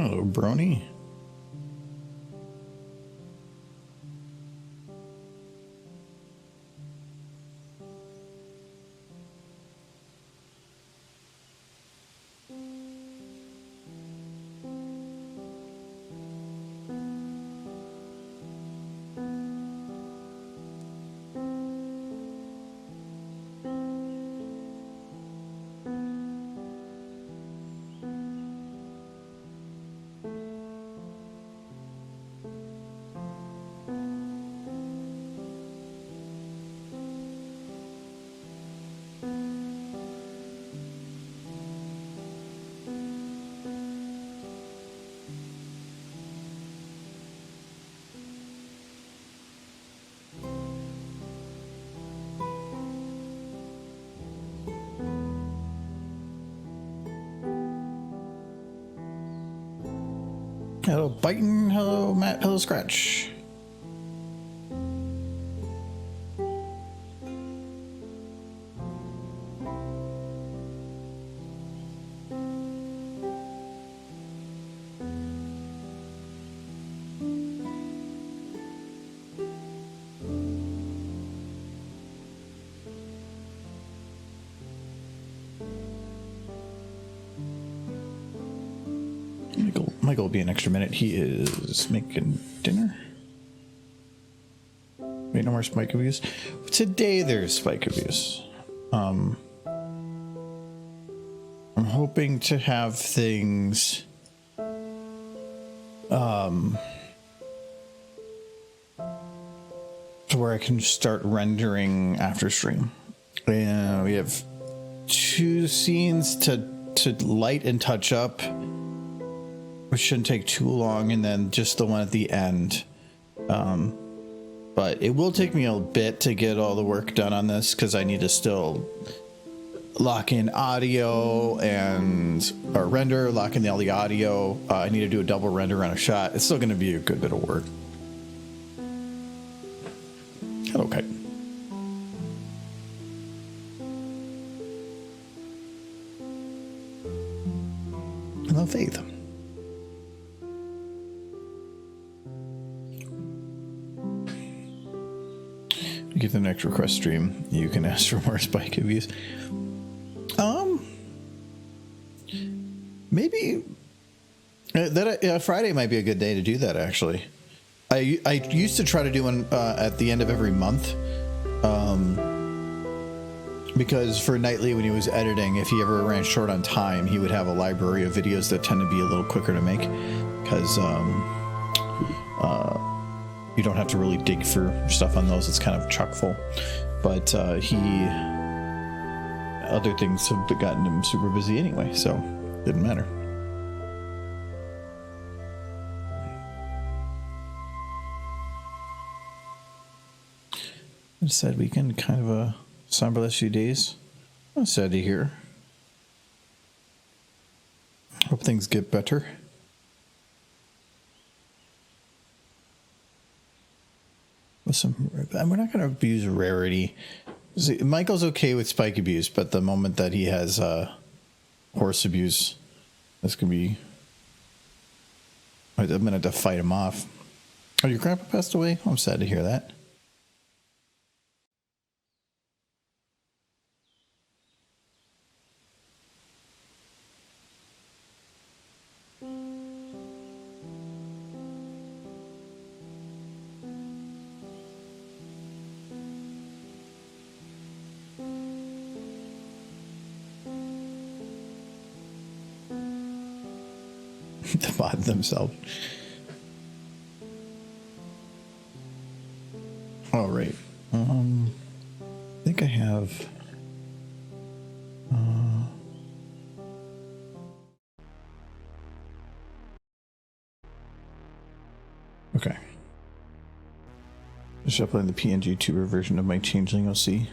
Hello, Brony. Hello, Biting. Hello, Matt. Hello, Scratch. Michael will be an extra minute. He is making dinner. Wait, no more spike abuse. Today there's spike abuse. I'm hoping to have things to where I can start rendering after stream. And we have 2 scenes to light and touch up, which shouldn't take too long, and then just the one at the end. But it will take me a bit to get all the work done on this because I need to still lock in audio or render, lock in all the audio. I need to do a double render on a shot. It's still going to be a good bit of work. Hello, Kite. Hello, Faith. Get the next request stream, you can ask for more spike abuse. Maybe Friday might be a good day to do that. Actually, I used to try to do one at the end of every month, because for Nightly, when he was editing, if he ever ran short on time, he would have a library of videos that tend to be a little quicker to make, because you don't have to really dig for stuff on those. It's kind of chock full. But other things have gotten him super busy anyway, so it didn't matter. A sad weekend, kind of a somber last few days. I'm sad to hear. Hope things get better. We're not going to abuse rarity. See, Michael's okay with spike abuse, but the moment that he has horse abuse, that's going to be... I'm going to have to fight him off. Oh, your grandpa passed away? I'm sad to hear that. The mod themselves. All right. I think I have. Okay. Just uploading the PNG tuber version of my Changeling OC.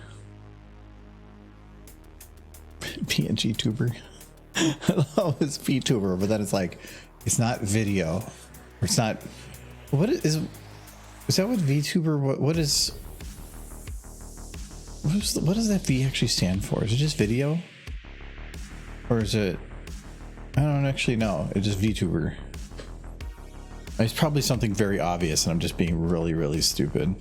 PNG tuber. I love it's VTuber, but then it's like, it's not video. Or it's not. What is that what VTuber? What does that V actually stand for? Is it just video? Or is it? I don't actually know. It's just VTuber. It's probably something very obvious and I'm just being really, really stupid.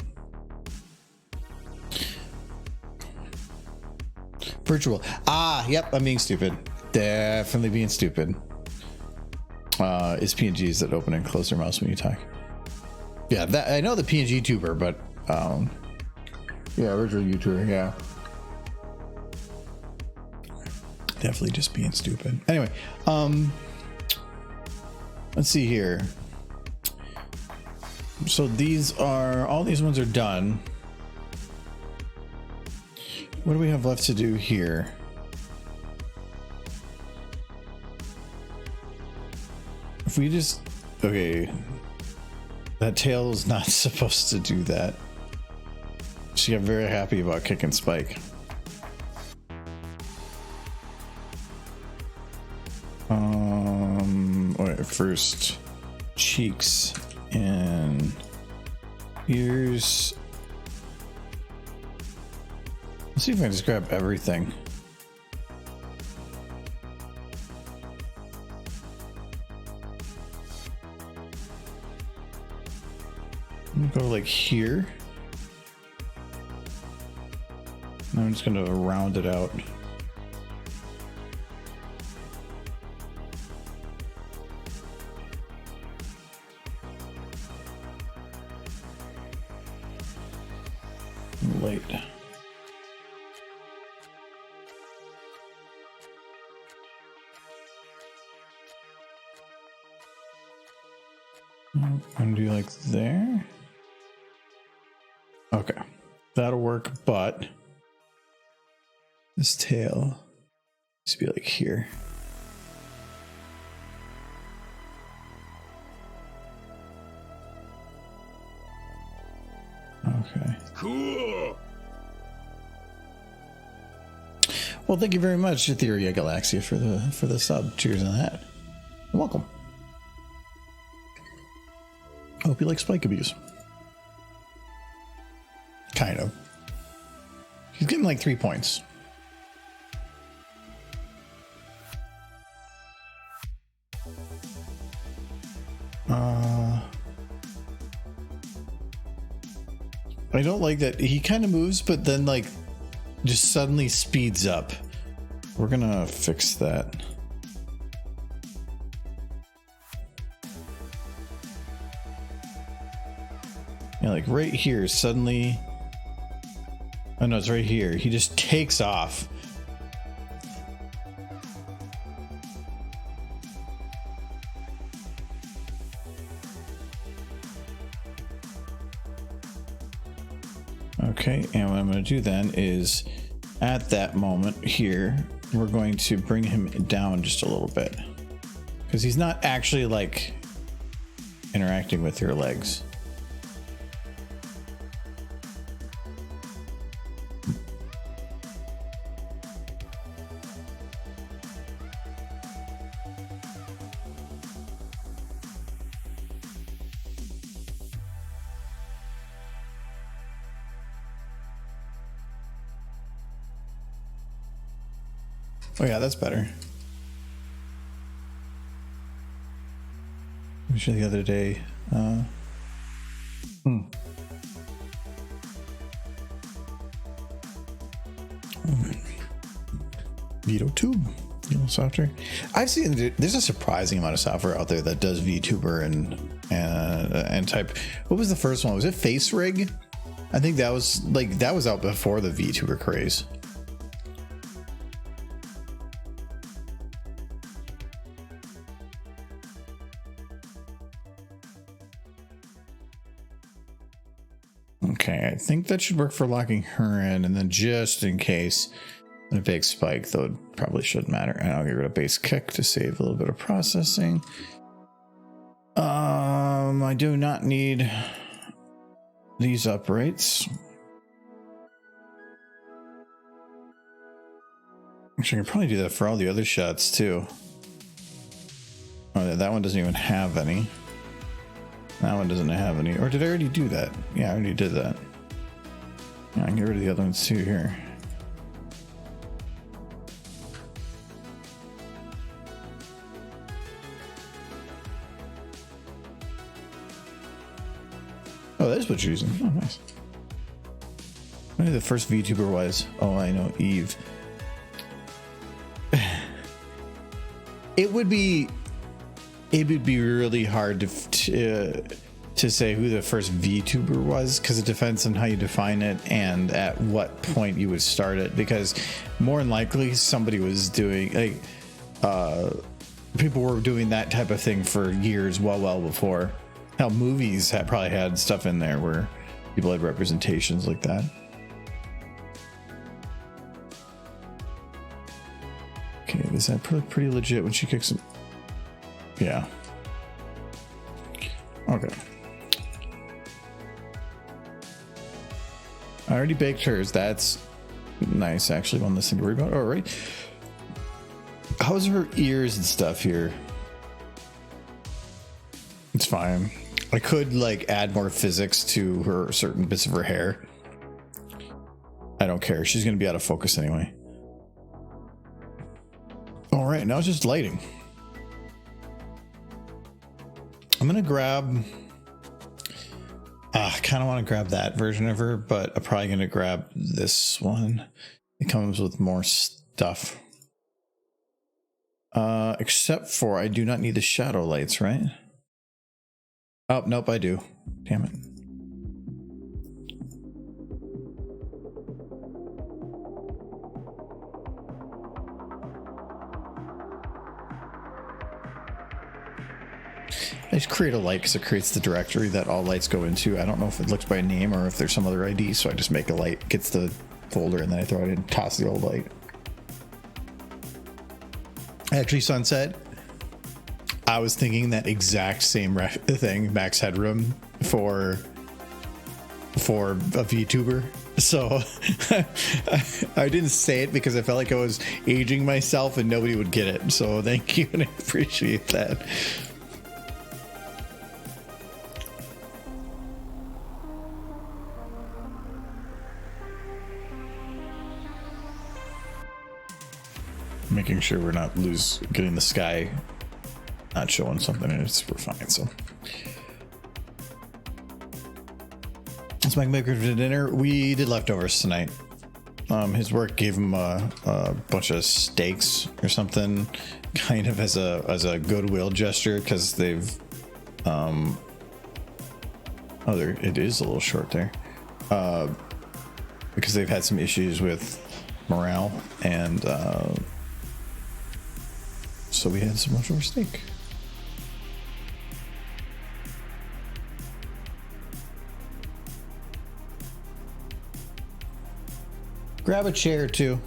Virtual. Ah, yep, I'm being stupid. Definitely being stupid. It's PNGs that open and close their mouse when you talk. Yeah, that I know the PNG tuber, but yeah, virtual YouTuber, yeah. Definitely just being stupid. Anyway, let's see here. So these are, all these ones are done. What do we have left to do here? If we just, okay, that tail is not supposed to do that. She got very happy about kicking Spike. Wait, first cheeks and ears. Let's see if I can just grab everything. I'm gonna go like here. And I'm just gonna round it out. Late. I'm gonna do like there. Okay, that'll work, but this tail needs to be like here. Okay. Cool. Well, thank you very much, Etheria Galaxia, for the sub. Cheers on that. You're welcome. I hope you like spike abuse. Kind of. He's getting like 3 points. I don't like that he kind of moves, but then like just suddenly speeds up. We're gonna fix that. Yeah, like right here, suddenly. Oh no, it's right here. He just takes off. Okay, and what I'm going to do then is at that moment here, we're going to bring him down just a little bit because he's not actually like interacting with your legs. Oh yeah, that's better. I'm sure the other day. Veto tube, a little software. I've seen there's a surprising amount of software out there that does VTuber and type. What was the first one? Was it Face Rig? I think that was out before the VTuber craze. Okay, I think that should work for locking her in, and then just in case a big spike, though it probably shouldn't matter. And I'll get rid of base kick to save a little bit of processing. I do not need these uprights. Actually, I can probably do that for all the other shots too. Oh, that one doesn't even have any. That one doesn't have any. Or did I already do that? Yeah, I already did that. Yeah, I can get rid of the other ones too here. Oh, that is what you're using. Oh, nice. Maybe the first VTuber was. Oh, I know, Eve. It would be really hard to say who the first VTuber was, because it depends on how you define it and at what point you would start it. Because more than likely, somebody was doing people were doing that type of thing for years, well before. How movies probably had stuff in there where people had representations like that. Okay, is that pretty legit when she kicks him? Yeah. Okay. I already baked hers. That's nice, actually. One less thing to worry about. All right. How's her ears and stuff here? It's fine. I could like add more physics to her certain bits of her hair. I don't care. She's going to be out of focus anyway. All right, now it's just lighting. I'm going to grab... I kind of want to grab that version of her, but I'm probably going to grab this one. It comes with more stuff. Except for I do not need the shadow lights, right? Oh, nope, I do. Damn it. I just create a light because it creates the directory that all lights go into. I don't know if it looks by name or if there's some other ID, so I just make a light, gets the folder, and then I throw it in, toss the old light. Actually, Sunset, I was thinking that exact same thing, max headroom for a VTuber. So I didn't say it because I felt like I was aging myself and nobody would get it. So thank you, and I appreciate that. Making sure we're not getting the sky not showing something, and we're fine. So let's make maker for dinner. We did leftovers tonight. His work gave him a bunch of steaks or something, kind of as a goodwill gesture, because they've it is a little short there, because they've had some issues with morale, and so we had some leftover steak. Grab a chair or two.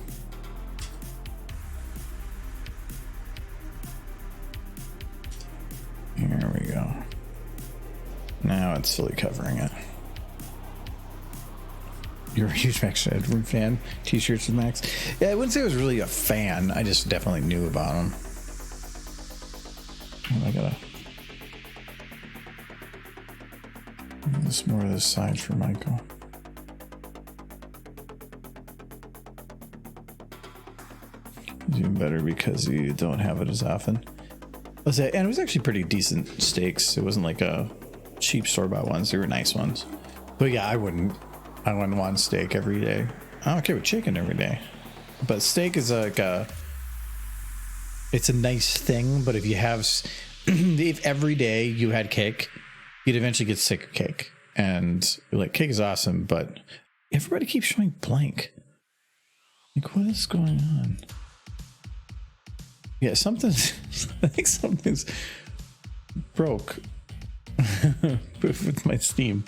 Here we go. Now it's fully covering it. You're a huge Max Headroom fan. T-shirts with Max. Yeah, I wouldn't say I was really a fan. I just definitely knew about him. I gotta. This more of this side for Michael. It's even better because you don't have it as often. And it was actually pretty decent steaks. It wasn't like a cheap store-bought ones. They were nice ones. But yeah, I wouldn't want steak every day. I'm okay with chicken every day. But steak is like it's a nice thing, but if you have, if every day you had cake, you'd eventually get sick of cake. And like, cake is awesome, but everybody keeps showing blank. Like, what is going on? Yeah, I think something's broke with my Steam.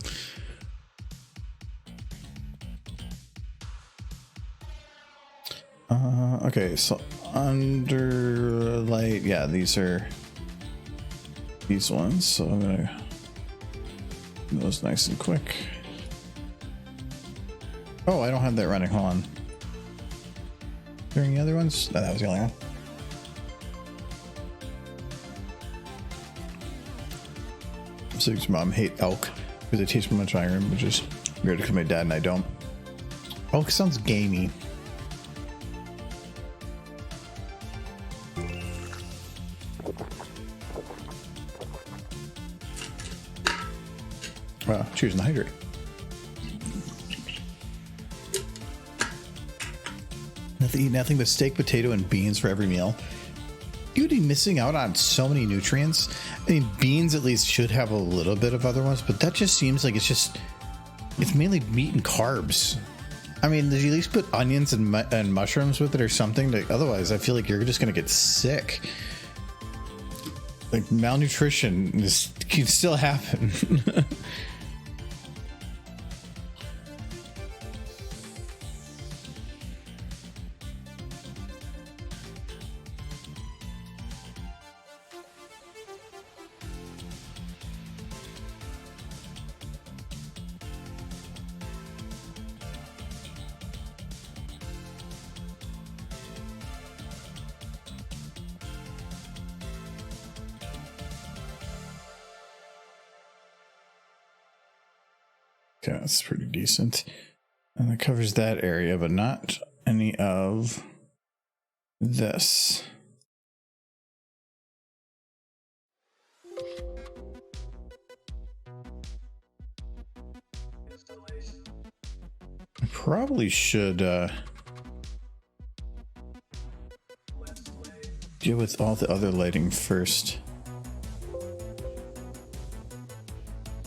Okay, so underlight, yeah, these are these ones, so I'm gonna do those nice and quick. Oh, I don't have that running. Hold on. Are there any other ones? No, that was the only one. Sig's mom hate elk because it tastes much iron, which is weird because my dad and I don't. Elk sounds gamey. choosing to hydrate. Eat nothing but steak, potato, and beans for every meal. You'd be missing out on so many nutrients. I mean, beans at least should have a little bit of other ones, but that just seems like it's mainly meat and carbs. I mean, did you at least put onions and mushrooms with it or something? Otherwise, I feel like you're just going to get sick. Like, malnutrition can still happen. Okay, that's pretty decent. And that covers that area, but not any of this. I probably should deal with all the other lighting first.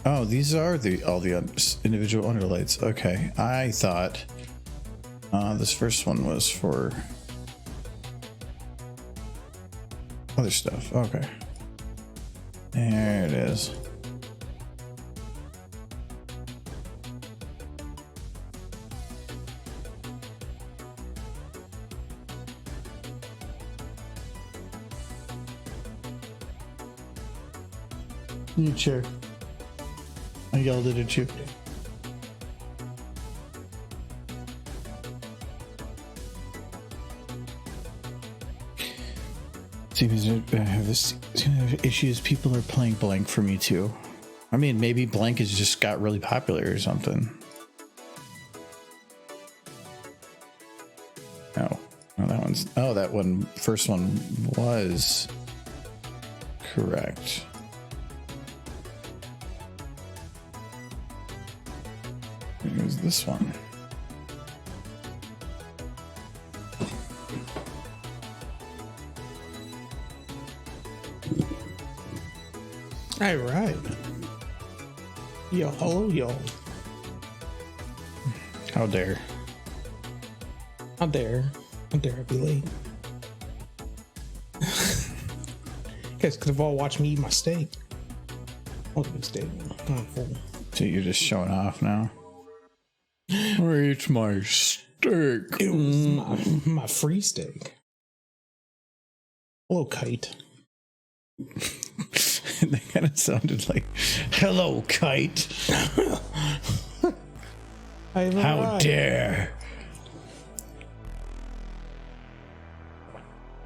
Oh, these are all the individual underlights. Okay, I thought this first one was for other stuff. Okay, there it is. New chair. I yelled it at you. Seems this issues. People are playing blank for me too. I mean, maybe blank has just got really popular or something. Oh, that one first one was correct. Here's this one. All right. Yo, hello, yo. How dare. How dare I be late? You guys could have all watched me eat my steak. What a big steak. I'm full. So you're just showing off now? Eat my steak. It was my free steak. Hello, Kite. That kind of sounded like, hello, Kite. How dare.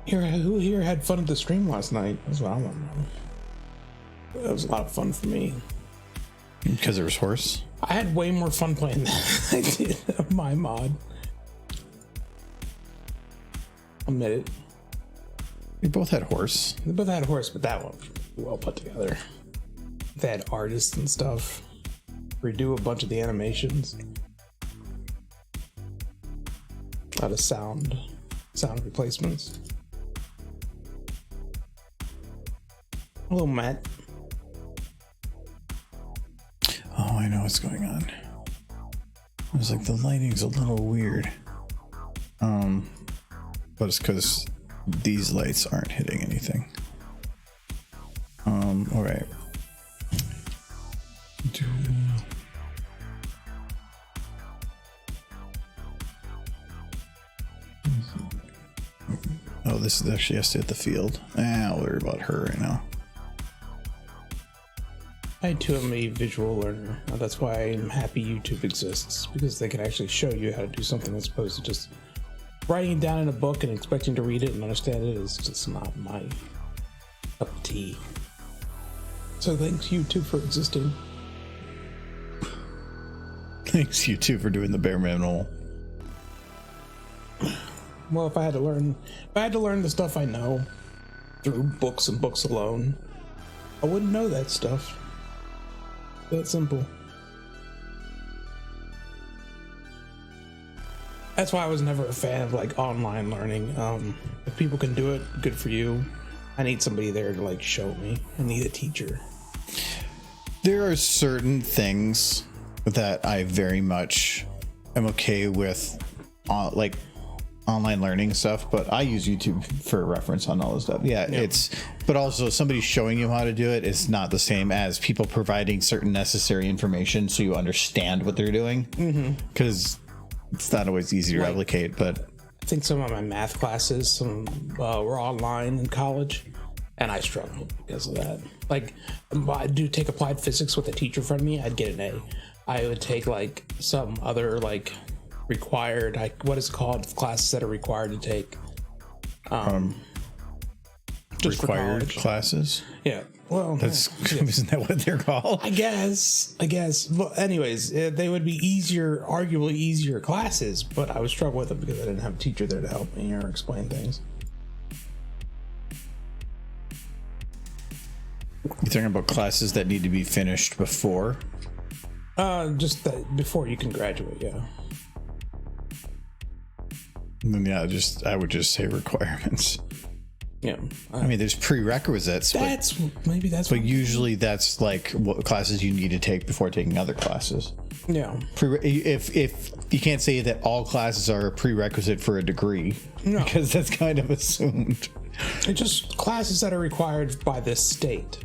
Who here had fun at the stream last night? That's what I want to know. That was a lot of fun for me. Because there was horse? I had way more fun playing that than I did of my mod. Admit it. We both had horse. They both had horse, but that one was well put together. They had artists and stuff. Redo a bunch of the animations. A lot of sound replacements. Hello, Matt. Oh, I know what's going on. I was like, the lighting's a little weird. But it's because these lights aren't hitting anything. All right. Oh, this is actually has to hit the field. I'll worry about her right now. I too am a visual learner. That's why I'm happy YouTube exists, because they can actually show you how to do something as opposed to just writing it down in a book and expecting to read it and understand it is just not my cup of tea. So thanks YouTube for existing. Thanks YouTube for doing the bare minimum. Well, if I had to learn the stuff I know through books and books alone, I wouldn't know that stuff. That simple. That's why I was never a fan of like online learning. If people can do it, good for you. I need somebody there to like show me. I need a teacher. There are certain things that I very much am okay with, like online learning stuff, but I use YouTube for reference on all this stuff. Yeah, but also somebody showing you how to do it is not the same as people providing certain necessary information so you understand what they're doing. Because it's not always easy to replicate, but I think some of my math classes were online in college, and I struggled because of that. Like, I do take applied physics with a teacher in front of me, I'd get an A. I would take like some other like required, like what is it called, classes that are required to take. Just required classes. Yeah. Well, isn't that what they're called? I guess. Well, anyways, they would be arguably easier classes, but I would struggle with them because I didn't have a teacher there to help me or explain things. You're talking about classes that need to be finished before? Just that before you can graduate, yeah. And then, I would just say requirements. Yeah, I mean, there's prerequisites. But usually that's like what classes you need to take before taking other classes. Yeah. If you can't say that all classes are a prerequisite for a degree, because that's kind of assumed. It's just classes that are required by this state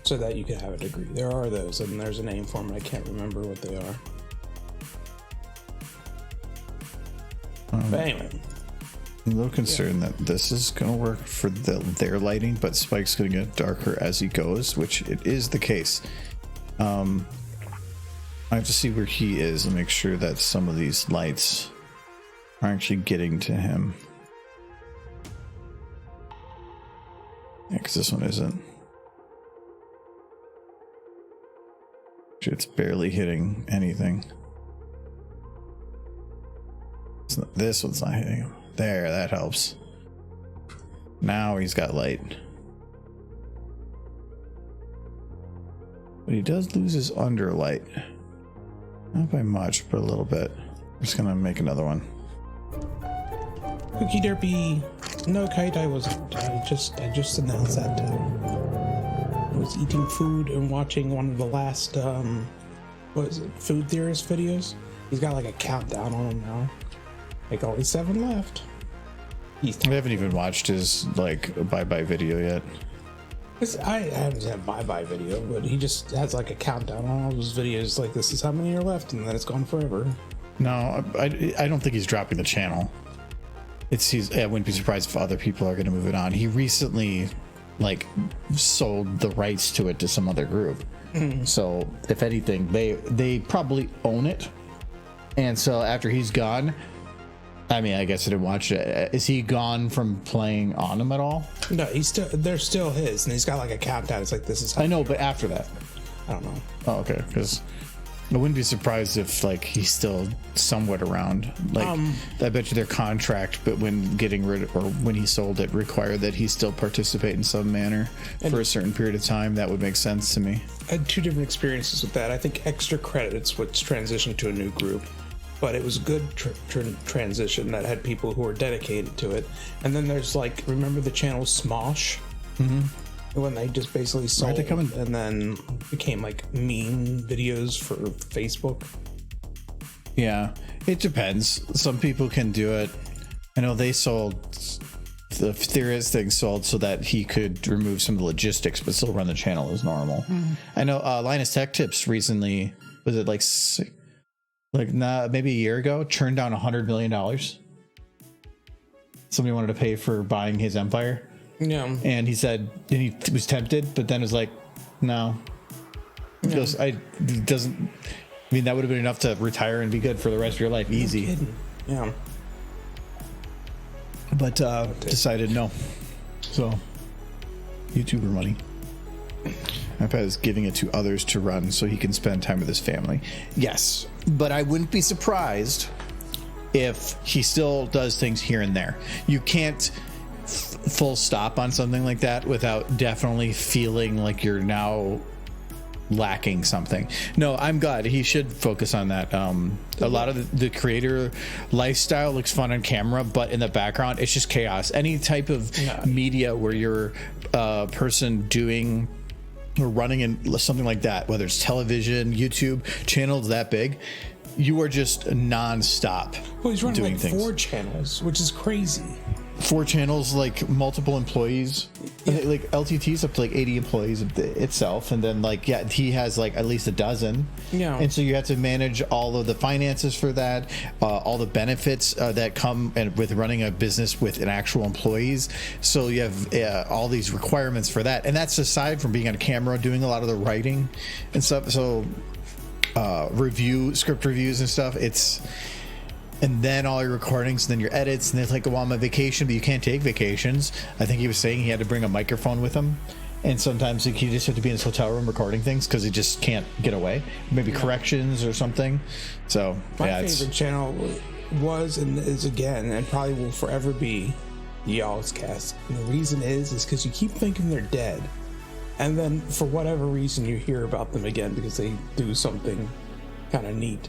so that you can have a degree. There are those, and there's a name for them. I can't remember what they are. But anyway. I'm a little concerned that this is going to work for their lighting, but Spike's going to get darker as he goes, which it is the case. I have to see where he is and make sure that some of these lights are actually getting to him. Yeah, because this one isn't. It's barely hitting anything. This one's not hitting him. There, that helps. Now he's got light. But he does lose his under light. Not by much, but a little bit. I'm just gonna make another one. Cookie Derpy. No, Kite, I wasn't. I just announced that too. I was eating food and watching one of the last, what is it, food theorist videos. He's got like a countdown on him now. Like only 7 left. I haven't even watched his like bye-bye video yet. I haven't seen a bye-bye video, but he just has like a countdown on all his videos. Like, this is how many are left, and then it's gone forever. No, I don't think he's dropping the channel. I wouldn't be surprised if other people are going to move it on. He recently like sold the rights to it to some other group. So if anything, they probably own it. And so after he's gone, I mean, I guess I didn't watch it. Is he gone from playing on them at all? No, they're still his, and he's got like a countdown. It's like, this is how I know, but after that, I don't know. Oh, okay, because I wouldn't be surprised if like he's still somewhat around. Like, I bet you their contract, but when getting rid of, or when he sold it, required that he still participate in some manner for a certain period of time. That would make sense to me. I had 2 different experiences with that. I think Extra Credits, which transitioned to a new group, but it was a good transition that had people who were dedicated to it. And then there's like, remember the channel Smosh? When they just basically sold and then became like meme videos for Facebook. Yeah, it depends. Some people can do it. I know they sold, the Theorist thing sold so that he could remove some of the logistics but still run the channel as normal. I know Linus Tech Tips recently, was it maybe a year ago, turned down $100 million. Somebody wanted to pay for buying his empire. Yeah. And he said, and he was tempted, but then was like, no. That would have been enough to retire and be good for the rest of your life. Easy. No kidding. Yeah. But decided no. So, YouTuber money. iPad is giving it to others to run so he can spend time with his family. Yes, but I wouldn't be surprised if he still does things here and there. You can't full stop on something like that without definitely feeling like you're now lacking something. No, I'm glad. He should focus on that. A lot of the creator lifestyle looks fun on camera, but in the background, it's just chaos. Any type of media where you're a person doing or running in something like that, whether it's television, YouTube, channels that big, you are just non-stop Well, he's running doing like things. 4 channels, which is crazy. 4 channels, like multiple employees. Like LTT's up to like 80 employees itself, and then like he has like at least a dozen. Yeah. And so you have to manage all of the finances for that, all the benefits that come with running a business with an actual employees. So you have all these requirements for that, and that's aside from being on camera, doing a lot of the writing and stuff. So script reviews and stuff. And then all your recordings, and then your edits, and then like, well, I'm on vacation, but you can't take vacations. I think he was saying he had to bring a microphone with him, and sometimes he just had to be in his hotel room recording things because he just can't get away. Maybe corrections or something. So My favorite channel was and is again, and probably will forever be, Y'all's Cast. And the reason is because you keep thinking they're dead, and then for whatever reason you hear about them again because they do something kind of neat.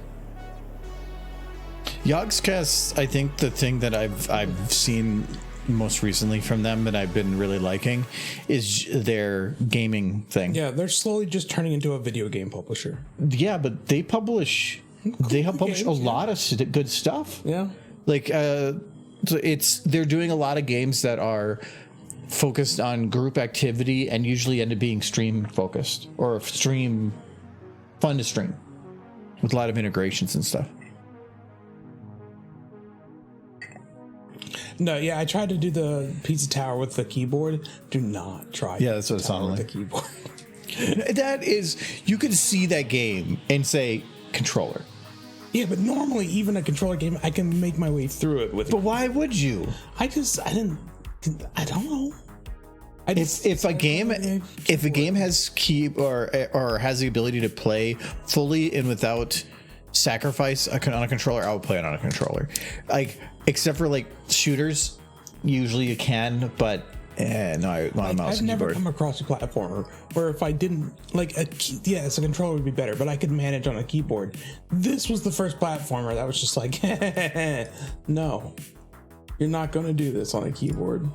Yogscast, I think the thing that I've seen most recently from them that I've been really liking is their gaming thing. Yeah, they're slowly just turning into a video game publisher. Yeah, but they publish games, a lot of good stuff. Yeah. Like so they're doing a lot of games that are focused on group activity and usually end up being stream focused or fun to stream with a lot of integrations and stuff. No, yeah, I tried to do the Pizza Tower with the keyboard. Do not try. Yeah, that's what it sounded with like. the keyboard. That is, you could see that game and say controller. Yeah, but normally even a controller game, I can make my way through it with. But why would you? I don't know. If a game has key or has the ability to play fully and without sacrifice on a controller, I would play it on a controller. Like except for like shooters, usually you can, but no, I want a mouse I've and never keyboard. come across a platformer where if I didn't like a controller would be better, but I could manage on a keyboard. This was the first platformer that was just like, no, you're not going to do this on a keyboard.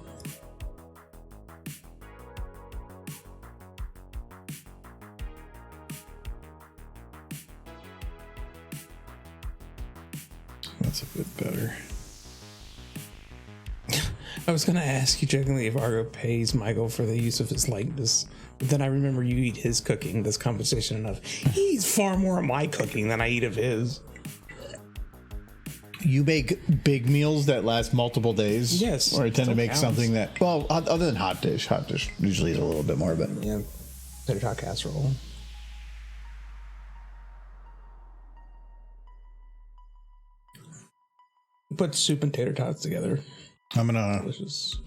That's a bit better. I was going to ask you jokingly if Argo pays Michael for the use of his likeness, but then I remember you eat his cooking. That's compensation enough. He eats far more of my cooking than I eat of his. You make big meals that last multiple days. Yes, Or I tend to make counts. something that, well, other than hot dish usually is a little bit more, but Yeah, tater tot casserole. Put soup and tater tots together. I'm gonna Delicious.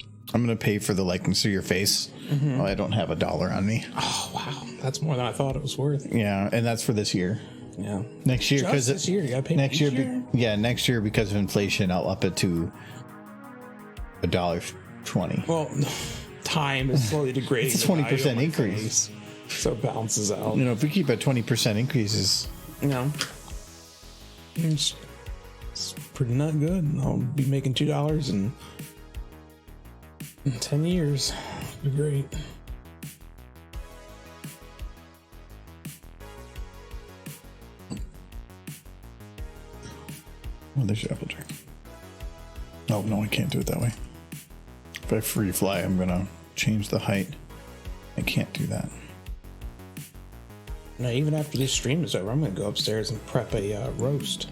pay for the likeness of your face. Oh, I don't have $1 on me. Oh wow, that's more than I thought it was worth. Yeah, and that's for this year. Yeah, Next year, Just because this year, you gotta pay next each year. Next year because of inflation, I'll up it to $1.20. Well, time is slowly degrading. It's a the value of 20% my increase. face, so it balances out. You know, if we keep a 20% increases, You know, it's pretty not good. I'll be making $2 in 10 years. It'll be great. well, there's your apple jack. Oh no, I can't do it that way. If I free fly, I'm gonna change the height. I can't do that. Now, even after this stream is over, I'm going to go upstairs and prep a roast.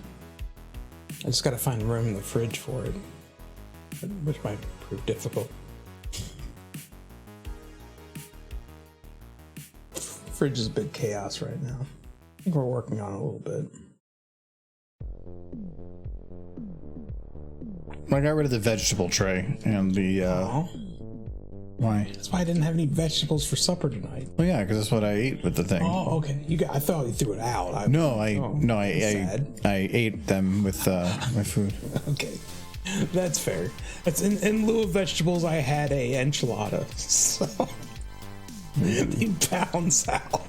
I just got to find room in the fridge for it, which might prove difficult. Fridge is a big chaos right now. I think we're working on it a little bit. I got rid of the vegetable tray and the. Oh, Why? that's why I didn't have any vegetables for supper tonight. Well, yeah, because that's what I ate with the thing. Oh, okay. I thought you threw it out. I sad. ate them with my food. Okay, that's fair. That's in lieu of vegetables. I had a enchilada, so it balance out.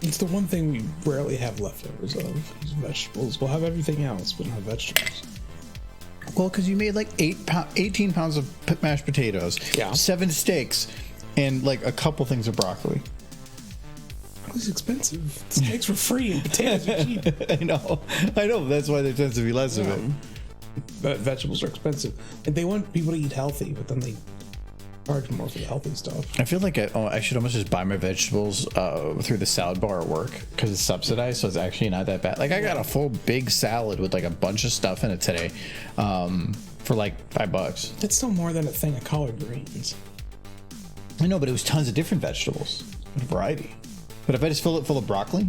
It's the one thing we rarely have leftovers of is vegetables. We'll have everything else, but not vegetables. Well, because you made like 18 pounds of mashed potatoes, 7 steaks, and like a couple things of broccoli. It's expensive. Steaks were free and potatoes are cheap. I know. That's why there tends to be less of it. But vegetables are expensive. And they want people to eat healthy, but then they charge more for the healthy stuff. I feel like I should almost just buy my vegetables through the salad bar at work because it's subsidized, so it's actually not that bad. Like I got a full big salad with like a bunch of stuff in it today for like $5. That's still more than a thing of collard greens. I know, but it was tons of different vegetables, a variety. But if I just fill it full of broccoli,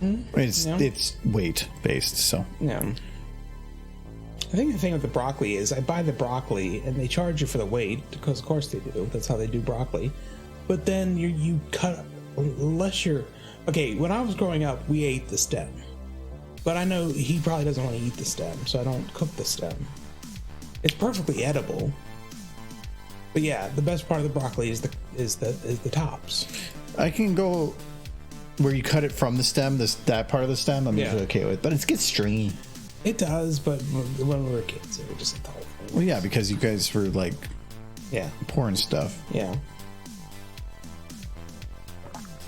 it's weight based. So yeah. I think the thing with the broccoli is I buy the broccoli and they charge you for the weight because of course they do. That's how they do broccoli. But then you cut unless you're okay. When I was growing up, we ate the stem, but I know he probably doesn't want to eat the stem, so I don't cook the stem. It's perfectly edible. But yeah, the best part of the broccoli is the tops. I can go where you cut it from the stem. That part of the stem, I'm usually okay with, but it gets stringy. It does, but when we were kids, it would just the whole thing. Well, yeah, because you guys were like, pouring stuff. Yeah,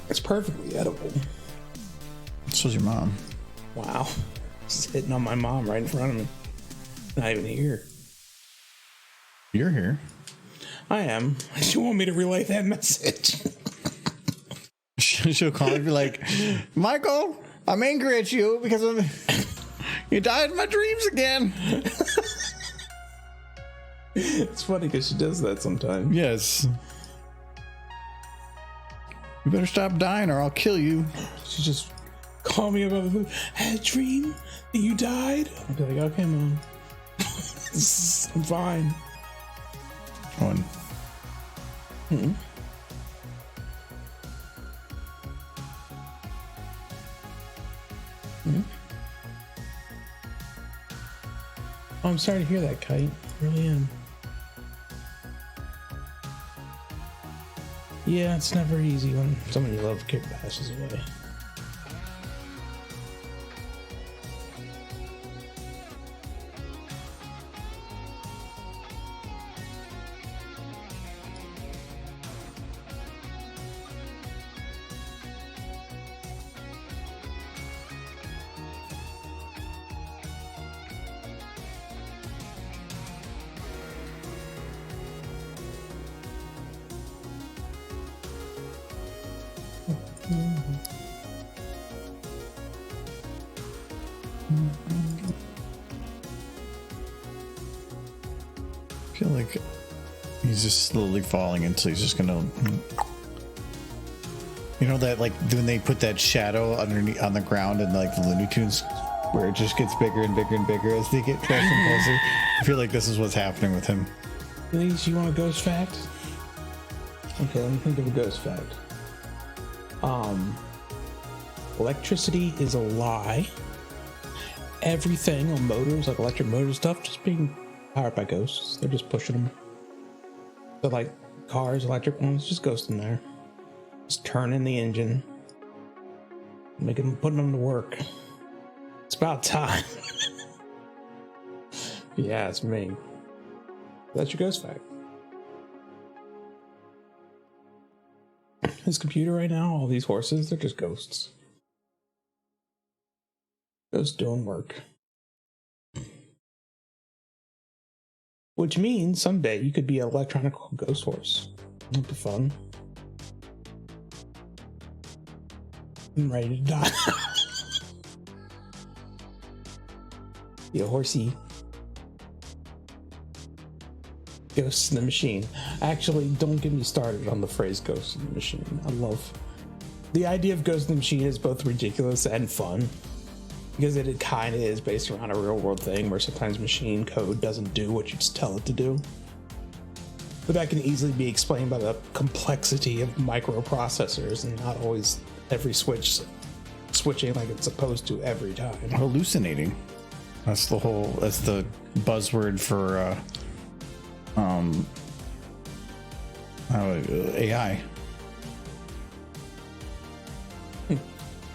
it's perfectly edible. So's your mom. Wow, just hitting on my mom right in front of me. Not even here. You're here. I am. You want me to relay that message? She'll call and be like, Michael, I'm angry at you because you died in my dreams again. It's funny because she does that sometimes. Yes. You better stop dying or I'll kill you. She just called me about the had a dream that you died. I'll be like, okay, Mom. I'm fine. One. Hmm. Hmm. Oh, I'm sorry to hear that, Kite. I really am. Yeah, it's never easy when someone you love passes away. I feel like he's just slowly falling until he's just gonna, that like when they put that shadow underneath on the ground and like the Looney Tunes where it just gets bigger and bigger and bigger as they get closer and closer. I feel like this is what's happening with him. Please, you want a ghost fact? Okay, let me think of a ghost fact. Electricity is a lie. Everything on motors, like electric motor stuff, just being powered by ghosts. They're just pushing them. So like cars, electric ones, just ghosts in there. Just turning the engine. Putting them to work. It's about time. Yeah, it's me. That's your ghost fact. His computer right now, all these horses, they're just ghosts. Ghosts doing work. Which means someday you could be an electronic ghost horse. That'd be fun. I'm ready to die. Be a horsey. Ghosts in the machine. Actually, don't get me started on the phrase ghosts in the machine. I love the idea of ghosts in the machine is both ridiculous and fun. Because it kind of is based around a real world thing where sometimes machine code doesn't do what you just tell it to do. But that can easily be explained by the complexity of microprocessors and not always every switch switching like it's supposed to every time. Hallucinating. That's the buzzword for AI.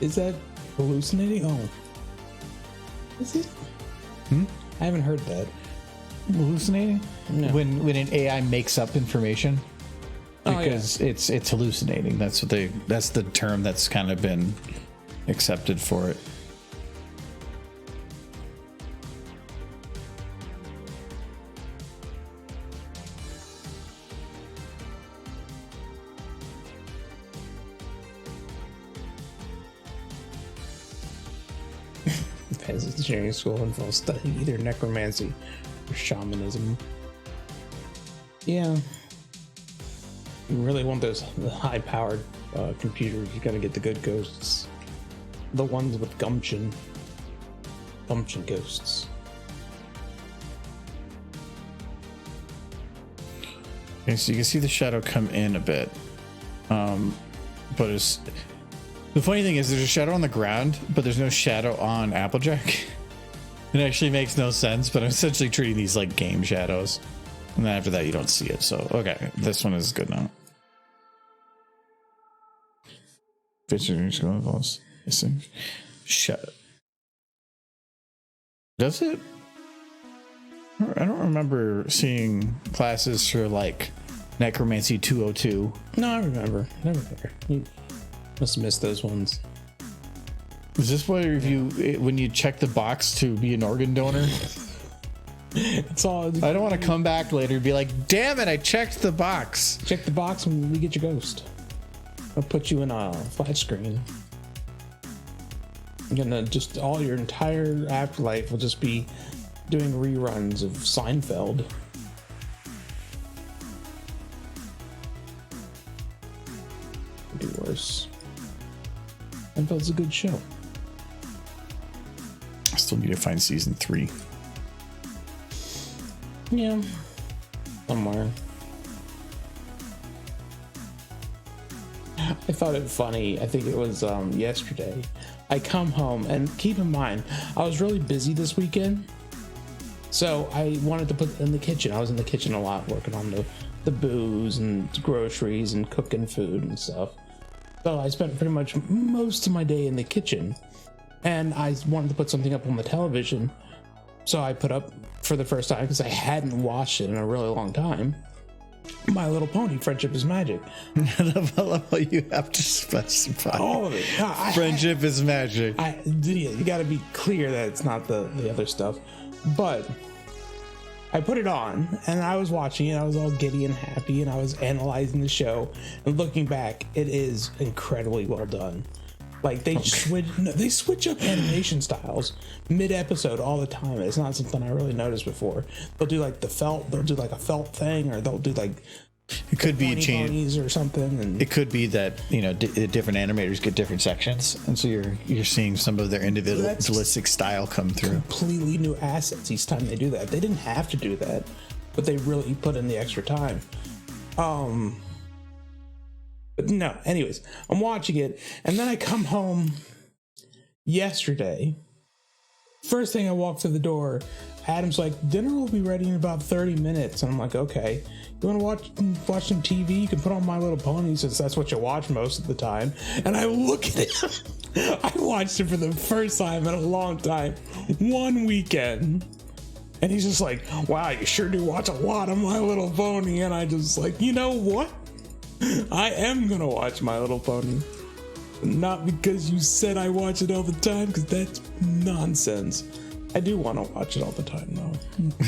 Is that hallucinating? Oh. Is it? I haven't heard that. Hallucinating? No. When an AI makes up information, because it's hallucinating. That's the term that's kind of been accepted for it. Advanced engineering school involves studying either necromancy or shamanism. Yeah. You really want the high-powered computers. You gotta get the good ghosts. The ones with gumption. Gumption ghosts. Okay, so you can see the shadow come in a bit. But it's... The funny thing is there's a shadow on the ground, but there's no shadow on Applejack. It actually makes no sense, but I'm essentially treating these like game shadows. And then after that, you don't see it. So, okay, this one is good now. Shut. Does it? I don't remember seeing classes for like Necromancy 202. No, I remember. You must have missed those ones. Is this where when you check the box to be an organ donor? It's all. I don't want to come back later and be like, damn it, I checked the box. Check the box when we get your ghost. I'll put you in a flat screen. You're gonna just all your entire afterlife will just be doing reruns of Seinfeld. Could be worse. Seinfeld's a good show. I still need to find season 3. Yeah, somewhere. I thought it funny. I think it was yesterday. I come home, and keep in mind, I was really busy this weekend, so I wanted to put it in the kitchen. I was in the kitchen a lot, working on the booze and groceries and cooking food and stuff. So I spent pretty much most of my day in the kitchen, and I wanted to put something up on the television. So I put up, for the first time, because I hadn't watched it in a really long time, My Little Pony: Friendship is Magic. You have to specify. All of it. Friendship is magic. You got to be clear that it's not the other stuff. But I put it on, and I was watching it. I was all giddy and happy, and I was analyzing the show. And looking back, it is incredibly well done. Like they switch up animation styles mid-episode all the time. It's not something I really noticed before. They'll do like they'll do like a felt thing, or they'll do like it could be a change or something. And it could be that different animators get different sections, and so you're seeing some of their individualistic style come through. Completely new assets each time they do that. They didn't have to do that, but they really put in the extra time. But no, anyways, I'm watching it, and then I come home yesterday. First thing I walk through the door, Adam's like, dinner will be ready in about 30 minutes. And I'm like, okay, you want to watch some TV? You can put on My Little Pony, since that's what you watch most of the time. And I look at him. I watched it for the first time in a long time, one weekend. And he's just like, wow, you sure do watch a lot of My Little Pony. And I just like, you know what? I am gonna watch My Little Pony. Not because you said I watch it all the time, because that's nonsense. I do want to watch it all the time, though.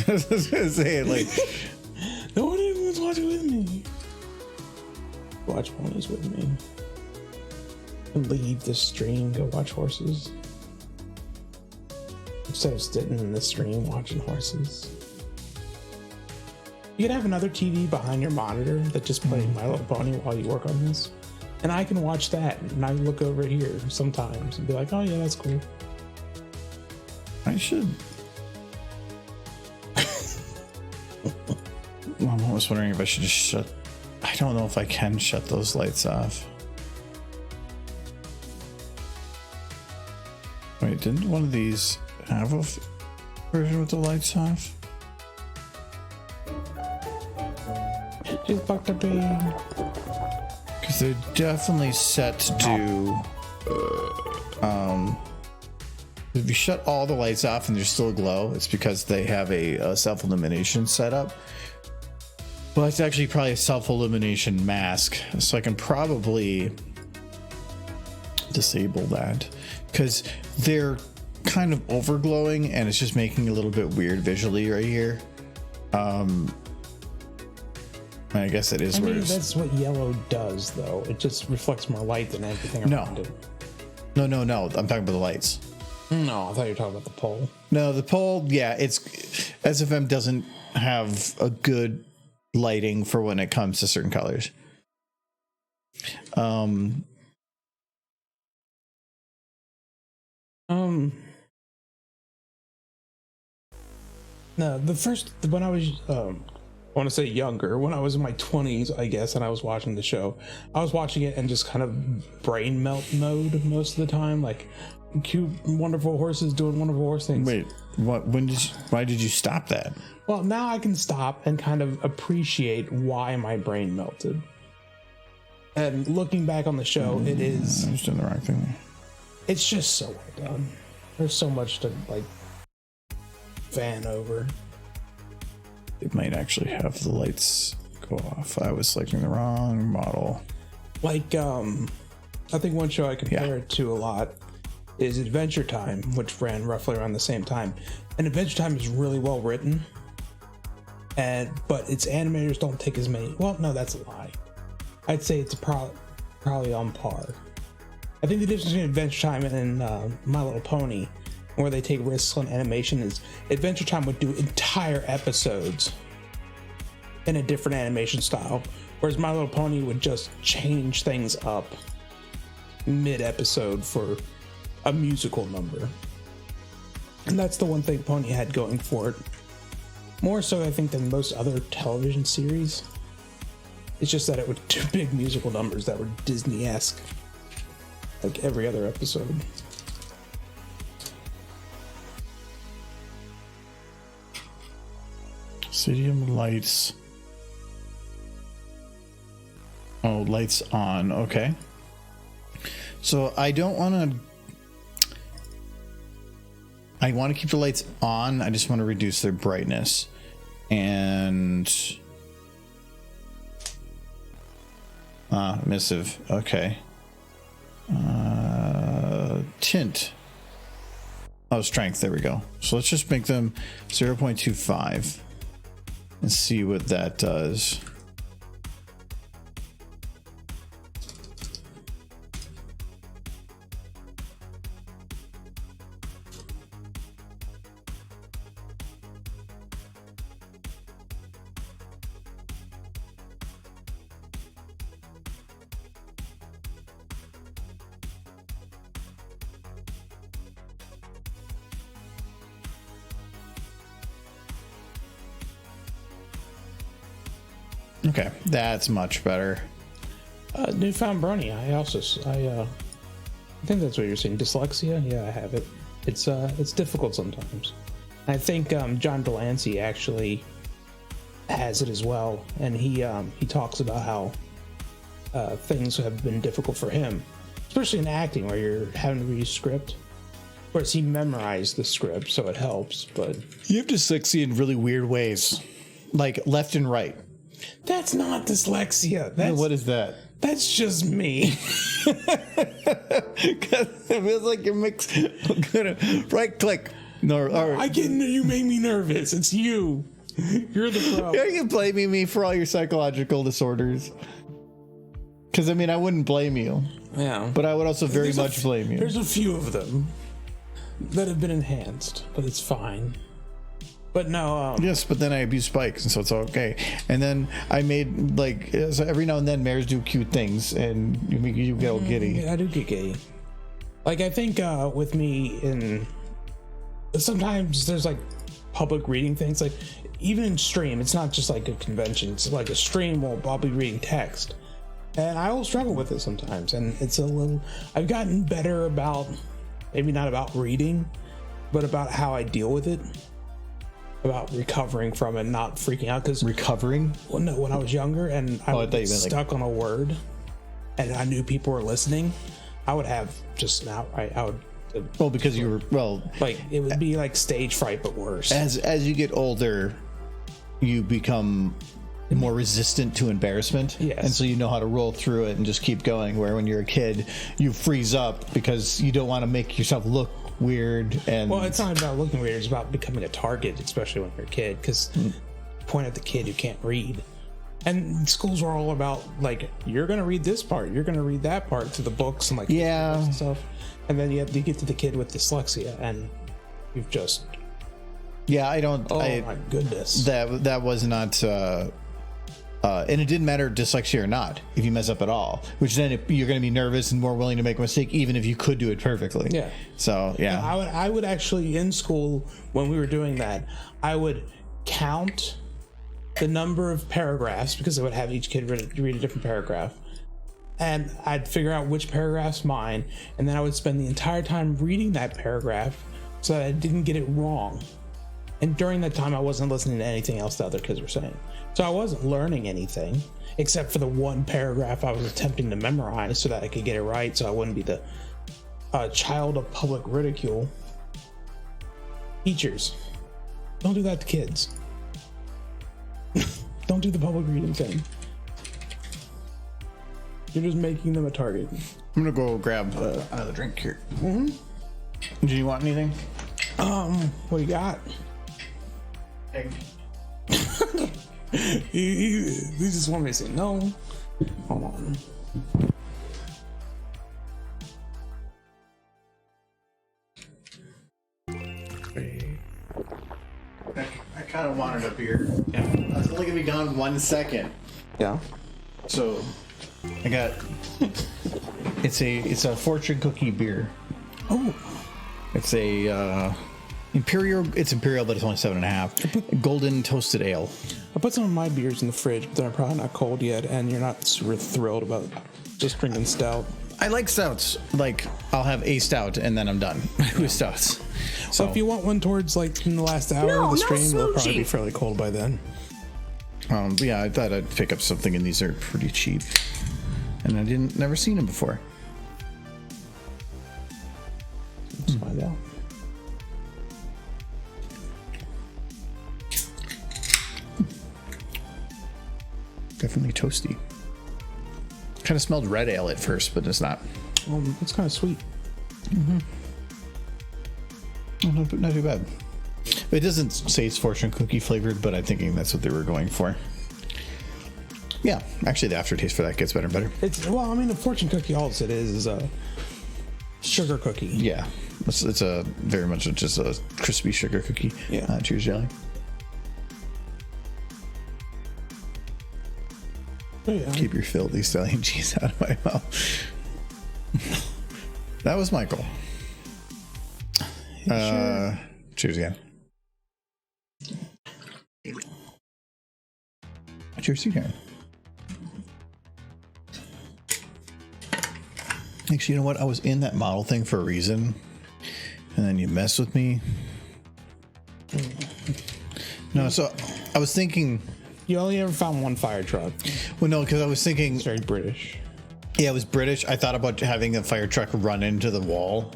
I was gonna say, like, no one even wants to watch it with me. Watch ponies with me. And leave the stream, go watch horses. Instead of sitting in the stream watching horses. You could have another TV behind your monitor that just plays My Little Pony while you work on this. And I can watch that, and I look over here sometimes and be like, oh yeah, that's cool. I should. I'm almost wondering if I should just shut. I don't know if I can shut those lights off. Wait, didn't one of these have a version with the lights off? She's about to be. Because they're definitely set to do If you shut all the lights off and there's still a glow, it's because they have a self-illumination setup. Well, it's actually probably a self-illumination mask, so I can probably disable that because they're kind of overglowing and it's just making it a little bit weird visually right here. I guess it is. That's what yellow does, though. It just reflects more light than everything around it. No. I'm talking about the lights. No, I thought you were talking about the pole. No, the pole. Yeah, it's SFM doesn't have a good lighting for when it comes to certain colors. No, when I was I want to say younger, when I was in my 20s, I guess, and I was watching the show, I was watching it in just kind of brain melt mode most of the time, like cute, wonderful horses doing wonderful horse things. Wait, what? Why did you stop that? Well, now I can stop and kind of appreciate why my brain melted. And looking back on the show, it is. I'm just doing the wrong thing. It's just so well done. There's so much to like fan over. It might actually have the lights go off. I was selecting the wrong model. Like, I think one show I compare it to a lot is Adventure Time, which ran roughly around the same time. And Adventure Time is really well written, but its animators don't take as many. Well, no, that's a lie. I'd say it's probably on par. I think the difference between Adventure Time and My Little Pony, where they take risks on animation, is Adventure Time would do entire episodes in a different animation style, whereas My Little Pony would just change things up mid-episode for a musical number. And that's the one thing Pony had going for it. More so, I think, than most other television series. It's just that it would do big musical numbers that were Disney-esque, like every other episode. Stadium lights. Oh, lights on. Okay. So I don't want to. I want to keep the lights on. I just want to reduce their brightness. And. Emissive. Okay. Tint. Oh, strength. There we go. So let's just make them 0.25 and see what that does. Okay, that's much better. Newfound Brony. I think that's what you're saying. Dyslexia. Yeah, I have it. It's difficult sometimes. I think John Delancey actually has it as well, and he talks about how things have been difficult for him, especially in acting, where you're having to read a script. Of course, he memorized the script, so it helps. But you have dyslexia in really weird ways, like left and right. That's not dyslexia. What is that? That's just me. It feels like you're mixed. Right click. No, I get you make me nervous. It's you. You're the problem. Are you blaming me for all your psychological disorders? Because I mean, I wouldn't blame you. Yeah. But I would also very much blame you. There's a few of them that have been enhanced, but it's fine. But no. Yes, but then I abuse spikes, and so it's okay. And then I made like so every now and then mares do cute things, and you get all giddy. Yeah, I do get giddy. Like I think with me in sometimes there's like public reading things, like even in stream, it's not just like a convention. It's like a stream where I'll be reading text, and I will struggle with it sometimes. And it's a little. I've gotten better about maybe not about reading, but about how I deal with it. About recovering from it, not freaking out. Because recovering? Well, no, when I was younger and I was stuck on a word, and I knew people were listening, I would have just an outright. I would. Well, because you were Like it would be like stage fright, but worse. as you get older, you become more resistant to embarrassment. Yes. And so you know how to roll through it and just keep going. Where when you're a kid, you freeze up because you don't want to make yourself look weird. And Well, it's not about looking weird. It's about becoming a target, especially when you're a kid. Because point at the kid who can't read. And schools are all about like, you're going to read this part, you're going to read that part to the books and like and stuff. And then you get to the kid with dyslexia, and you've just I don't. oh my goodness, that was not. And it didn't matter dyslexia or not if you mess up at all, which then you're going to be nervous and more willing to make a mistake even if you could do it perfectly. Yeah. So yeah, I would actually in school when we were doing that, I would count the number of paragraphs because I would have each kid read a different paragraph. And I'd figure out which paragraph's mine, and then I would spend the entire time reading that paragraph so that I didn't get it wrong. And during that time, I wasn't listening to anything else the other kids were saying. So I wasn't learning anything, except for the one paragraph I was attempting to memorize so that I could get it right, so I wouldn't be the child of public ridicule. Teachers, don't do that to kids. Don't do the public reading thing. You're just making them a target. I'm gonna go grab another drink here. Mm-hmm. Do you want anything? What do you got? Egg. he just want me to say no. Hold on. I kind of wanted a beer. Yeah. I was only gonna be gone 1 second. Yeah. So I got it's a fortune cookie beer. Oh. It's a imperial. It's imperial, but it's only 7.5. Golden toasted ale. I put some of my beers in the fridge, but they're probably not cold yet, and you're not super thrilled about just drinking stout. I like stouts. Like I'll have a stout and then I'm done with stouts. So if you want one towards like in the last hour of the stream, it'll probably be fairly cold by then. But yeah, I thought I'd pick up something, and these are pretty cheap, and I never seen them before. Let's find out. Definitely toasty. Kind of smelled red ale at first, but it's not. It's kind of sweet. Not too bad. It doesn't say it's fortune cookie flavored, but I'm thinking that's what they were going for. Yeah, actually, the aftertaste for that gets better and better. The fortune cookie, all it is a sugar cookie. Yeah, it's a very much just a crispy sugar cookie. Yeah. Cheers, jelly. Oh, yeah. Keep your filthy stallion cheese out of my mouth. That was Michael. Sure. Cheers again. Cheers to you, Karen. Actually, you know what? I was in that model thing for a reason, and then you messed with me. No, so I was thinking. You only ever found one fire truck. Well, no, because I was thinking. It's very British. Yeah, it was British. I thought about having a fire truck run into the wall,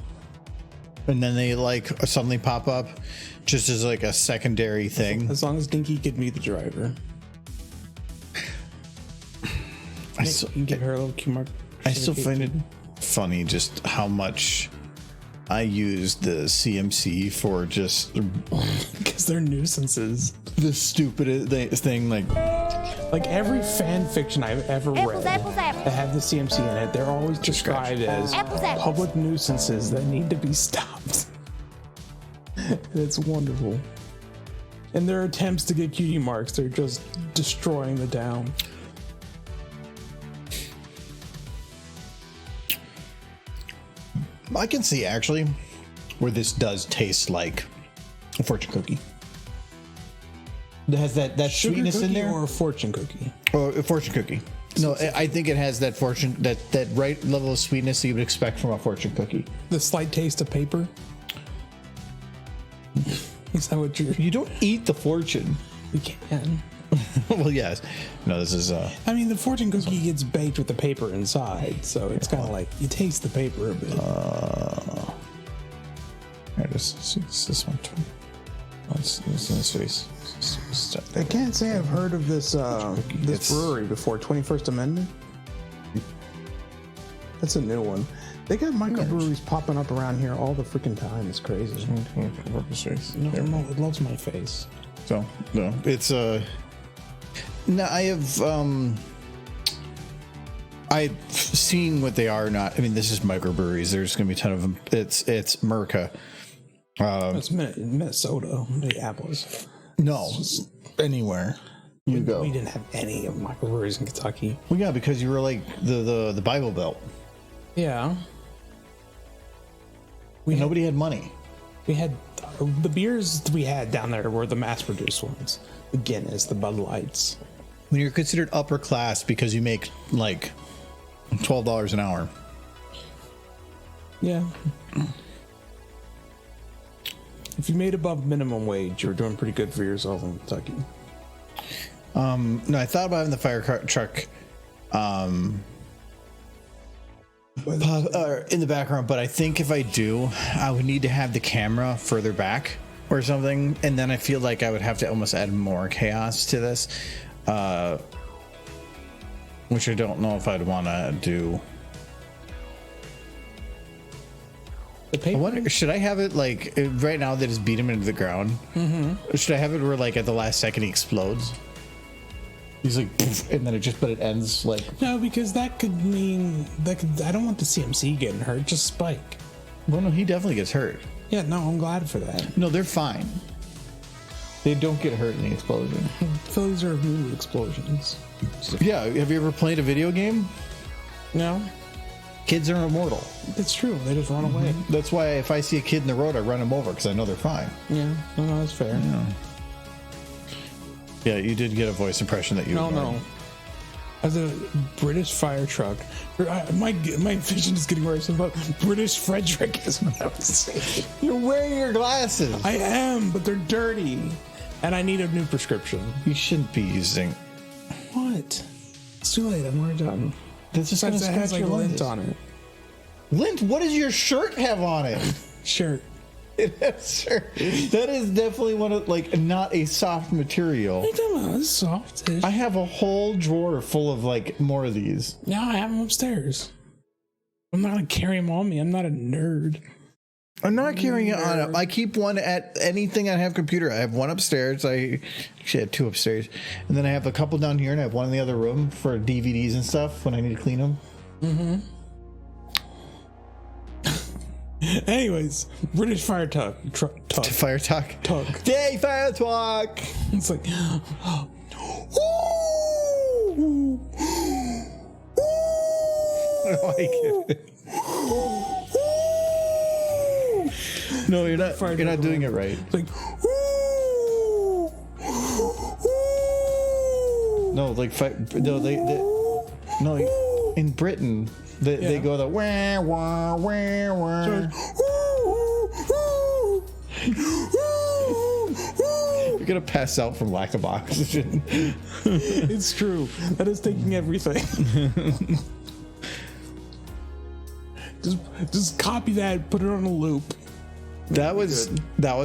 and then they like suddenly pop up, just as like a secondary thing. As long as Dinky could be the driver. You can give her a little cue mark. I still find it funny just how much I use the CMC for just because they're nuisances. the stupidest thing. Like every fan fiction I've ever read that have the CMC in it, they're always described as public nuisances that need to be stopped. It's wonderful. And their attempts to get cutie marks, they're just destroying the town. I can see actually where this does taste like a fortune cookie. It has that Sugar sweetness in there, or a fortune cookie. or a fortune cookie. No, I think it has that that right level of sweetness that you would expect from a fortune cookie. The slight taste of paper. Is that what you're? You don't eat the fortune. You can. Well, yes. No, this is. I mean, the fortune cookie gets baked with the paper inside, so it's kind of like you taste the paper a bit. This one. It's in his face. I can't say I've heard of this brewery before. 21st Amendment. That's a new one. They got microbreweries popping up around here all the freaking time. It's crazy. No, it loves my face. So no, it's no, I've seen what they are. Not, I mean, this is microbreweries. There's going to be a ton of them. It's Merca. It's Minnesota, Minneapolis. No, anywhere you go. We didn't have any of microbreweries in Kentucky. Well, yeah, because you were like the Bible Belt. Yeah. Nobody had money. We had the beers we had down there were the mass-produced ones. The Guinness, the Bud Lights. When you're considered upper class because you make like $12 an hour. Yeah. If you made above minimum wage, you were doing pretty good for yourself in Kentucky. No, I thought about having the fire truck in the background, but I think if I do, I would need to have the camera further back or something, and then I feel like I would have to almost add more chaos to this, which I don't know if I'd want to do. I wonder, should I have it like right now that it's beat him into the ground? Mm-hmm. Should I have it where like at the last second he explodes? He's like, poof, and then it ends like. No, because that could mean I don't want the CMC getting hurt. Just Spike. Well, no, he definitely gets hurt. Yeah, no, I'm glad for that. No, they're fine. They don't get hurt in the explosion. Phillies are movie explosions. Yeah, have you ever played a video game? No. Kids are immortal. It's true. They just run away. That's why if I see a kid in the road, I run him over because I know they're fine. Yeah, no, that's fair. Yeah, you did get a voice impression that you. No. As a British fire truck, my vision is getting worse. About British Frederick is what I was saying. You're wearing your glasses. I am, but they're dirty, and I need a new prescription. You shouldn't be using. What? It's too late. I'm already done. That's just gonna It has scratch like your lint lenses. on it. Lint? What does your shirt have on it? Shirt. It has shirt. That is definitely one of like not a soft material. What are you talking about? It's soft. I have a whole drawer full of like more of these. No, I have them upstairs. I'm not gonna carry them on me. I'm not a nerd. I'm not carrying it on. I keep one at anything I have computer. I have one upstairs. I actually have two upstairs, and then I have a couple down here, and I have one in the other room for DVDs and stuff when I need to clean them. Mm-hmm. Anyways, British fire truck. Fire talk. Tug. Yay, fire talk. It's like. I like it. No, you're not. You're not doing it right. It's like. No, like no, they no. In Britain, they go the wah wah wah wah. You're gonna pass out from lack of oxygen. It's true. That is taking everything. Just copy that, put it on a loop. That was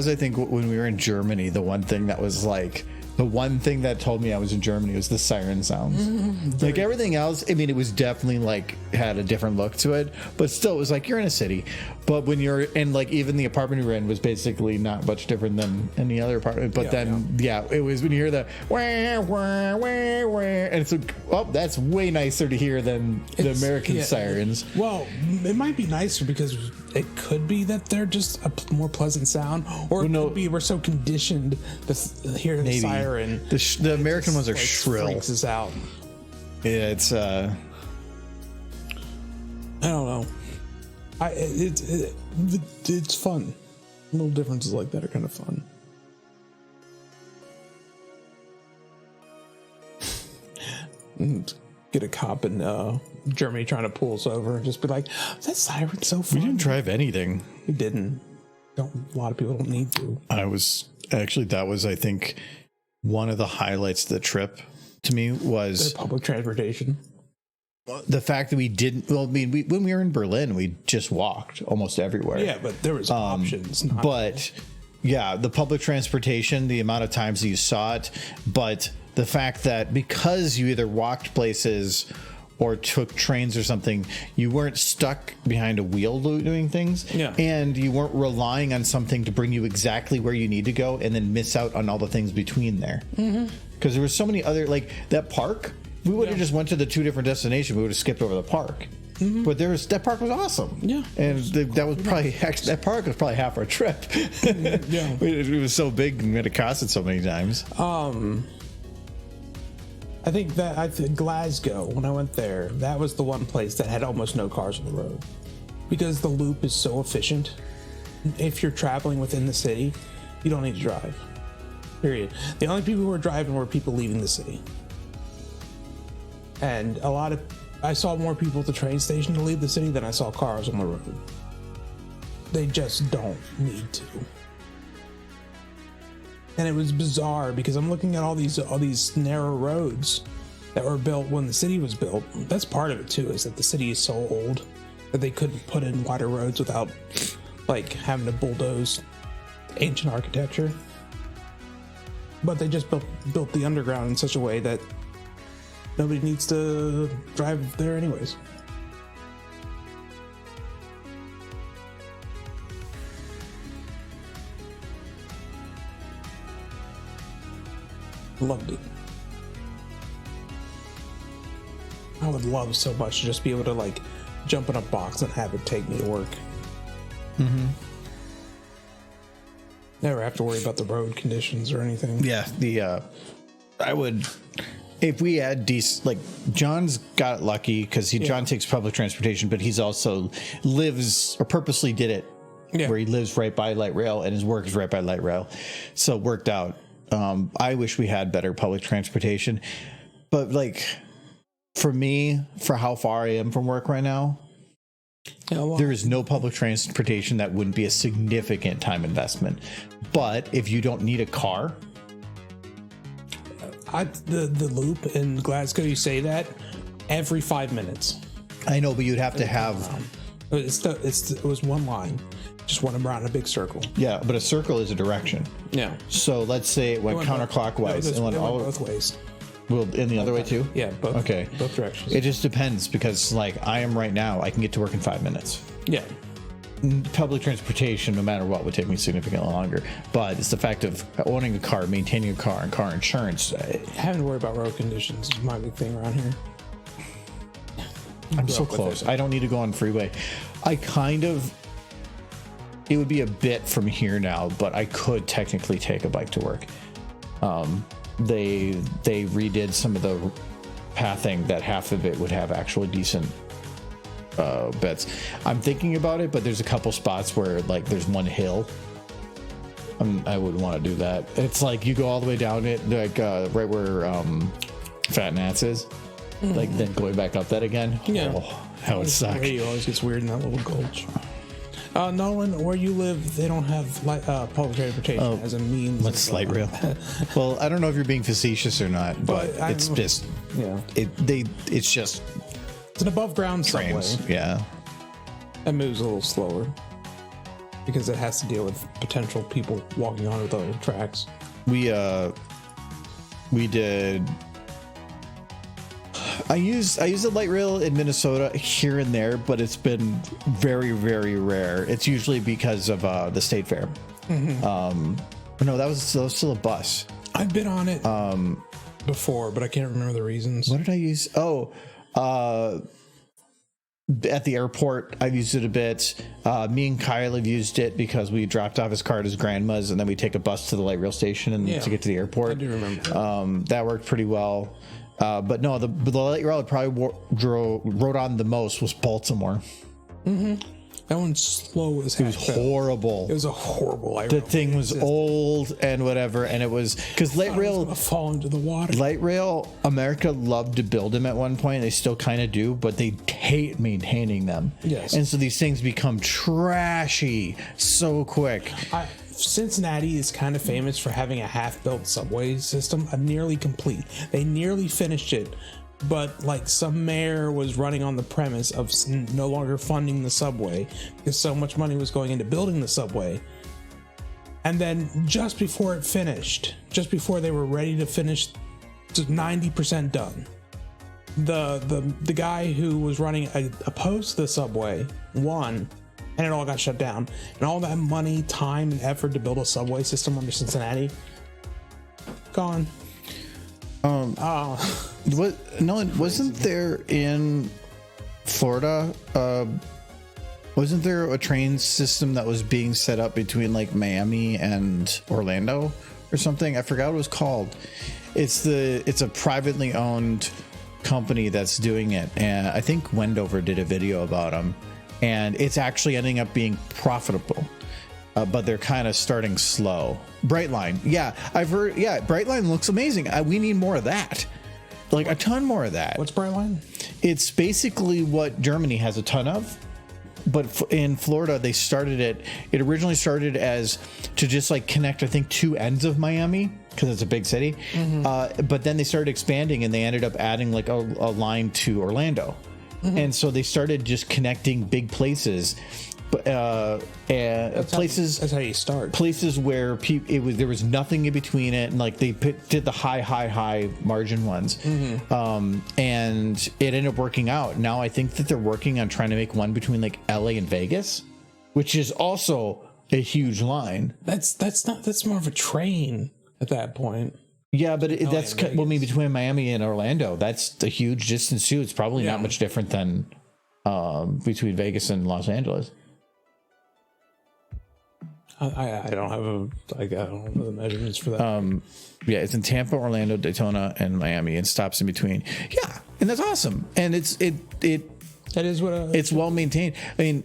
I think when we were in Germany, the one thing that was like the one thing that told me I was in Germany was the siren sounds. Like everything else, I mean, it was definitely like had a different look to it, but still it was like you're in a city. But when you're in, like, even the apartment we were in was basically not much different than any other apartment. But it was when you hear the wah wah wah wah, and it's like, oh, that's way nicer to hear than the American sirens. Well, it might be nicer because it could be that they're just a more pleasant sound, or it could be we're so conditioned to hear the siren. The American ones are like shrill. Freaks us out. Yeah, it's I don't know. It's fun. Little differences like that are kind of fun. And get a cop in Germany trying to pull us over and just be like, that siren's so fun. we didn't drive anything. We didn't. A lot of people don't need to. That was I think one of the highlights of the trip to me was Their public transportation. the fact that we didn't. Well, I mean, when we were in Berlin, we just walked almost everywhere. Yeah, but there was options. But yeah, the public transportation, the amount of times that you saw it, but the fact that because you either walked places or took trains or something, you weren't stuck behind a wheel doing things. Yeah. And you weren't relying on something to bring you exactly where you need to go and then miss out on all the things between there. Because there were so many other, like that park, we would have just went to the 2 different destinations. We would have skipped over the park. But that park was awesome. Yeah. And that was probably, that park was probably half our trip. Yeah. It was so big and we had to cost it so many times. I think Glasgow, when I went there, that was the one place that had almost no cars on the road. Because the loop is so efficient. If you're traveling within the city, you don't need to drive. Period. The only people who were driving were people leaving the city. And I saw more people at the train station to leave the city than I saw cars on the road. They just don't need to. And it was bizarre because I'm looking at all these narrow roads that were built when the city was built. That's part of it too, is that the city is so old that they couldn't put in wider roads without like having to bulldoze ancient architecture. But they just built the underground in such a way that nobody needs to drive there anyways. Loved it. I would love so much to just be able to like jump in a box and have it take me to work. Never have to worry about the road conditions or anything. Yeah, I would, if we had decent, like John's got lucky because John takes public transportation, but he's also lives or purposely did it where he lives right by light rail and his work is right by light rail, so it worked out. I wish we had better public transportation, but like for me, for how far I am from work right now, there is no public transportation that wouldn't be a significant time investment. But if you don't need a car, the loop in Glasgow, you say that every 5 minutes. I know, but you'd have to have. It was one line, just went around a big circle. Yeah, but a circle is a direction. Yeah. So let's say it went counterclockwise. It went both ways. Well, in the other way too? Yeah, both. Okay. Both directions. It just depends because, like, I am right now, I can get to work in 5 minutes. Yeah. Public transportation, no matter what, would take me significantly longer. But it's the fact of owning a car, maintaining a car, and car insurance. Having to worry about road conditions is my big thing around here. I'm so close. I don't need to go on freeway. It would be a bit from here now, but I could technically take a bike to work. They redid some of the pathing that half of it would have actually decent beds. I'm thinking about it, but there's a couple spots where like there's one hill. I wouldn't want to do that. It's like you go all the way down it, like right where Fat Nats is, like then going back up that again. Yeah, that would suck. The radio always gets weird in that little gulch. Nolan, where you live, they don't have public transportation as a means. What's light rail? Well, I don't know if you're being facetious or not, but it's just it's just it's an above ground trains. subway. Yeah, it moves a little slower because it has to deal with potential people walking onto the tracks. We did. I use the light rail in Minnesota here and there, but it's been very, very rare. It's usually because of the state fair. No, that was still a bus. I've been on it before, but I can't remember the reasons. What did I use? At the airport, I've used it a bit. Me and Kyle have used it because we dropped off his car at his grandma's, and then we take a bus to the light rail station and to get to the airport. I do remember that worked pretty well. But no, the light rail I probably rode on the most was Baltimore. That one's slow as heck. It was horrible. It was a horrible light rail. The thing was old and whatever, and it was because light rail was gonna fall into the water. Light rail, America loved to build them at one point. They still kind of do, but they hate maintaining them. Yes. And so these things become trashy so quick. Cincinnati is kind of famous for having a half-built subway system, a nearly complete. They nearly finished it, but like some mayor was running on the premise of no longer funding the subway because so much money was going into building the subway. And then just before it finished, just before they were ready to finish, to 90% done, the guy who was running opposed to the subway won, and it all got shut down. And all that money, time, and effort to build a subway system under Cincinnati, gone. Wasn't there in Florida? Wasn't there a train system that was being set up between like Miami and Orlando or something? I forgot what it was called. It's a privately owned company that's doing it, and I think Wendover did a video about them, and it's actually ending up being profitable, but they're kind of starting slow. Brightline, yeah, I've heard. Yeah, Brightline looks amazing. We need more of that, like a ton more of that. What's Brightline? It's basically what Germany has a ton of, but in Florida they started it. It originally started as to just like connect, I think, two ends of Miami because it's a big city. But then they started expanding, and they ended up adding like a line to Orlando. And so they started just connecting big places, That's how you start. Places where there was nothing in between it, and like they did the high margin ones, and it ended up working out. Now I think that they're working on trying to make one between like LA and Vegas, which is also a huge line. That's more of a train at that point. Yeah, but that's between Miami and Orlando. That's a huge distance too. It's probably not much different than between Vegas and Los Angeles. I don't have the measurements for that. Yeah, it's in Tampa, Orlando, Daytona, and Miami, and stops in between. Yeah, and that's awesome. And that is what it's well maintained. I mean,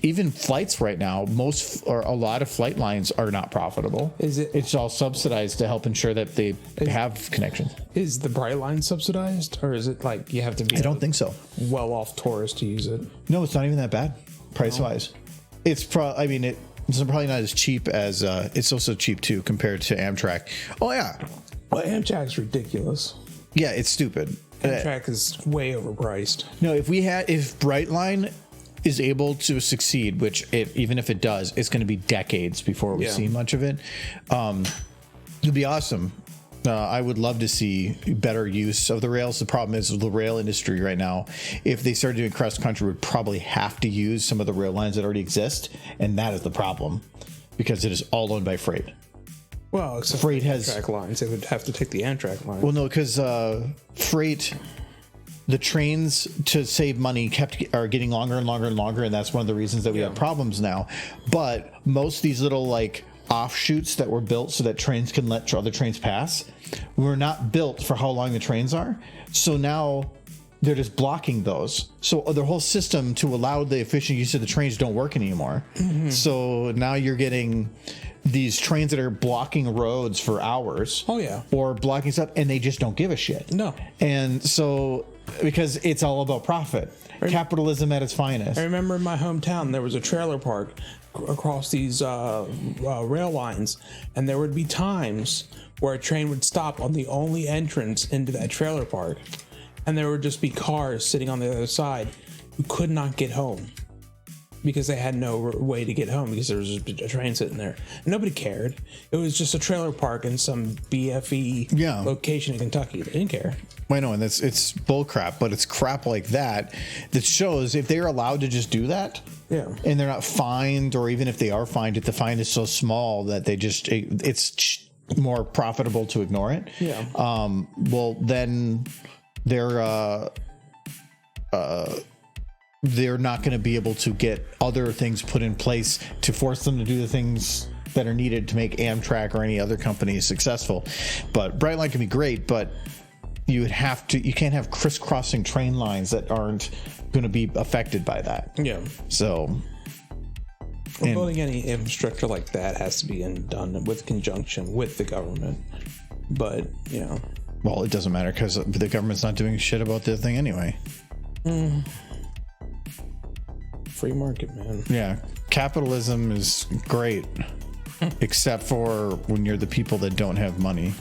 even flights right now, a lot of flight lines are not profitable. It's all subsidized to help ensure that they have connections. Is the Brightline subsidized, or is it like you have to be? I don't think so. Well-off tourist to use it. No, it's not even that bad, price-wise. It's probably not as cheap as it's also cheap too compared to Amtrak. Oh yeah, well, Amtrak's ridiculous. Yeah, it's stupid. Amtrak is way overpriced. No, if Brightline is able to succeed, which even if it does, it's going to be decades before we see much of it. It'll be awesome. I would love to see better use of the rails. The problem is the rail industry right now, if they started doing cross country, would probably have to use some of the rail lines that already exist, and that is the problem because it is all owned by Freight. Well, except Freight has Amtrak lines. They would have to take the Amtrak line. Well, no, because Freight, the trains to save money are getting longer and longer and longer, and that's one of the reasons that we have problems now. But most of these little like offshoots that were built so that trains can let other trains pass were not built for how long the trains are. So now they're just blocking those. So their whole system to allow the efficient use of the trains don't work anymore. So now you're getting these trains that are blocking roads for hours. Oh yeah. Or blocking stuff, and they just don't give a shit. No. And so because it's all about profit. Capitalism at its finest. I remember in my hometown there was a trailer park across these rail lines, and there would be times where a train would stop on the only entrance into that trailer park, and there would just be cars sitting on the other side who could not get home because they had no way to get home because there was just a train sitting there. And nobody cared. It was just a trailer park in some BFE location in Kentucky. They didn't care. I know, and it's bull crap, but it's crap like that shows if they're allowed to just do that, and they're not fined, or even if they are fined, if the fine is so small that it's more profitable to ignore it. Yeah. Well, then they're not going to be able to get other things put in place to force them to do the things that are needed to make Amtrak or any other company successful. But Brightline can be great, but you can't have crisscrossing train lines that aren't going to be affected by that. Yeah. So building any infrastructure like that has to be done with conjunction with the government. But, well, it doesn't matter because the government's not doing shit about the thing anyway. Free market, man. Yeah. Capitalism is great. except for when you're the people that don't have money.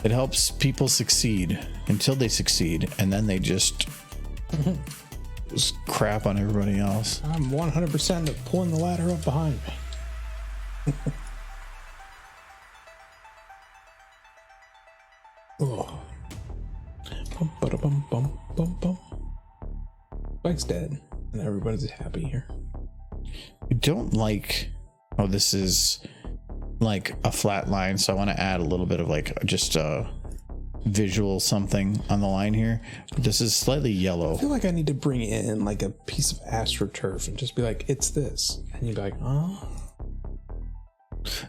It helps people succeed until they succeed, and then they just crap on everybody else. I'm 100% of pulling the ladder up behind me. Oh. Bum, bum, bum, bum, bum. Spike's dead, and everybody's happy here. I don't like. Oh, this is like a flat line, so I want to add a little bit of like just a visual something on the line here. But this is slightly yellow. I feel like I need to bring in like a piece of AstroTurf and just be like, it's this, and you'd be like, oh.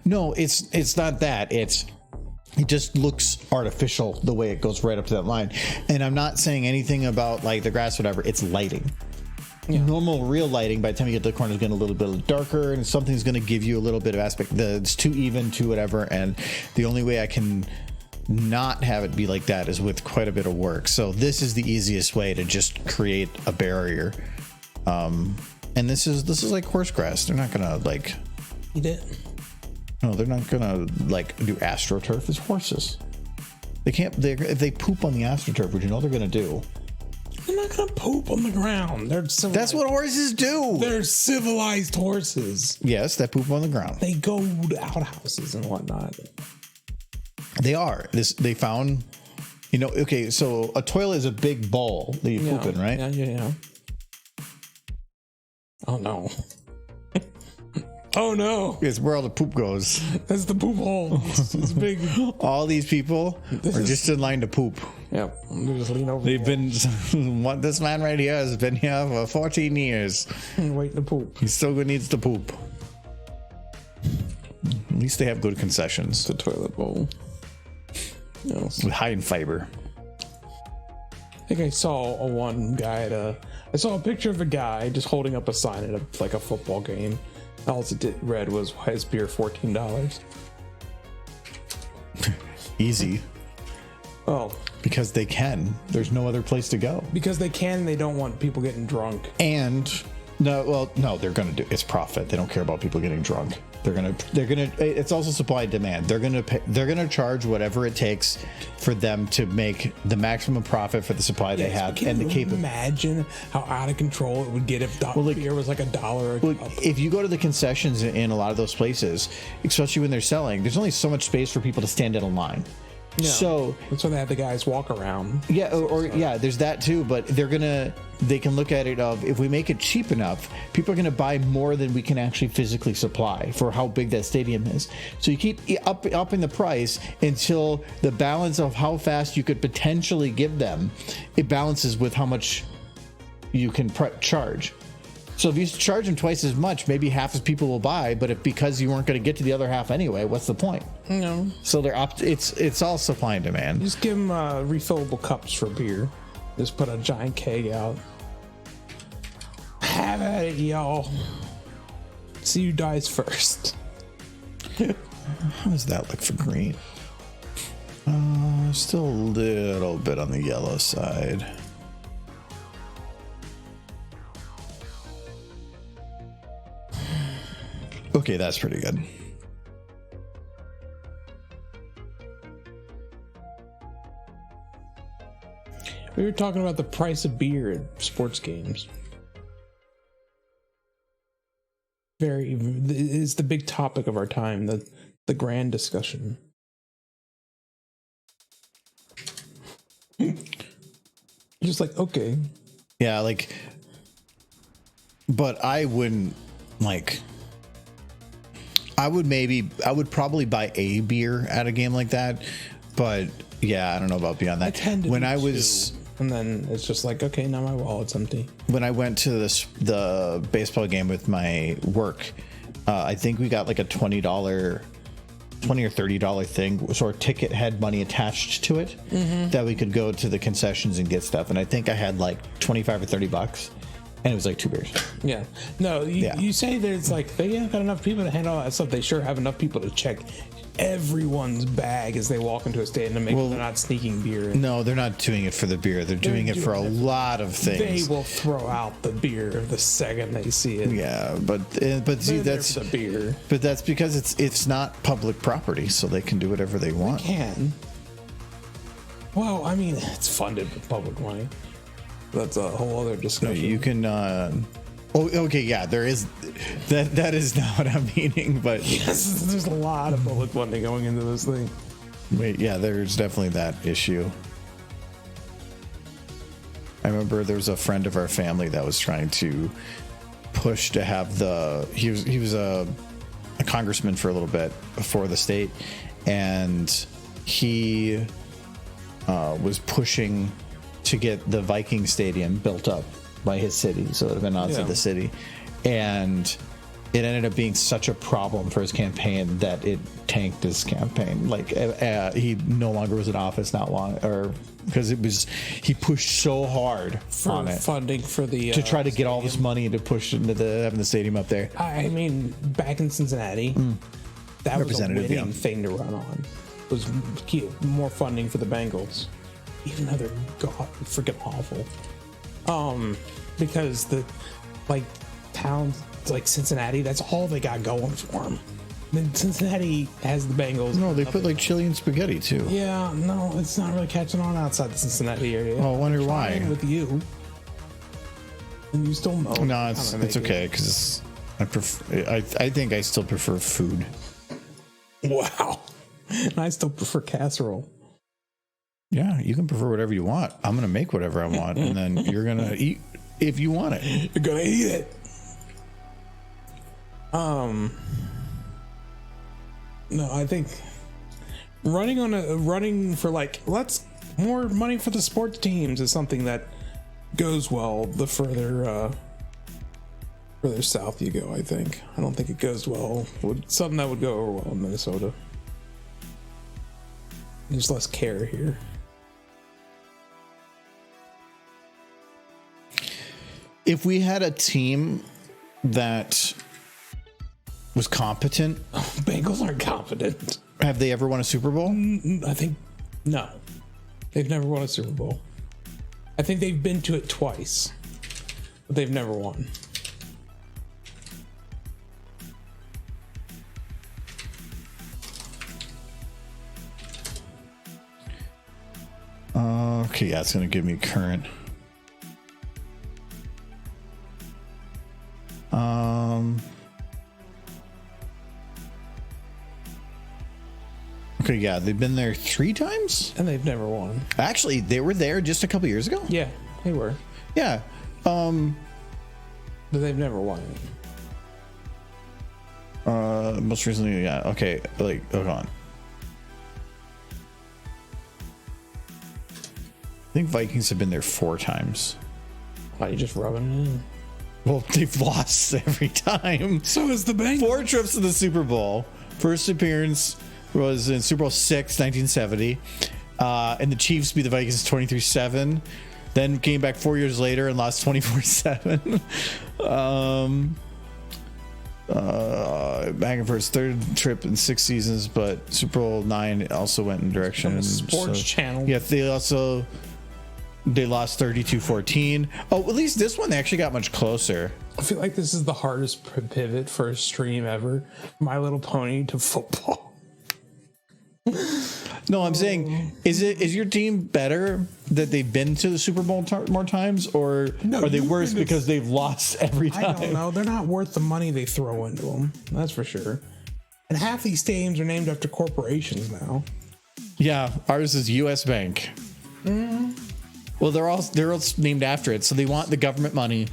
No, it's not that. It just looks artificial the way it goes right up to that line. And I'm not saying anything about like the grass, whatever. It's lighting. Yeah. Normal real lighting, by the time you get to the corner, is getting a little bit darker, and something's going to give you a little bit of aspect. It's too even, too whatever, and the only way I can not have it be like that is with quite a bit of work. So this is the easiest way to just create a barrier. And this is like horse grass. They're not going to like eat it. No, they're not going to like do AstroTurf. It's horses. They can't. If they poop on the AstroTurf, which you know they're going to do. They're not gonna poop on the ground. That's what horses do. They're civilized horses. Yes, that poop on the ground. They go to outhouses and whatnot. They are. They found, okay, so a toilet is a big bowl that you poop in, right? Yeah. Oh no. Oh no. It's where all the poop goes. That's the poop hole. It's big. All these people are just in line to poop. Yep. They just lean over. They've been, this man right here has been here for 14 years. Waiting to poop. He still needs to poop. At least they have good concessions. The toilet bowl. Yes. With high in fiber. I think I saw one guy I saw a picture of a guy just holding up a sign at a football game. All it read was, why is beer $14? Easy. Oh. Because they can. There's no other place to go. Because they can, they don't want people getting drunk. And no, they're gonna do it's profit. They don't care about people getting drunk. They're gonna it's also supply and demand. They're gonna charge whatever it takes for them to make the maximum profit for the supply they have. Can you imagine how out of control it would get if beer was like $1 a cup? If you go to the concessions in a lot of those places, especially when they're selling, there's only so much space for people to stand in a line. Yeah, so that's why they have the guys walk around. Yeah, or there's that too. But they can look at it of, if we make it cheap enough, people are gonna buy more than we can actually physically supply for how big that stadium is. So you keep upping the price until the balance of how fast you could potentially give them, it balances with how much you can charge. So if you charge them twice as much, maybe half as people will buy. But because you weren't going to get to the other half anyway, what's the point? No. So it's all supply and demand. Just give them refillable cups for beer. Just put a giant keg out. Have at it, y'all. See who dies first. How does that look for green? Still a little bit on the yellow side. Okay, that's pretty good. We were talking about the price of beer at sports games. It's the big topic of our time, the grand discussion. Just like, okay. Yeah, but I wouldn't I would probably buy a beer at a game like that, but yeah, I don't know about beyond that. And then it's just like, okay, now my wallet's empty. When I went to the baseball game with my work, I think we got like a $20 or $30 thing, so our ticket had money attached to it, that we could go to the concessions and get stuff. And I think I had like $25 or $30. And it was like 2 beers. Yeah. No, you say there's like, they haven't got enough people to handle all that stuff. They sure have enough people to check everyone's bag as they walk into a stadium to make sure they're not sneaking beer in. No, they're not doing it for the beer. They're doing it for a lot of things. They will throw out the beer the second they see it. Yeah, but see, that's the beer. But that's because it's not public property, so they can do whatever they want. Can. Well, I mean, it's funded with public money. That's a whole other discussion. You can. Okay, yeah, there is. That is not what I'm meaning, but yes, there's a lot of public money going into this thing. Wait, yeah, there's definitely that issue. I remember there was a friend of our family that was trying to push to have he was a congressman for a little bit before the state, and he was pushing to get the Viking Stadium built up by his city, so it would have been outside the city, and it ended up being such a problem for his campaign that it tanked his campaign. Like he no longer was in office not long, or because he pushed so hard on it, funding for the to try to get stadium. all this money to push into having the stadium up there. I mean, back in Cincinnati, that was a winning thing to run on. Was more funding for the Bengals, even though they're freaking awful. Because the towns like Cincinnati, that's all they got going for them. Then Cincinnati has the Bengals. No, they put chili and spaghetti too. Yeah, no, it's not really catching on outside the Cincinnati area. Well, I wonder why. With you, and you still know. No, it's okay because I think I still prefer food. Wow, I still prefer casserole. Yeah, you can prefer whatever you want. I'm gonna make whatever I want, and then you're gonna eat if you want it. You're gonna eat it. No, I think running for let's more money for the sports teams is something that goes well the further south you go. I think. I don't think it goes well. Something that would go over well in Minnesota. There's less care here. If we had a team that was competent, Bengals aren't competent. Have they ever won a Super Bowl? I think no. They've never won a Super Bowl. I think they've been to it twice, but they've never won. Okay, yeah, it's gonna give me current. Okay, yeah, they've been there 3 times, and they've never won. Actually, they were there just a couple years ago. Yeah, they were. Yeah, but they've never won. Most recently, yeah. Okay, hold on. I think Vikings have been there 4 times. Why are you just rubbing it in? Well, they've lost every time. So is the Bengals. 4 trips to the Super Bowl. First appearance was in Super Bowl 6, 1970. And the Chiefs beat the Vikings 23-7. Then came back 4 years later and lost 24-7. Back for his 3rd trip in 6 seasons, but Super Bowl 9 also went in direction. On the sports channel. Yeah, they lost 32-14. Oh, at least this one they actually got much closer. I feel like this is the hardest pivot for a stream ever. My Little Pony to football. No, I'm saying, is your team better that they've been to the Super Bowl more times, or are they worse because they've lost every time? I don't know. They're not worth the money they throw into them. That's for sure. And half these stadiums are named after corporations now. Yeah, ours is U.S. Bank. Well, they're all named after it, so they want the government money.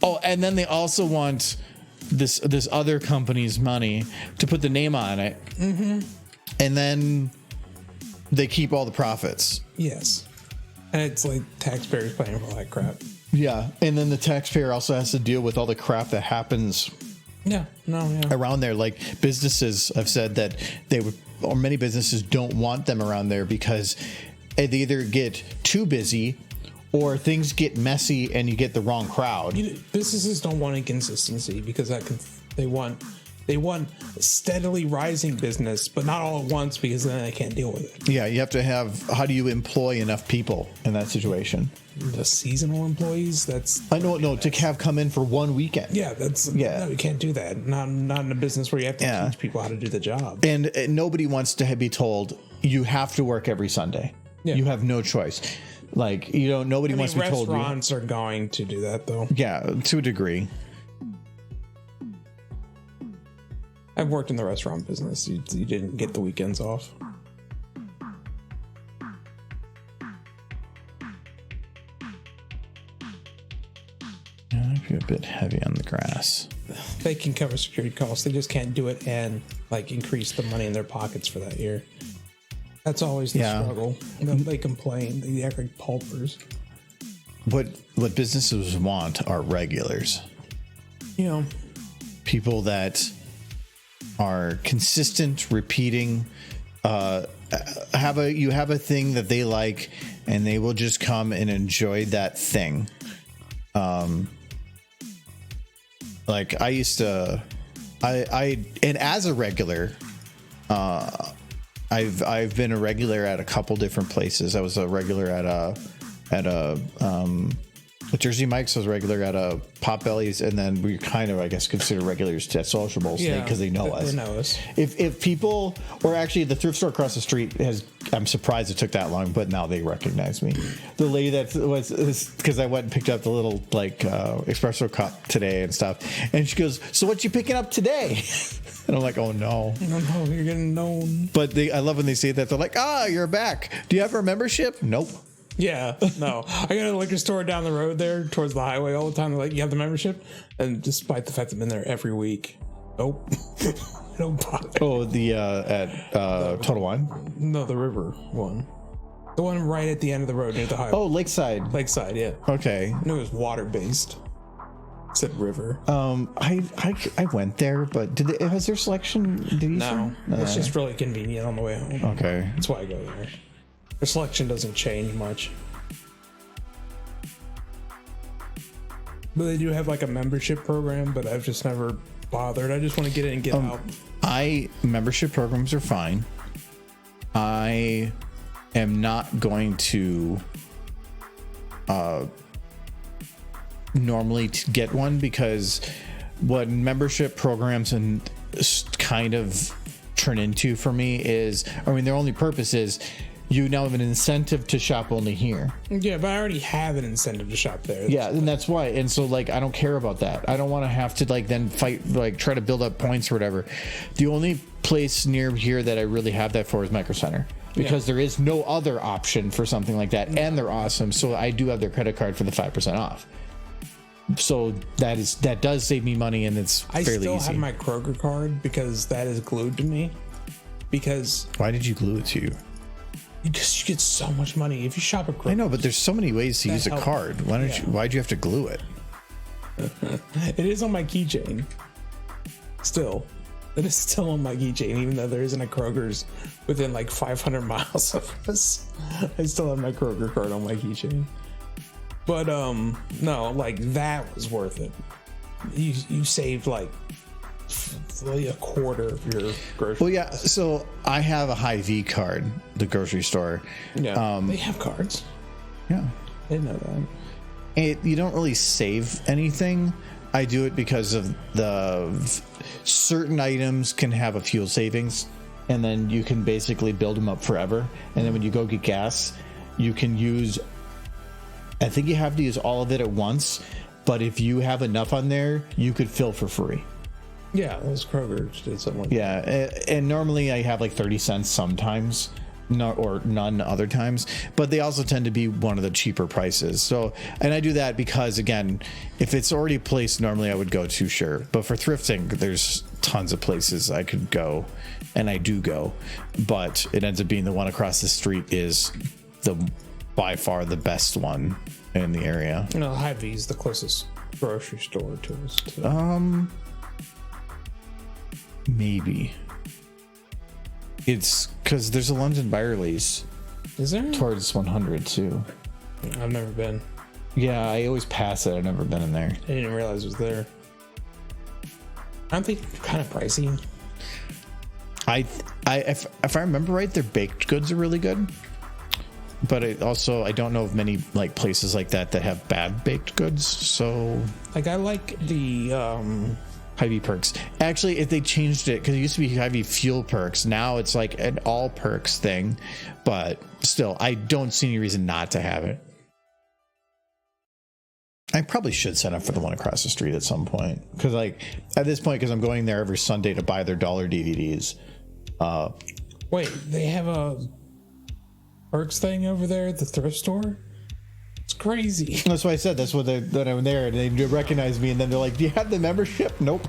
Oh, and then they also want this other company's money to put the name on it. And then they keep all the profits. Yes. And it's like taxpayers paying for all that crap. Yeah. And then the taxpayer also has to deal with all the crap that happens around there. Like businesses have said that or many businesses don't want them around there because they either get too busy or things get messy and you get the wrong crowd. Businesses don't want inconsistency because they want They want a steadily rising business, but not all at once because then they can't deal with it. Yeah, you have to have. How do you employ enough people in that situation? The seasonal employees, I know, no, to have come in for one weekend. no, you can't do that. Not in a business where you have to teach people how to do the job. And nobody wants to be told you have to work every Sunday. Yeah. You have no choice. Like, nobody wants to be told. Restaurants are going to do that, though. Yeah, to a degree. I've worked in the restaurant business. You didn't get the weekends off. I feel a bit heavy on the grass. They can cover security costs. They just can't do it and increase the money in their pockets for that year. That's always the struggle. They complain. They act like paupers. What businesses want are regulars. People that are consistent, repeating, have a thing that they like, and they will just come and enjoy that thing. Like I used to, and as a regular, I've been a regular at a couple different places. I was a regular at Jersey Mike's. I was a regular at a Potbelly's, and then we kind of, I guess, consider regulars at Social Bowl because they know us. They know us. If people, or actually the thrift store across the street I'm surprised it took that long, but now they recognize me. The lady that was, because I went and picked up the little espresso cup today and stuff, and she goes, "So what you picking up today?" And I'm like, "Oh no, no, you're getting known." But I love when they say that. They're like, "You're back. Do you have a membership?" Nope. Yeah, no. I got a liquor store down the road there towards the highway all the time. They're like, "You have the membership?" And despite the fact that I've been there every week, nope. I don't bother. Oh, at Total Wine? No, the river one. The one right at the end of the road near the highway. Oh, Lakeside. Lakeside, yeah. Okay. I knew it was water-based. It said river. I went there, but has their selection? No, it's just really convenient on the way home. Okay. That's why I go there. Their selection doesn't change much. But they do have a membership program, but I've just never bothered. I just want to get in and get out. Membership programs are fine. I am not going to normally get one, because what membership programs and kind of turn into for me is, their only purpose is you now have an incentive to shop only here. Yeah, but I already have an incentive to shop there. Yeah, and that's why. And so, I don't care about that. I don't want to have to, then fight, try to build up points or whatever. The only place near here that I really have that for is Micro Center, because there is no other option for something like that, and they're awesome. So I do have their credit card for the 5% off. So that does save me money, and it's fairly easy. I still have my Kroger card because that is glued to me. Because why did you glue it to you? Because you get so much money if you shop at Kroger. I know, but there's so many ways to use a card. Why'd you have to glue it? It is on my keychain. Still, it is still on my keychain, even though there isn't a Kroger's within 500 miles of us. I still have my Kroger card on my keychain. But no, that was worth it. You saved a quarter of your grocery. Well, yeah. So I have a Hy-Vee card, the grocery store. Yeah, they have cards. Yeah, I didn't know that. You don't really save anything. I do it because of the certain items can have a fuel savings, and then you can basically build them up forever. And then when you go get gas, you can use. I think you have to use all of it at once, but if you have enough on there, you could fill for free. Yeah, those Kroger did something like that. Yeah, and normally I have 30 cents sometimes, or none other times, but they also tend to be one of the cheaper prices. So, and I do that because, again, if it's already placed, normally I would go to, sure. But for thrifting, there's tons of places I could go, and I do go, but it ends up being the one across the street is by far the best one in the area. Hy-Vee is the closest grocery store to us. Maybe. It's because there's a London Byerly's. Is there? Towards 100 too. I've never been. Yeah, I always pass it. I've never been in there. I didn't realize it was there. Aren't they kind of pricey? If I remember right, their baked goods are really good. But I don't know of many like places like that have bad baked goods. So like, I like the Hy-Vee perks. Actually, if they changed it, because it used to be Hy-Vee fuel perks, now it's like an all perks thing. But still, I don't see any reason not to have it. I probably should sign up for the one across the street at some point, because like at this point, because I'm going there every Sunday to buy their dollar DVDs. Wait, they have a perks thing over there at the thrift store? It's crazy. That's why I said that's what when I'm there, they recognize me, and then they're like, "Do you have the membership?" Nope.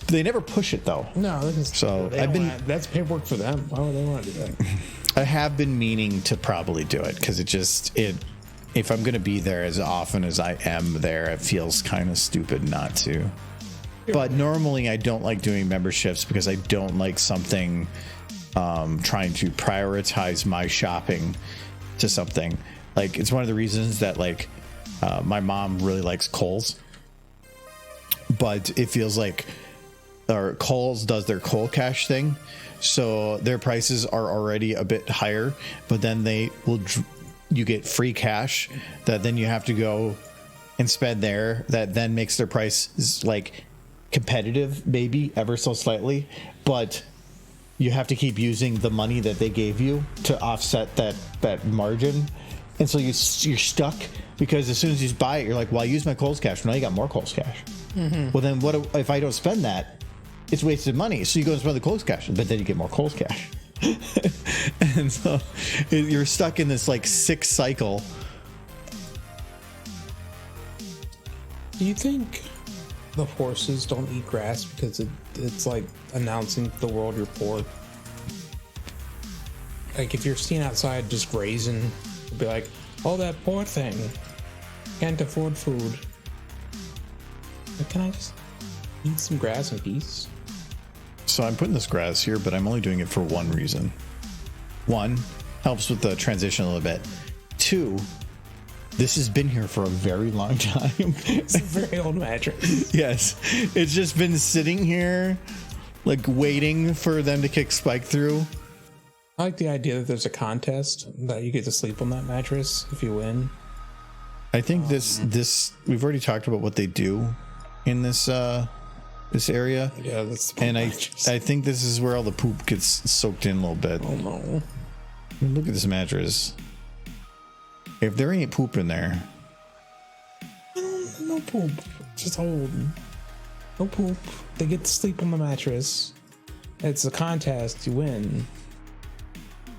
They never push it though. No, so that's paperwork for them. Why would they want to do that? I have been meaning to probably do it because if I'm going to be there as often as I am there, it feels kind of stupid not to. But normally I don't like doing memberships because I don't like something trying to prioritize my shopping to something. Like, it's one of the reasons that like my mom really likes Kohl's, but it feels like Kohl's does their Kohl Cash thing, so their prices are already a bit higher, but then you get free cash that then you have to go and spend there, that then makes their price like competitive, maybe ever so slightly, but you have to keep using the money that they gave you to offset that margin. And so you're stuck, because as soon as you buy it, you're like, well, I used my Kohl's cash. Now you got more Kohl's cash. Mm-hmm. Well, then what if I don't spend that? It's wasted money. So you go and spend the Kohl's cash, but then you get more Kohl's cash. And so you're stuck in this like sick cycle. Do you think the horses don't eat grass because it's like announcing to the world you're poor? Like, if you're seen outside just grazing, it'd be like, oh, that poor thing can't afford food. Like, can I just eat some grass in peace? So I'm putting this grass here, but I'm only doing it for one reason. One, helps with the transition a little bit. Two, this has been here for a very long time. It's a very old mattress. Yes. It's just been sitting here, like waiting for them to kick Spike through. I like the idea that there's a contest that you get to sleep on that mattress if you win. I think this we've already talked about what they do in this area. Yeah, that's the and I mattress. I think this is where all the poop gets soaked in a little bit. Oh no. I mean, look at this mattress. If there ain't poop in there. No poop. Just old. No poop. They get to sleep on the mattress. It's a contest. You win.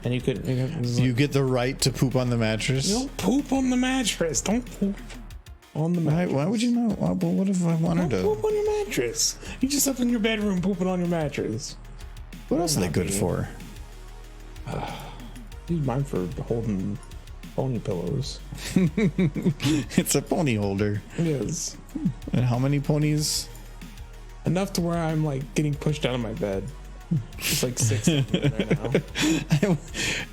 And you get the right to poop on the mattress. You don't poop on the mattress. Don't poop on the mattress. Why would you not? What if I wanted to? Poop on your mattress. You just up in your bedroom pooping on your mattress. What else are they good for? Use mine for holding pony pillows. It's a pony holder. It is. And how many ponies? Enough to where I'm like getting pushed out of my bed. It's like 6 of them there now.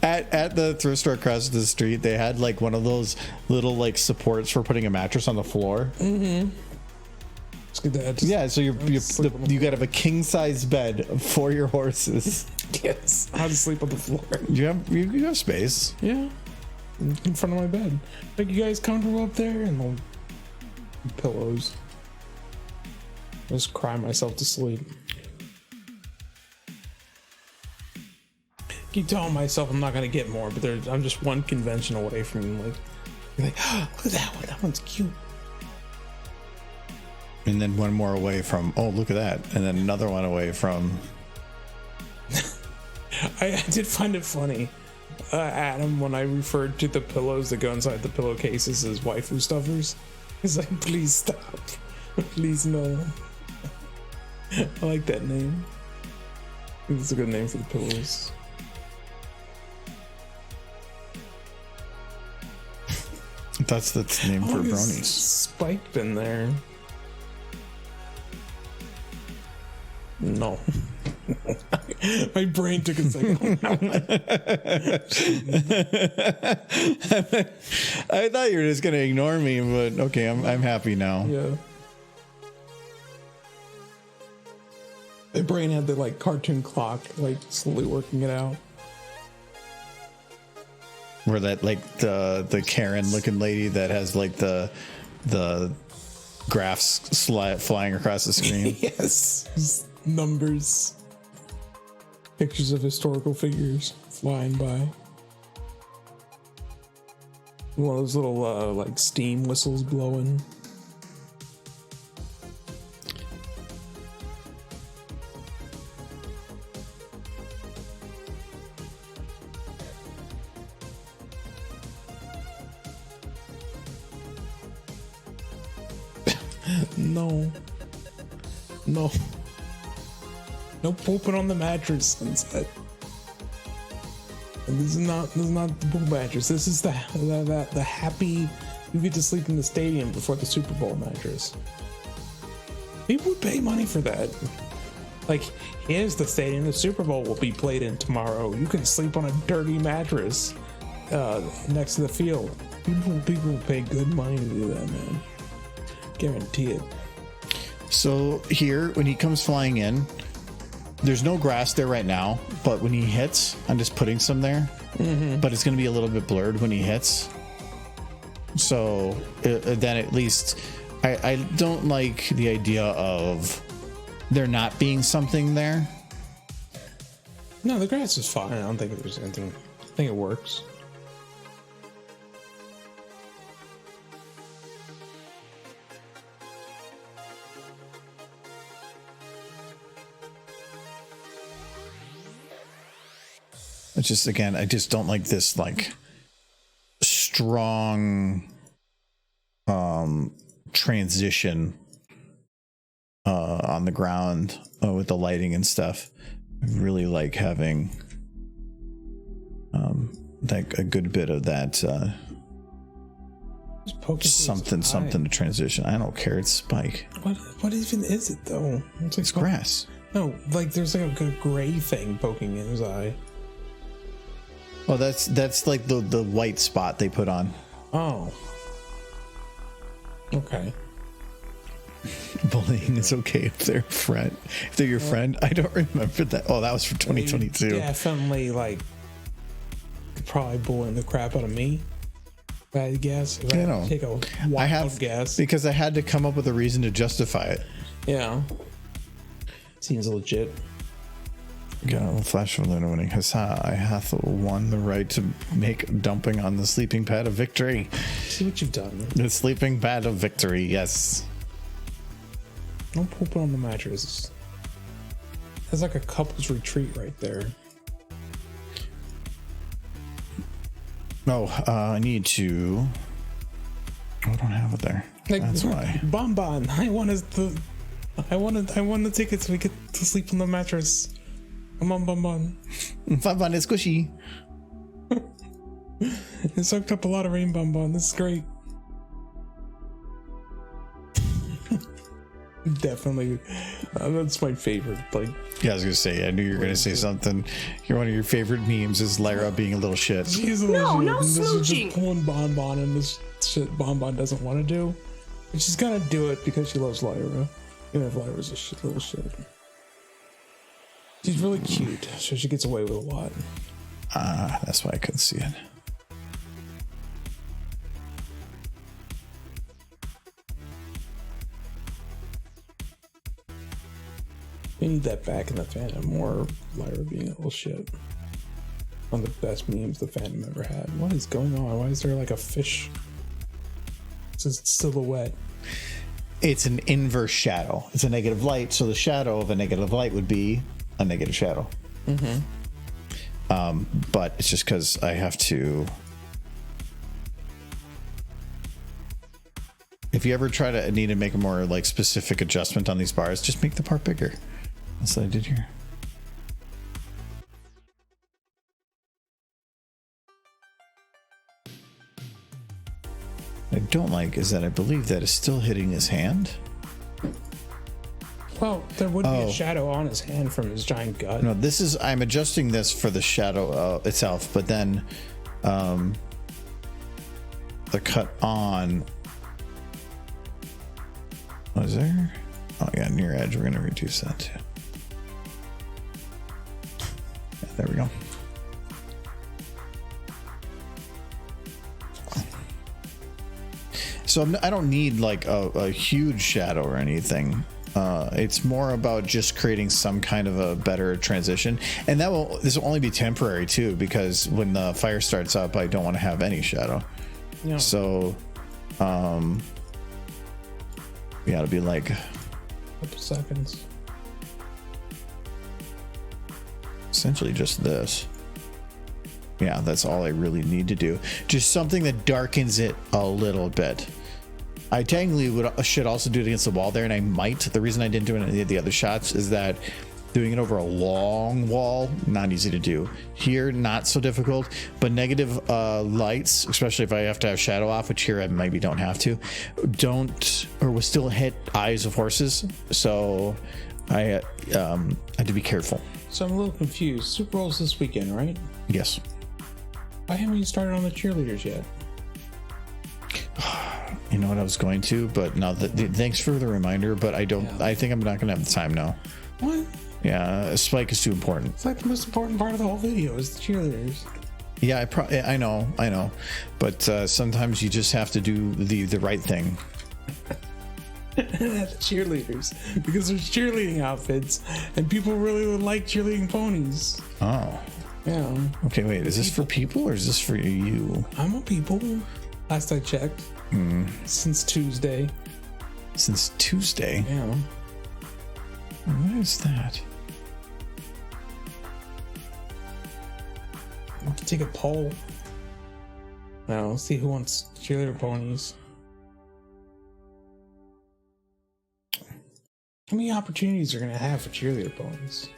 At the thrift store across the street, they had like one of those little like supports for putting a mattress on the floor. Mm-hmm. Yeah, so you got to have a king size bed for your horses. Yes, how to sleep on the floor. You have space. Yeah, in front of my bed. Like, you guys comfortable up there? And the pillows. Just cry myself to sleep. Keep telling myself I'm not gonna get more, but I'm just one convention away from like oh, look at that one. That one's cute. And then one more away from, oh, look at that. And then another one away from. I did find it funny, Adam, when I referred to the pillows that go inside the pillowcases as waifu stuffers. He's like, please stop. Please no. I like that name. I think it's a good name for the pillows. That's the name for bronies. Spike been there? No. My brain took a second. I thought you were just gonna ignore me, but okay, I'm happy now. Yeah. My brain had the like cartoon clock, like slowly working it out. Where that like the Karen looking lady that has like the graphs flying across the screen. Yes, numbers, pictures of historical figures flying by. One of those little like steam whistles blowing. No pooping on the mattress, Sunset. And this is not the poop mattress. This is the happy you get to sleep in the stadium before the Super Bowl mattress. People would pay money for that. Like, here's the stadium the Super Bowl will be played in tomorrow. You can sleep on a dirty mattress next to the field. People will pay good money to do that, man. Guarantee it. So here, when he comes flying in, there's no grass there right now, but when he hits, I'm just putting some there. Mm-hmm. But it's going to be a little bit blurred when he hits. So then at least I don't like the idea of there not being something there. No, the grass is fine. I don't think there's anything. I think it works. It's just, again, I just don't like this like strong transition on the ground with the lighting and stuff. I really like having like a good bit of that something to transition. I don't care. It's Spike. What even is it though? It's grass. No, like there's like a gray thing poking in his eye. Oh, that's like the white spot they put on. Oh. Okay. Bullying is okay if they're a friend. If they're your friend. I don't remember that. Oh, that was for 2022. Definitely, like, probably bullying the crap out of me. I guess. I know. Take a wild guess. Because I had to come up with a reason to justify it. Yeah. Seems legit. Got a flash of Luna winning. Huzzah, I hath won the right to make dumping on the sleeping pad of victory. See what you've done. The sleeping pad of victory, yes. Don't poop on the mattress. That's like a couple's retreat right there. Oh, I need to... Oh, I don't have it there. Like, that's why. Bonbon, I want the ticket so we get to sleep on the mattress. Come on, Bonbon. Bonbon is squishy. It soaked up a lot of rain, Bonbon. This is great. Definitely. That's my favorite. Like, yeah, I was gonna say, I knew you were gonna say something. One of your favorite memes is Lyra being a little shit. She's a little shit. No this smooching. Is just pulling Bonbon and this shit Bonbon doesn't want to do. But she's gonna do it because she loves Lyra. Even if Lyra's a little shit. She's really cute, so she gets away with a lot. That's why I couldn't see it. We need that back in the fandom. More Lyra being a little shit. One of the best memes the fandom ever had. What is going on? Why is there like a fish? It's a silhouette. It's an inverse shadow. It's a negative light, so the shadow of a negative light would be a negative shadow. Mm-hmm. But it's just because I have to... If you ever need to make a more like specific adjustment on these bars, just make the part bigger. That's what I did here. What I don't like is that I believe that is still hitting his hand. Well, there would be a shadow on his hand from his giant gut. No, I'm adjusting this for the shadow itself, but then the cut on. Was there? Oh yeah, near edge. We're gonna reduce that too. So I don't need like a huge shadow or anything. It's more about just creating some kind of a better transition, and this will only be temporary too, because when the fire starts up, I don't want to have any shadow. Yeah. So, yeah, it'll be like a couple seconds. Essentially just this. Yeah, that's all I really need to do. Just something that darkens it a little bit. I technically should also do it against the wall there, and I might. The reason I didn't do it in any of the other shots is that doing it over a long wall, not easy to do. Here, not so difficult, but negative lights, especially if I have to have shadow off, which here I maybe don't have to, will still hit eyes of horses. So I had to be careful. So I'm a little confused. Super Bowl's this weekend, right? Yes. Why haven't you started on the cheerleaders yet? You know what, I was going to, but no, thanks for the reminder, but I don't. Yeah. I think I'm not going to have the time now. What? Yeah, Spike is too important. It's like the most important part of the whole video is the cheerleaders. Yeah, I know, but sometimes you just have to do the right thing. The cheerleaders, because there's cheerleading outfits, and people really like cheerleading ponies. Oh. Yeah. Okay, wait, is this for people or is this for you? I'm a people. Last I checked. Since Tuesday. Since Tuesday? Yeah. What is that? I have to take a poll. Now, see who wants cheerleader ponies. How many opportunities are going to have for cheerleader ponies?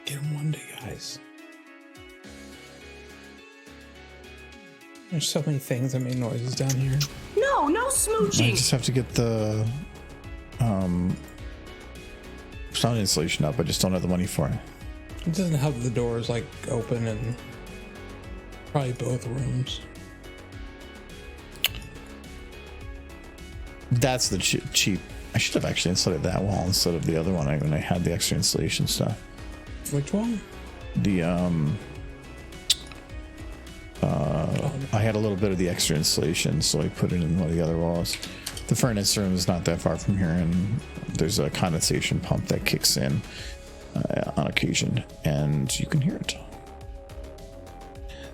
Get them one day, guys. There's so many things that make noises down here. No smooching. I just have to get the sound insulation up. I just don't have the money for it. It doesn't have the doors like open in probably both rooms. That's the cheap. I should have actually insulated that wall instead of the other one when I had the extra insulation stuff. Which one? The I had a little bit of the extra insulation, so I put it in one of the other walls. The furnace room is not that far from here, and there's a condensation pump that kicks in on occasion, and you can hear it.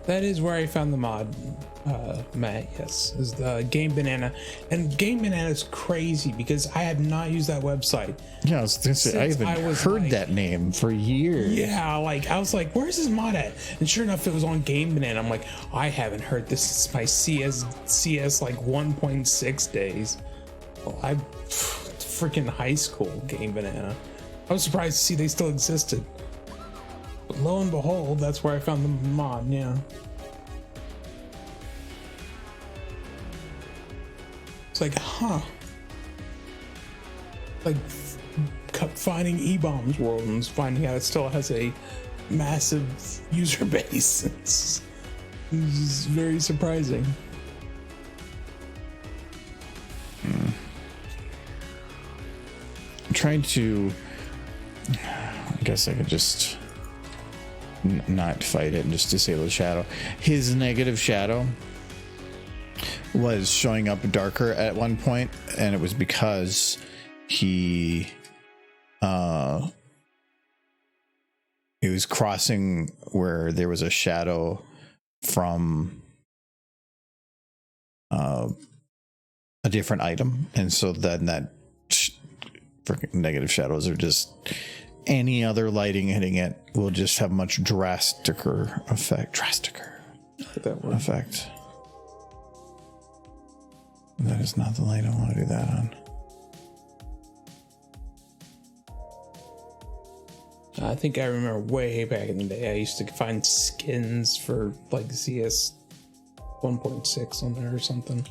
That is where I found the mod, Matt. Yes, is the Game Banana, and Game Banana is crazy because I have not used that website. Yeah, I was gonna say I haven't heard that name for years. Yeah, like I was like, where's this mod at? And sure enough, it was on Game Banana. I'm like, I haven't heard this since my CS like 1.6 days. Well, I freaking high school Game Banana. I was surprised to see they still existed. But lo and behold, that's where I found the mod. Yeah. It's like, huh? Like finding E-Bombs World and finding out it still has a massive user base. It's very surprising. I'm trying to. I guess I could just not fight it and just disable the shadow. His negative shadow was showing up darker at one point, and it was because he was crossing where there was a shadow from a different item, and so then that freaking negative shadows are just any other lighting hitting it will just have much drasticer effect. That is not the light I want to do that on. I think I remember way back in the day, I used to find skins for like CS 1.6 on there or something.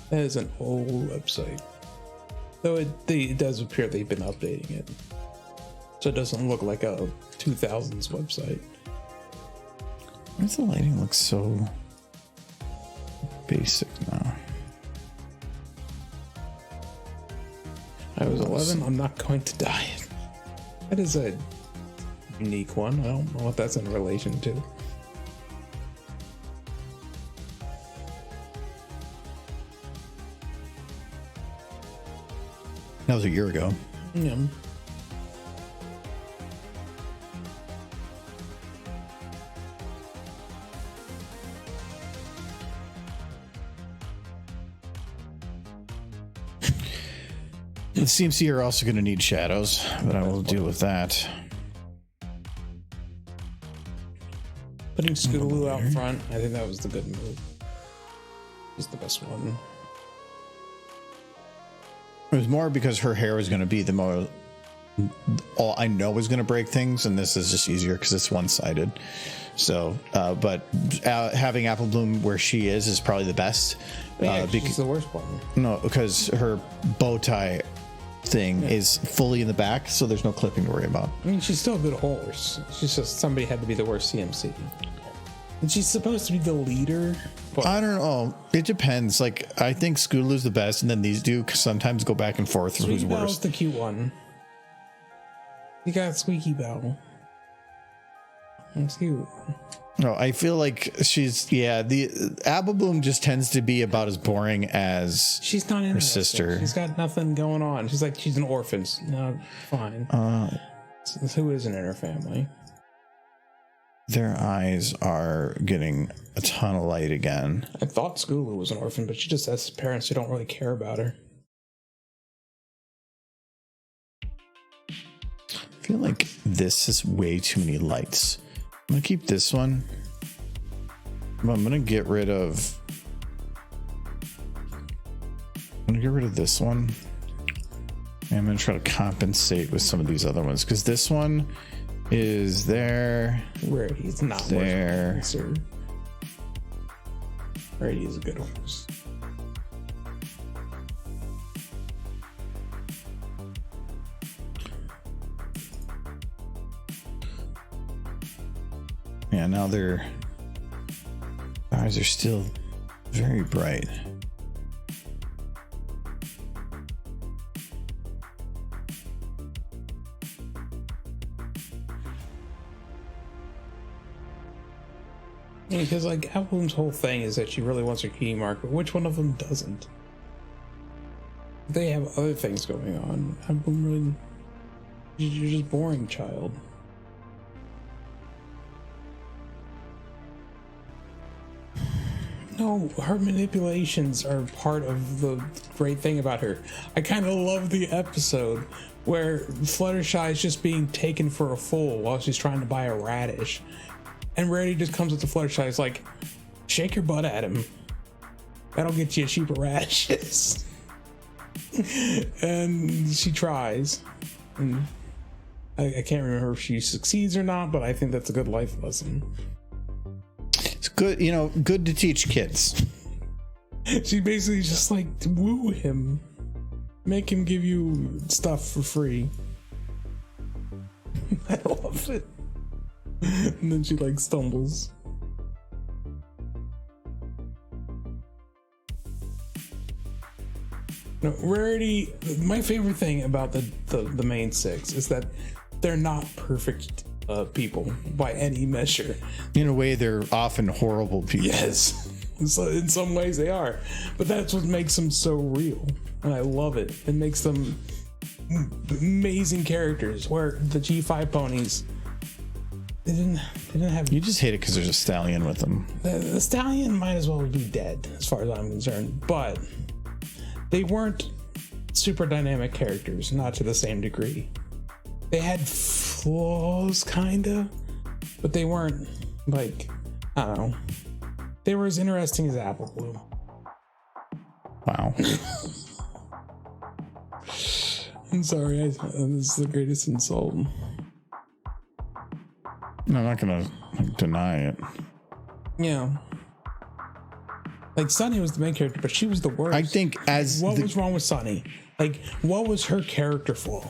That is an old website. Though it does appear they've been updating it. So it doesn't look like a 2000s website. Why does the lighting look so basic now? I was 11. I'm not going to diet. That is a unique one. I don't know what that's in relation to. That was a year ago. Yeah. The CMC are also going to need shadows, but I will deal with that. Putting Scootaloo out front, I think that was the good move. It's the best one. It was more because her hair was going to be the more... all I know is going to break things, and this is just easier because it's one-sided. So, but having Apple Bloom where she is probably the best. Yeah, she's the worst one. No, because her bow tie thing is fully in the back, so there's no clipping to worry about. I mean, she's still a good horse. She's just somebody had to be the worst CMC. And she's supposed to be the leader. But I don't know. It depends. Like, I think Scootaloo's the best, and then these do sometimes go back and forth for who's Squeaky Bell's worse. the cute one. You got Squeaky Bell. That's cute. No, I feel like the Apple Bloom just tends to be about as boring as she's not her sister. She's got nothing going on. She's an orphan. No, fine. Who isn't in her family? Their eyes are getting a ton of light again. I thought Scootaloo was an orphan, but she just has parents who don't really care about her. I feel like this is way too many lights. I'm gonna keep this one. I'm gonna get rid of. This one. And I'm gonna try to compensate with some of these other ones because this one is there. Rarity's not there. Sir. Rarity is a good horse. Yeah, now their eyes are still very bright. Yeah, because like Apple Bloom's whole thing is that she really wants her cutie mark, but which one of them doesn't? They have other things going on. Apple Bloom really, you're just boring, child. No, her manipulations are part of the great thing about her. I kind of love the episode where Fluttershy is just being taken for a fool while she's trying to buy a radish. And Rarity just comes up to Fluttershy. It's like, shake your butt at him. That'll get you cheaper radishes. And she tries. And I can't remember if she succeeds or not, but I think that's a good life lesson. It's good, good to teach kids. She basically just like woo him. Make him give you stuff for free. I love it. And then she like stumbles. No, Rarity, my favorite thing about the main six is that they're not perfect people by any measure. In a way, they're often horrible people. Yes. So in some ways they are. But that's what makes them so real. And I love it. It makes them amazing characters. Where the G5 ponies, they didn't have. You just hate it because there's a stallion with them. The stallion might as well be dead, as far as I'm concerned. But they weren't super dynamic characters, not to the same degree. They had flaws, kinda, but they weren't like, I don't know. They were as interesting as Apple Bloom. Wow. I'm sorry, this is the greatest insult. No, I'm not gonna deny it. Yeah. Like Sunny was the main character, but she was the worst. I think what was wrong with Sunny? Like, what was her character flaw?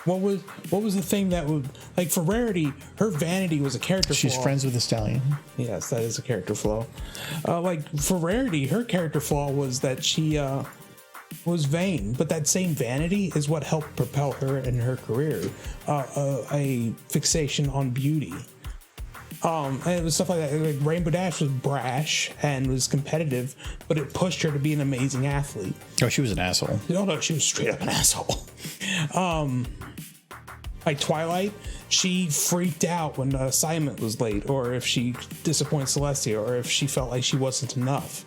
What was the thing that would, like, for Rarity, her vanity was a character flaw. She's friends with the stallion. Yes, that is a character flaw. Like for Rarity, her character flaw was that she was vain, but that same vanity is what helped propel her in her career. A fixation on beauty. And it was stuff like that. Like Rainbow Dash was brash and was competitive, but it pushed her to be an amazing athlete. Oh, she was an asshole. No, she was straight up an asshole. Like Twilight, she freaked out when the assignment was late, or if she disappointed Celestia, or if she felt like she wasn't enough.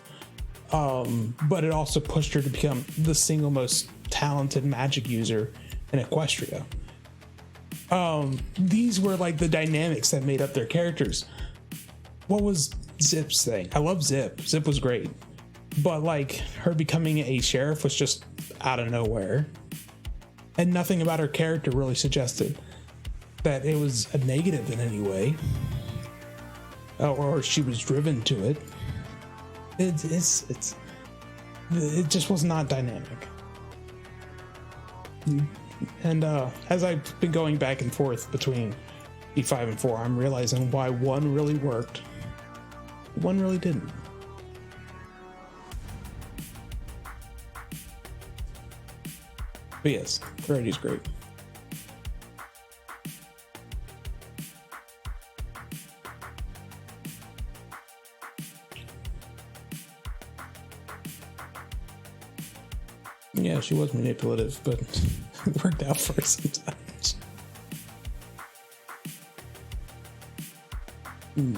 But it also pushed her to become the single most talented magic user in Equestria. These were like the dynamics that made up their characters. What was Zip's thing? I love Zip. Zip was great. But like her becoming a sheriff was just out of nowhere. And nothing about her character really suggested that it was a negative in any way. Or she was driven to it. It just was not dynamic. And as I've been going back and forth between E5 and 4, I'm realizing why one really worked, one really didn't. But yes, Variety's great. Yeah, she was manipulative, but it worked out for her sometimes.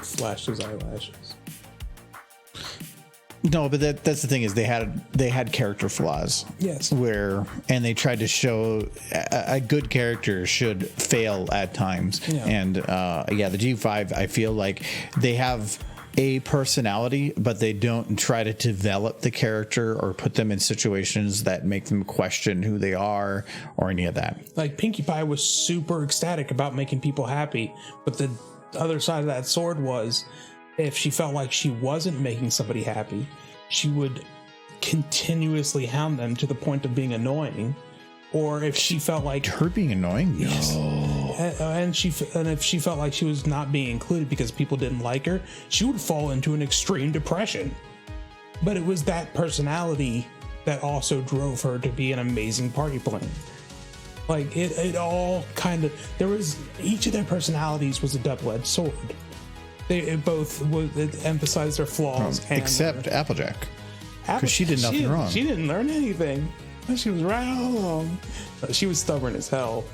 Flashed his eyelashes. No, but that's the thing is they had character flaws. Yes. And they tried to show a good character should fail at times. Yeah. And the G5, I feel like they have a personality, but they don't try to develop the character or put them in situations that make them question who they are or any of that. Like Pinkie Pie was super ecstatic about making people happy, but the other side of that sword was if she felt like she wasn't making somebody happy, she would continuously hound them to the point of being annoying. Or if she felt like her being annoying, yes. No. And if she felt like she was not being included because people didn't like her, she would fall into an extreme depression. But it was that personality that also drove her to be an amazing party planner. Like it all kind of, there was, each of their personalities was a double-edged sword. It emphasized their flaws. Except Applejack. Because she did nothing wrong. She didn't learn anything. She was right all along. She was stubborn as hell.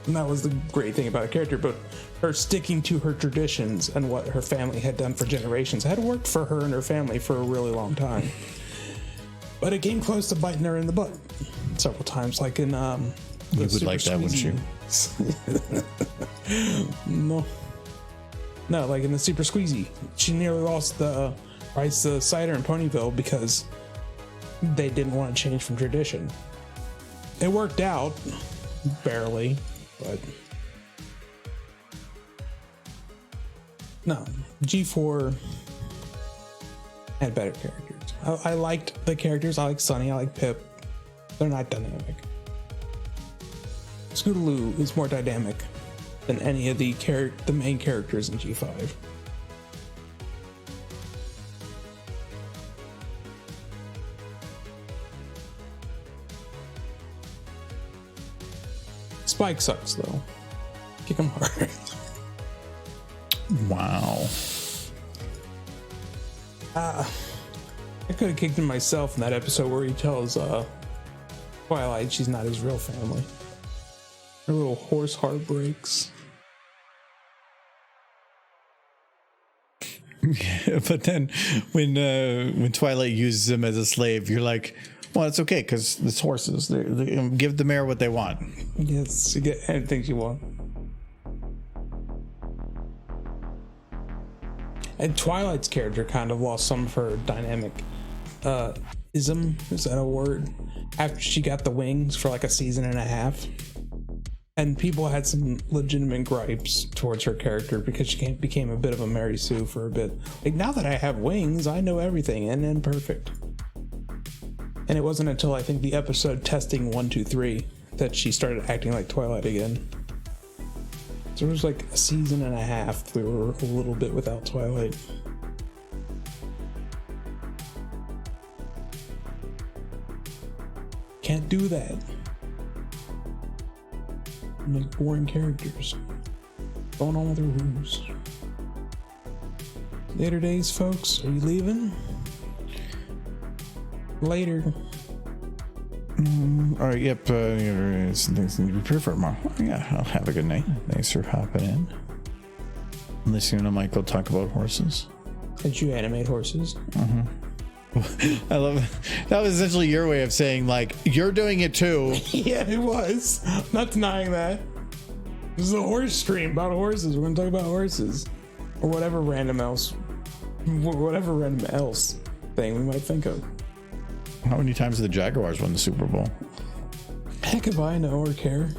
And that was the great thing about her character. But her sticking to her traditions and what her family had done for generations had worked for her and her family for a really long time. But it came close to biting her in the butt several times, like in you would like that, wouldn't you? No, like in the Super Squeezy. She nearly lost the rights to cider in Ponyville because they didn't want to change from tradition. It worked out, barely, but no, G4 had better characters. I liked the characters. I like Sunny, I like Pip. They're not dynamic. Scootaloo is more dynamic than any of the main characters in G5. Spike sucks though. Kick him hard. Wow. I could have kicked him myself in that episode where he tells Twilight she's not his real family. Her little horse heart breaks. But then when Twilight uses him as a slave, you're like, well, it's okay because it's horses. They give the mare what they want. Yes, you get anything you want. And Twilight's character kind of lost some of her dynamic ism, is that a word? After she got the wings for like a season and a half. And people had some legitimate gripes towards her character because she became a bit of a Mary Sue for a bit. Like, now that I have wings, I know everything and I'm perfect. And it wasn't until I think the episode Testing 1, 2, 3 that she started acting like Twilight again. So it was like a season and a half we were a little bit without Twilight. can't do that. Make boring characters. Going on with their rules. Later days, folks. Are you leaving? Later. All right, yep. Some things need to be preferred, Mom. Yeah, I'll have a good night. Thanks for hopping in. Listening to Michael talk about horses. Did you animate horses? I love it. That was essentially your way of saying, like, you're doing it too. Yeah, it was. I'm not denying that. This is a horse stream about horses. We're going to talk about horses. Or whatever random else thing we might think of. How many times did the Jaguars win the Super Bowl? Heck if I know or care.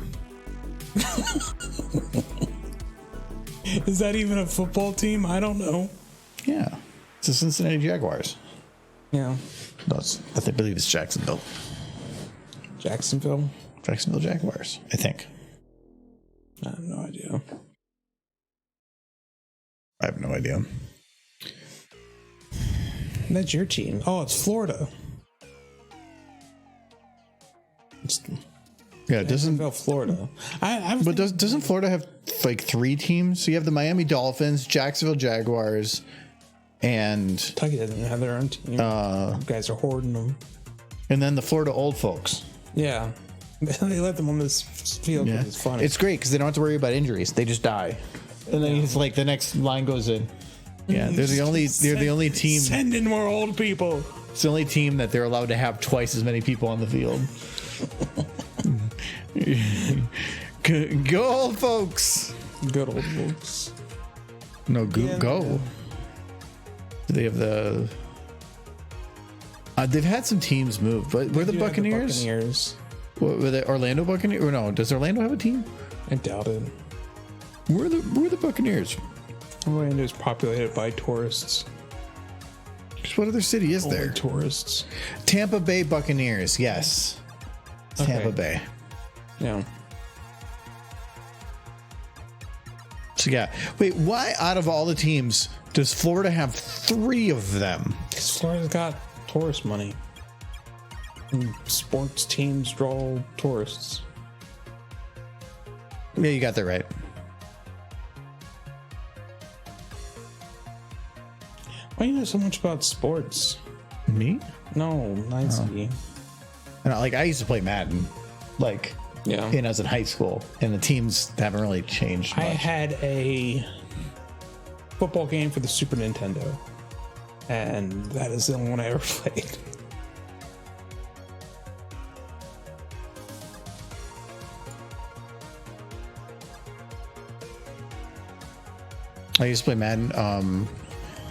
Is that even a football team? I don't know. Yeah. It's the Cincinnati Jaguars. Yeah. I believe it's Jacksonville. Jacksonville Jaguars, I think. I have no idea. I have no idea. That's your team. Oh, it's Florida. Yeah, doesn't Florida? doesn't Florida have like 3 teams? So you have the Miami Dolphins, Jacksonville Jaguars, and Kentucky doesn't have their own team. You guys are hoarding them. And then the Florida Old Folks. Yeah, they let them on this field. Yeah, it's funny. It's great because they don't have to worry about injuries; they just die, and then it's like the next line goes in. Yeah, they're the only team. Send in more old people. It's the only team that they're allowed to have twice as many people on the field. Go old folks. Good old folks. No, go. They have the. They've had some teams move, but were the Buccaneers? Were the Orlando Buccaneers? Or no? Does Orlando have a team? I doubt it. Where are the Buccaneers? Orlando is populated by tourists. What other city is Only there? Tourists. Tampa Bay Buccaneers. Yes. Okay. Tampa Bay. Yeah. So yeah. Wait, why out of all the teams does Florida have 3 of them? Because Florida's got tourist money. And sports teams draw tourists. Yeah, you got that right. Why do you know so much about sports? Me? No, Nancy. And I used to play Madden, like, Yeah. when I was in high school, and the teams haven't really changed much. I had a football game for the Super Nintendo, and that is the only one I ever played. I used to play Madden,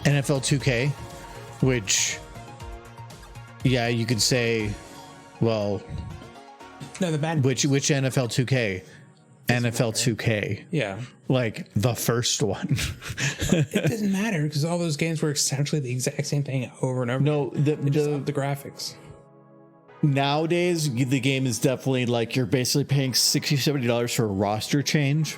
NFL 2K, which, yeah, you could say, well, No, the bad. which NFL 2K? NFL 2K. Yeah. Like the first one. It doesn't matter because all those games were essentially the exact same thing over and over. No, They just upped the graphics. nowadays the game is definitely like you're basically paying $60-$70 for a roster change.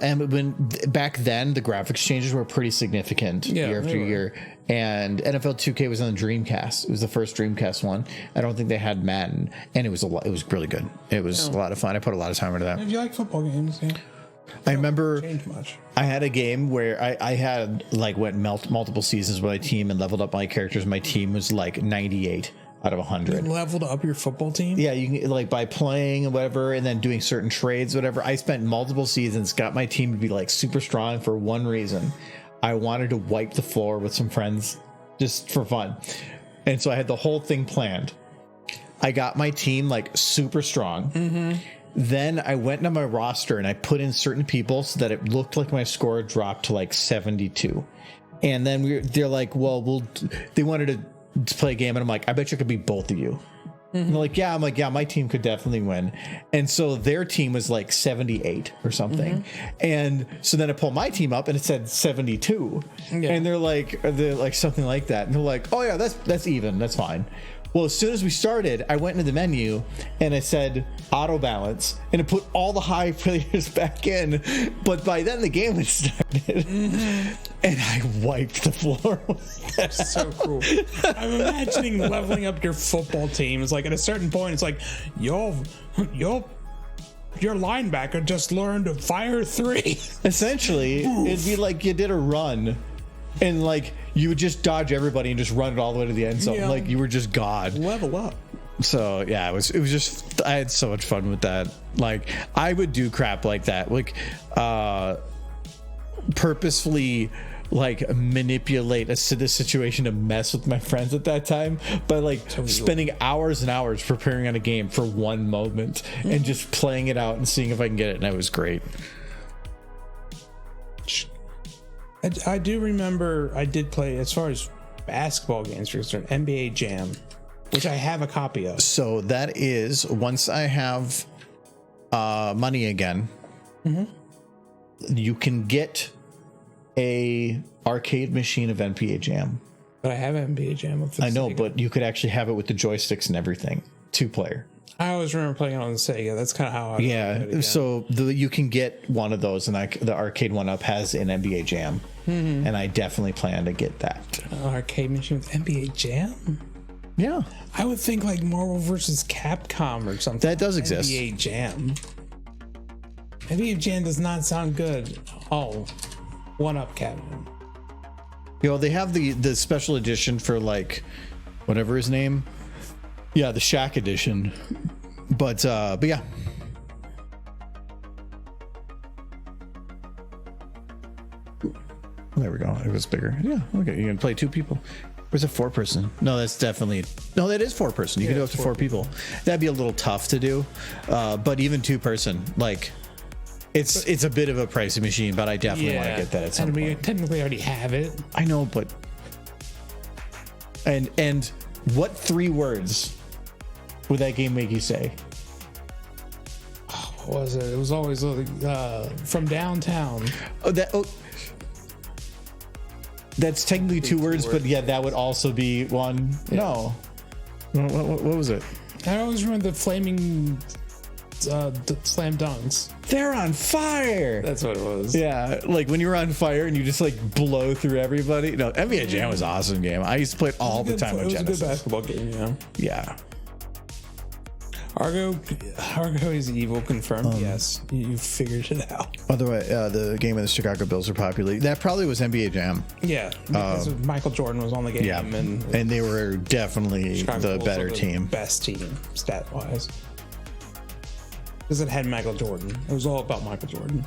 And when back then the graphics changes were pretty significant year after year. And NFL 2K was on the Dreamcast. It was the first Dreamcast one. I don't think they had Madden, and it was really good. It was a lot of fun. I put a lot of time into that. If you like football games, yeah. I remember Change much. I had a game where I had like went multiple seasons with my team and leveled up my characters. My team was like 98 out of 100. You leveled up your football team? Yeah, you can, like, by playing and whatever, and then doing certain trades, whatever. I spent multiple seasons, got my team to be like super strong for one reason. I wanted to wipe the floor with some friends just for fun. And so I had the whole thing planned. I got my team like super strong. Mm-hmm. Then I went into my roster and I put in certain people so that it looked like my score dropped to like 72. And then they're like, well, they wanted to play a game, and I'm like, I bet you could beat both of you. And they're like, yeah. I'm like, yeah, my team could definitely win. And so their team was like 78 or something. And so then I pull my team up and it said 72. Yeah. And they're like something like that. And they're like, oh yeah, that's even. That's fine. Well, as soon as we started, I went into the menu and I said auto balance, and it put all the high players back in. But by then the game had started. and I wiped the floor. That's so cool. I'm imagining leveling up your football team. It's like at a certain point, it's like, your linebacker just learned to fire 3. Essentially, it'd be like you did a run, and like you would just dodge everybody and just run it all the way to the end zone. Yeah. Like you were just God. Level up. So yeah, it was just, I had so much fun with that. Like I would do crap like that, like purposefully like manipulate this situation to mess with my friends at that time by like spending hours and hours preparing on a game for one moment and just playing it out and seeing if I can get it, and it was great. I do remember I did play, as far as basketball games are concerned, NBA Jam, which I have a copy of. So that is, once I have money again, you can get a arcade machine of NBA Jam. But I have NBA Jam. With the I know, Sega. but you could actually have it with the joysticks and everything, 2-player. I always remember playing it on the Sega. That's kind of how I played it again. So you can get one of those, and the arcade one up has an NBA Jam, and I definitely plan to get that. Arcade machine with NBA Jam? Yeah, I would think like Marvel versus Capcom or something. that does exist. NBA Jam. NBA Jam does not sound good. Oh, one up Capcom. You know, they have the special edition for like whatever his name. Yeah, the Shaq edition. But yeah. There we go. It was bigger. Yeah. Okay. You can play 2 people. Where's a 4-person? No, that's definitely no. That is 4-person. You can do up to 4 people. That'd be a little tough to do. But even 2-person, like it's a bit of a pricey machine. But I definitely want to get that at some and point. we technically already have it. I know, but and what 3 words would that game make you say? What was it? It was always from downtown. That's technically 2 words, but yeah, that would also be one. Yeah. No, what was it? I always remember the flaming slam dunks. They're on fire. That's what it was. Yeah, like when you were on fire and you just like blow through everybody. No, NBA Jam was an awesome game. I used to play it all the time on Genesis. It was a good basketball game, yeah. Yeah. Argo is evil, confirmed. Yes, you figured it out. By the way, the game of the Chicago Bulls are popular. That probably was NBA Jam. Yeah, because Michael Jordan was on the game. Yeah, and they were definitely Chicago the Bulls better were the team. Best team, stat-wise. Because it had Michael Jordan. It was all about Michael Jordan.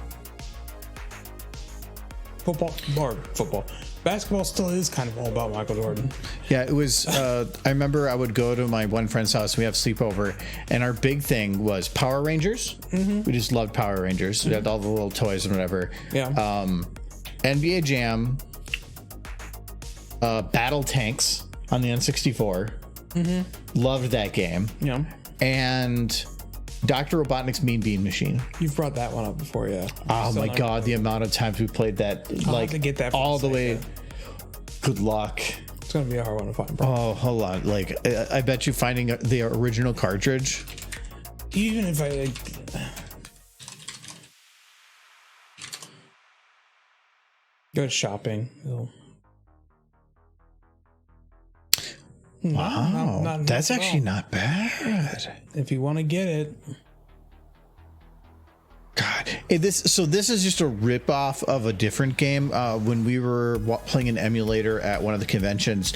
Football. Basketball still is kind of all about Michael Jordan. Yeah, it was. I remember I would go to my one friend's house. We have sleepover, and our big thing was Power Rangers. We just loved Power Rangers. We had all the little toys and whatever. Yeah. NBA Jam, Battle Tanks on the N64. Loved that game. Yeah. And Dr. Robotnik's Mean Bean Machine. You've brought that one up before, yeah. Oh my god, the amount of times we played that, like to get that all the Sega. way. Good luck. It's gonna be a hard one to find, bro. Oh, hold on. Like, I bet you finding the original cartridge. Even if I go shopping. Wow, that's not at actually all. not bad. If you want to get it, God, this is just a rip-off of a different game. When we were playing an emulator at one of the conventions,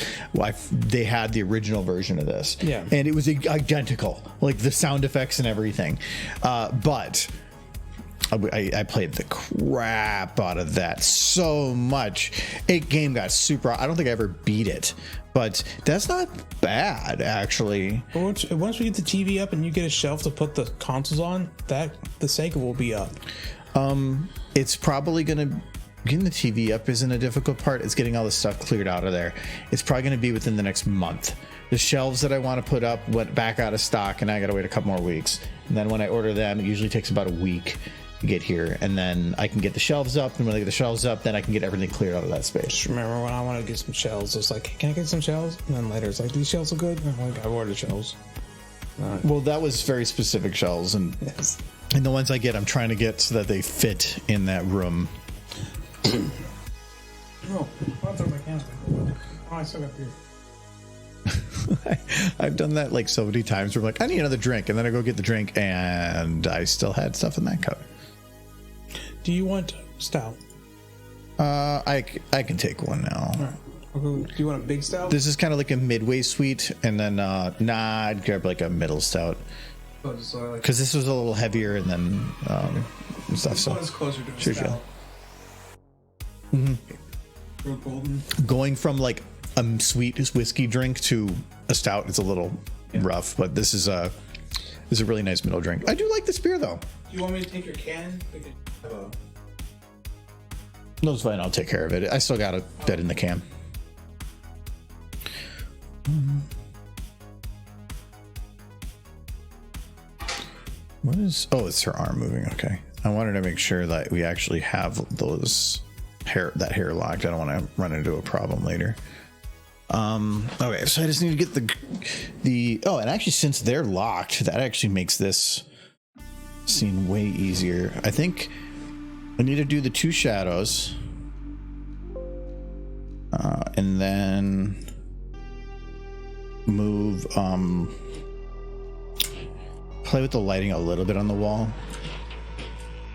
they had the original version of this. Yeah. And it was identical, like the sound effects and everything. But I played the crap out of that so much. Game got super. I don't think I ever beat it, but that's not bad actually. once we get the TV up and you get a shelf to put the consoles on, the Sega will be up. It's probably gonna. Getting the TV up isn't a difficult part. It's getting all the stuff cleared out of there. It's probably going to be within the next month. The shelves that I want to put up went back out of stock, and I got to wait a couple more weeks. And then when I order them, it usually takes about a week to get here, and then I can get the shelves up. And when I get the shelves up, then I can get everything cleared out of that space. Just remember when I wanted to get some shelves, it's like, can I get some shelves? And then later it's like, these shelves are good. And I'm like, I ordered shelves. Well, that was very specific shelves, and Yes. and the ones I get, I'm trying to get so that they fit in that room. Oh, I'll throw my can. Oh, I still got beer. I've done that like so many times where I'm like, I need another drink, and then I go get the drink and I still had stuff in that cup. Do you want stout? I can take one now. All right. Do you want a big stout? This is kind of like a midway sweet, and then I'd grab like a middle stout because this was a little heavier, and then and stuff. This so one is closer to a sure, stout. Mm-hmm. Golden. Going from like a sweet whiskey drink to a stout, it's a little rough, but this is a really nice middle drink. I do like this beer though. Do you want me to take your can? No, it's fine. I'll take care of it. I still got a bit in the can. What is? Oh, it's her arm moving. Okay. I wanted to make sure that we actually have that hair locked. I don't want to run into a problem later. Okay, so I just need to get the and actually since they're locked, that actually makes this scene way easier. I think I need to do the two shadows. And then move play with the lighting a little bit on the wall.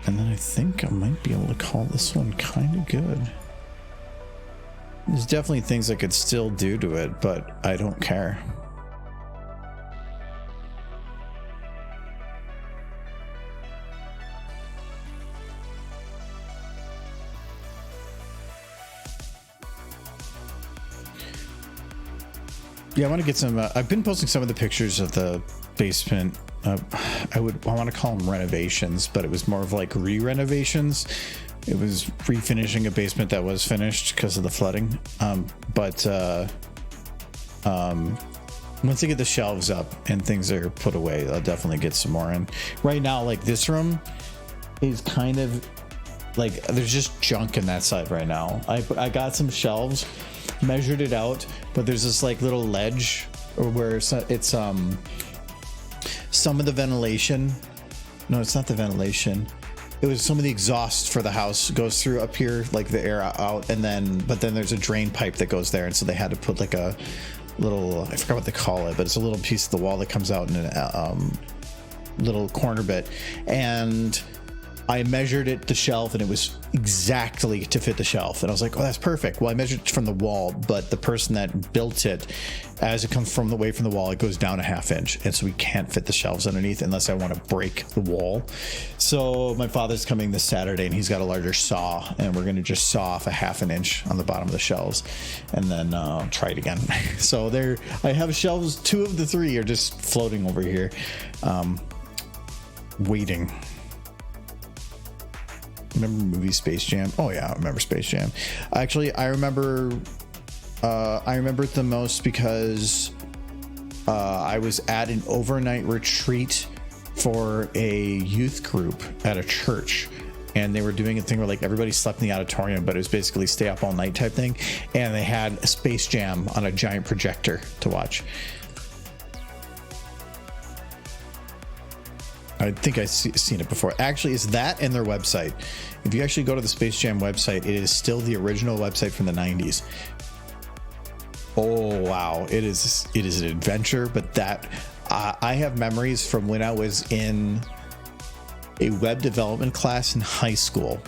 And then I think I might be able to call this one kind of good. There's definitely things I could still do to it, but I don't care. Yeah, I want to get some. I've been posting some of the pictures of the basement. I want to call them renovations, but it was more of like re-renovations. It was refinishing a basement that was finished because of the flooding. But once I get the shelves up and things are put away, I'll definitely get some more in. Right now, like this room is kind of like there's just junk in that side right now. I got some shelves, measured it out, but there's this like little ledge where it's some of the ventilation. No, it's not the ventilation. It was some of the exhaust for the house goes through up here, like the air out, but then there's a drain pipe that goes there, and so they had to put like a little, I forgot what they call it, but it's a little piece of the wall that comes out in a little corner bit, and I measured it, the shelf, and it was exactly to fit the shelf. And I was like, oh, that's perfect. Well, I measured it from the wall, but the person that built it, as it comes from away from the wall, it goes down a 1/2 inch. And so we can't fit the shelves underneath unless I want to break the wall. So my father's coming this Saturday, and he's got a larger saw, and we're going to just saw off a 1/2 inch on the bottom of the shelves and then try it again. So I have shelves. 2 of the 3 are just floating over here, waiting. Remember the movie Space Jam? Oh yeah, I remember Space Jam. Actually, I remember it the most because I was at an overnight retreat for a youth group at a church, and they were doing a thing where like everybody slept in the auditorium, but it was basically stay up all night type thing, and they had a Space Jam on a giant projector to watch. I think I've seen it before. Actually, it's that and their website. If you actually go to the Space Jam website, it is still the original website from the 90s. Oh, wow. It is an adventure, but I have memories from when I was in a web development class in high school,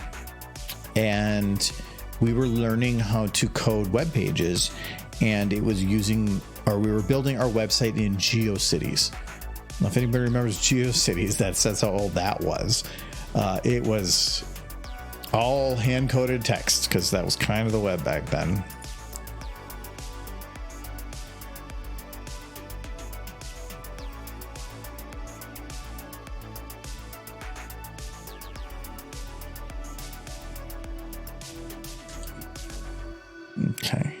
and we were learning how to code web pages, and we were building our website in GeoCities. Now, if anybody remembers GeoCities, that's how old that was. It was all hand-coded text because that was kind of the web back then. Okay.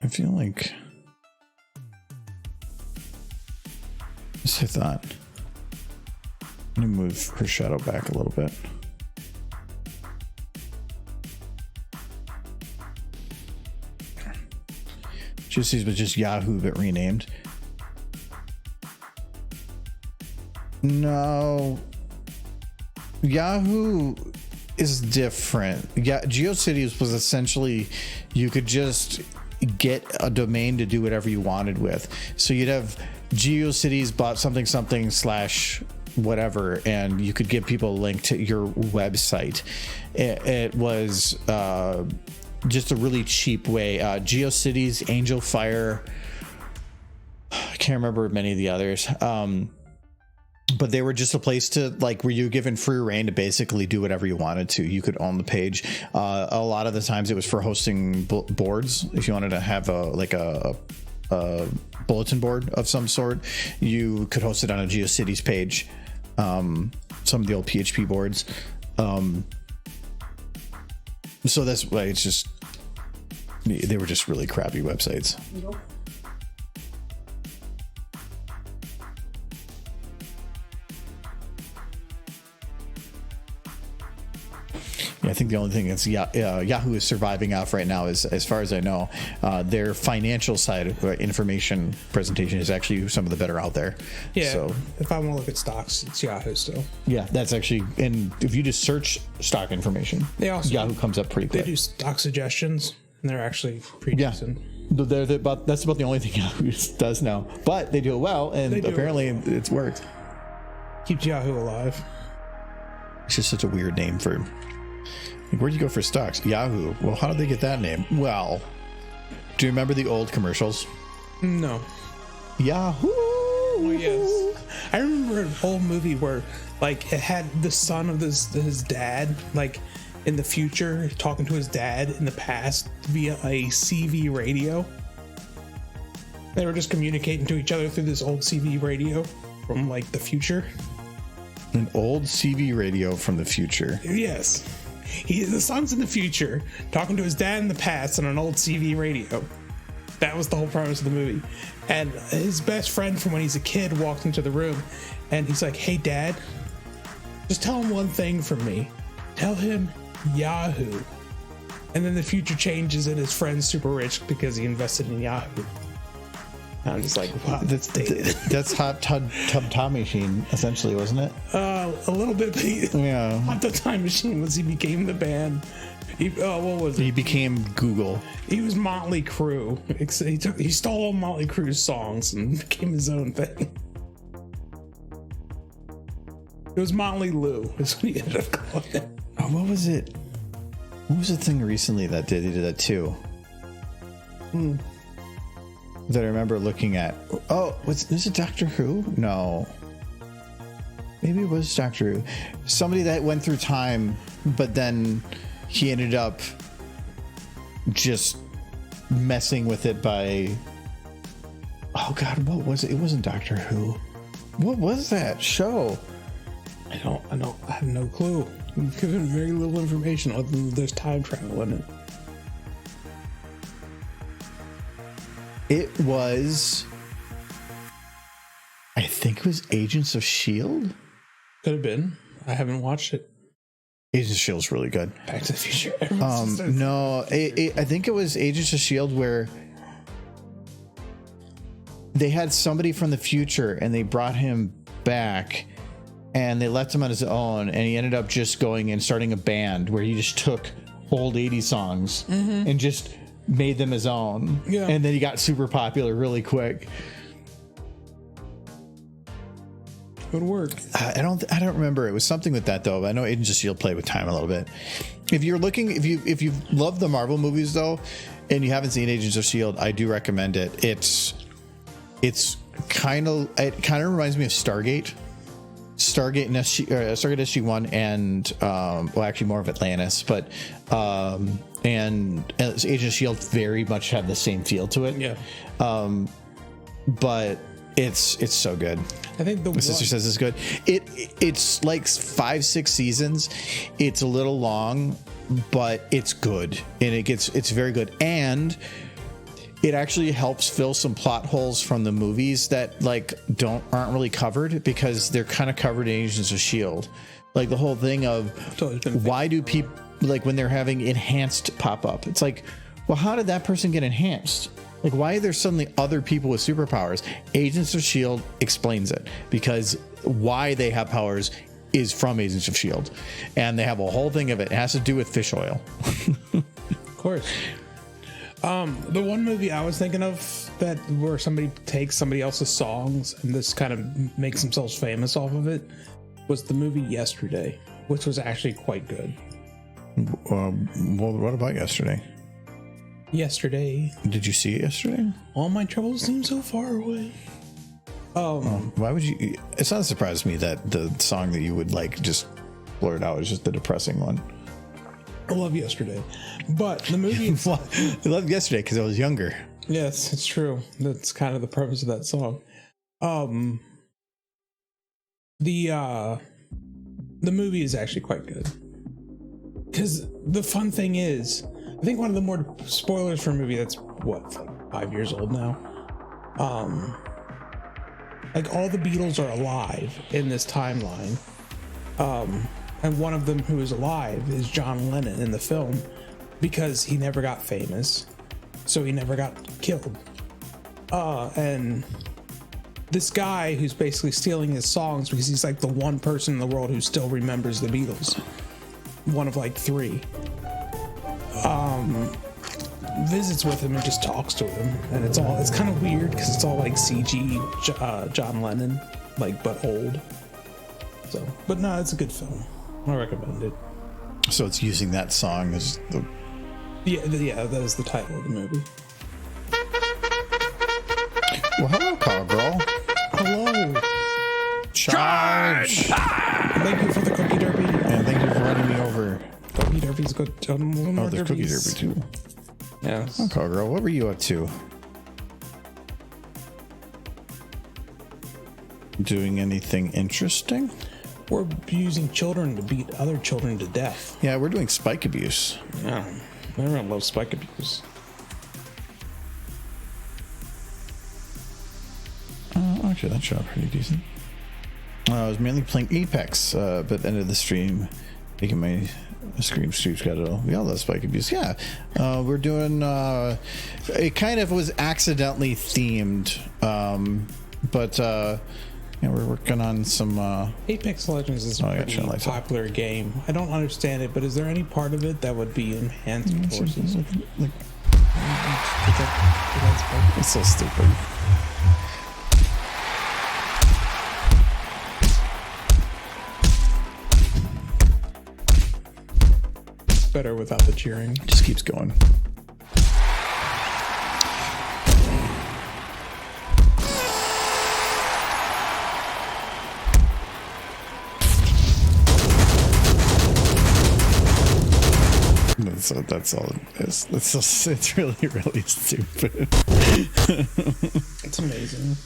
I feel like just hit that. I'm gonna move her shadow back a little bit. Juicy's was just Yahoo but renamed. No. Yahoo is different. Yeah, GeoCities was essentially you could just get a domain to do whatever you wanted with. So you'd have GeoCities bought something slash whatever, and you could give people a link to your website. It was just a really cheap way. GeoCities, Angel Fire, I can't remember many of the others. But they were just a place to like where you were given free reign to basically do whatever you wanted to. You could own the page. A lot of the times it was for hosting boards. If you wanted to have a bulletin board of some sort, you could host it on a GeoCities page. Some of the old PHP boards. So that's why it's just they were just really crappy websites. I think the only thing that's Yahoo is surviving off right now is, as far as I know, their financial side of information presentation is actually some of the better out there. Yeah. So if I want to look at stocks, it's Yahoo still. Yeah, that's actually, and if you just search stock information, Yahoo comes up pretty quick. They do stock suggestions, and they're actually pretty decent. That's about the only thing Yahoo does now, but they do it well, and apparently it's worked. Keeps Yahoo alive. It's just such a weird name for. Where'd you go for stocks? Yahoo. Well, how did they get that name? Well, do you remember the old commercials? No. Yahoo. Oh, yes. I remember a whole movie where, like, it had the son of his dad, like, in the future, talking to his dad in the past via a CV radio. They were just communicating to each other through this old CV radio from, like, the future. An old CV radio from the future. Yes. The son's in the future talking to his dad in the past on an old CV radio. That was the whole premise of the movie. And his best friend from when he's a kid walked into the room and he's like, "Hey, Dad, just tell him one thing from me. Tell him Yahoo." And then the future changes and his friend's super rich because he invested in Yahoo. I'm just like, wow, that's dated. That's Hot Tub Time Machine, essentially, wasn't it? A little bit. Yeah. Hot Tub Time Machine was he became the band. What was it? He became Google. He was Motley Crue. He stole all Motley Crue's songs and became his own thing. It was Motley Lou, is what he ended up calling it. Oh, what was it? What was the thing recently that they did that too? That I remember looking at. Oh, was it Doctor Who? No. Maybe it was Doctor Who. Somebody that went through time, but then he ended up just messing with it by. Oh God, what was it? It wasn't Doctor Who. What was that show? I have no clue. We've given very little information other than there's time travel in it. It was, I think it was Agents of S.H.I.E.L.D. Could have been. I haven't watched it. Agents of S.H.I.E.L.D. is really good. Back to the Future. No, I think it was Agents of S.H.I.E.L.D. where they had somebody from the future and they brought him back and they left him on his own, and he ended up just going and starting a band where he just took old 80s songs and just made them his own. Yeah. And then he got super popular really quick. Good work. I don't remember. It was something with that though. I know Agents of S.H.I.E.L.D. play with time a little bit. If you're looking, if you love the Marvel movies though, and you haven't seen Agents of S.H.I.E.L.D., I do recommend it. It kind of reminds me of Stargate and Stargate SG-1 and well, actually more of Atlantis, but and Agents of S.H.I.E.L.D. very much have the same feel to it. Yeah. But it's so good. I think my sister says it's good. It's like 5-6 seasons. It's a little long, but it's good, and it's very good, and it actually helps fill some plot holes from the movies that like aren't really covered because they're kind of covered in Agents of S.H.I.E.L.D. Like the whole thing of why do people like when they're having enhanced pop up? It's like, well, how did that person get enhanced? Like, why are there suddenly other people with superpowers? Agents of S.H.I.E.L.D. explains it because why they have powers is from Agents of S.H.I.E.L.D. And they have a whole thing of it. It has to do with fish oil. Of course. The one movie I was thinking of that where somebody takes somebody else's songs and this kind of makes themselves famous off of it was the movie Yesterday, which was actually quite good. Well, what about Yesterday? Yesterday. Did you see it yesterday? All my troubles seem so far away. Why would you? It's not a surprise to me that the song that you would like just blurt out is just the depressing one. I love Yesterday, but the movie. I loved Yesterday because I was younger. Yes, it's true. That's kind of the purpose of that song. The movie is actually quite good because the fun thing is, I think one of the more spoilers for a movie that's what, like 5 years old now. Like all the Beatles are alive in this timeline. And one of them who is alive is John Lennon in the film because he never got famous, so he never got killed. And this guy who's basically stealing his songs because he's like the one person in the world who still remembers the Beatles, one of like three, visits with him and just talks to him, and it's kind of weird because it's all like CG John Lennon, like, but old. So, but no, it's a good film. I recommend it. So it's using that song as the... Yeah, that is the title of the movie. Well, hello, Cowgirl. Hello. Charge! Thank you for the cookie derby. And thank you for running me over. Cookie derby's good. Oh, there's cookie derby too. Yes. Oh, Cowgirl, what were you up to? Doing anything interesting? We're using children to beat other children to death. Yeah, we're doing spike abuse. Yeah, everyone loves spike abuse. Actually, that shot pretty decent. I was mainly playing Apex, but at the end of the stream, making my stream schedule. We all love spike abuse. Yeah, we're doing. It kind of was accidentally themed, but yeah, we're working on some. Apex Legends is a pretty popular game. I don't understand it, but is there any part of it that would be enhanced forces? It's so stupid. Better without the cheering. It just keeps going. That's all it is. It's really, really stupid. It's amazing.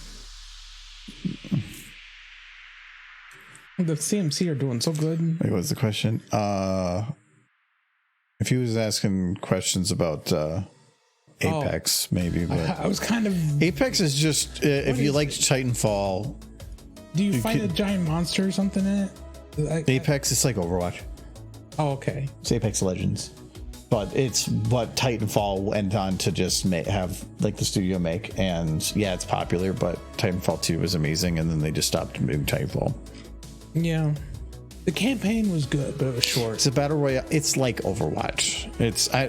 The CMC are doing so good. Wait, what's the question? If he was asking questions about Apex, maybe, but I was kind of. Apex is just if you liked Titanfall. Do you fight a giant monster or something in it? Apex is like Overwatch. Oh, okay. It's Apex Legends, but it's what Titanfall went on to just have like the studio make, and yeah, it's popular. But Titanfall 2 was amazing, and then they just stopped doing Titanfall. Yeah. The campaign was good, but it was short. It's a battle royale. It's like Overwatch.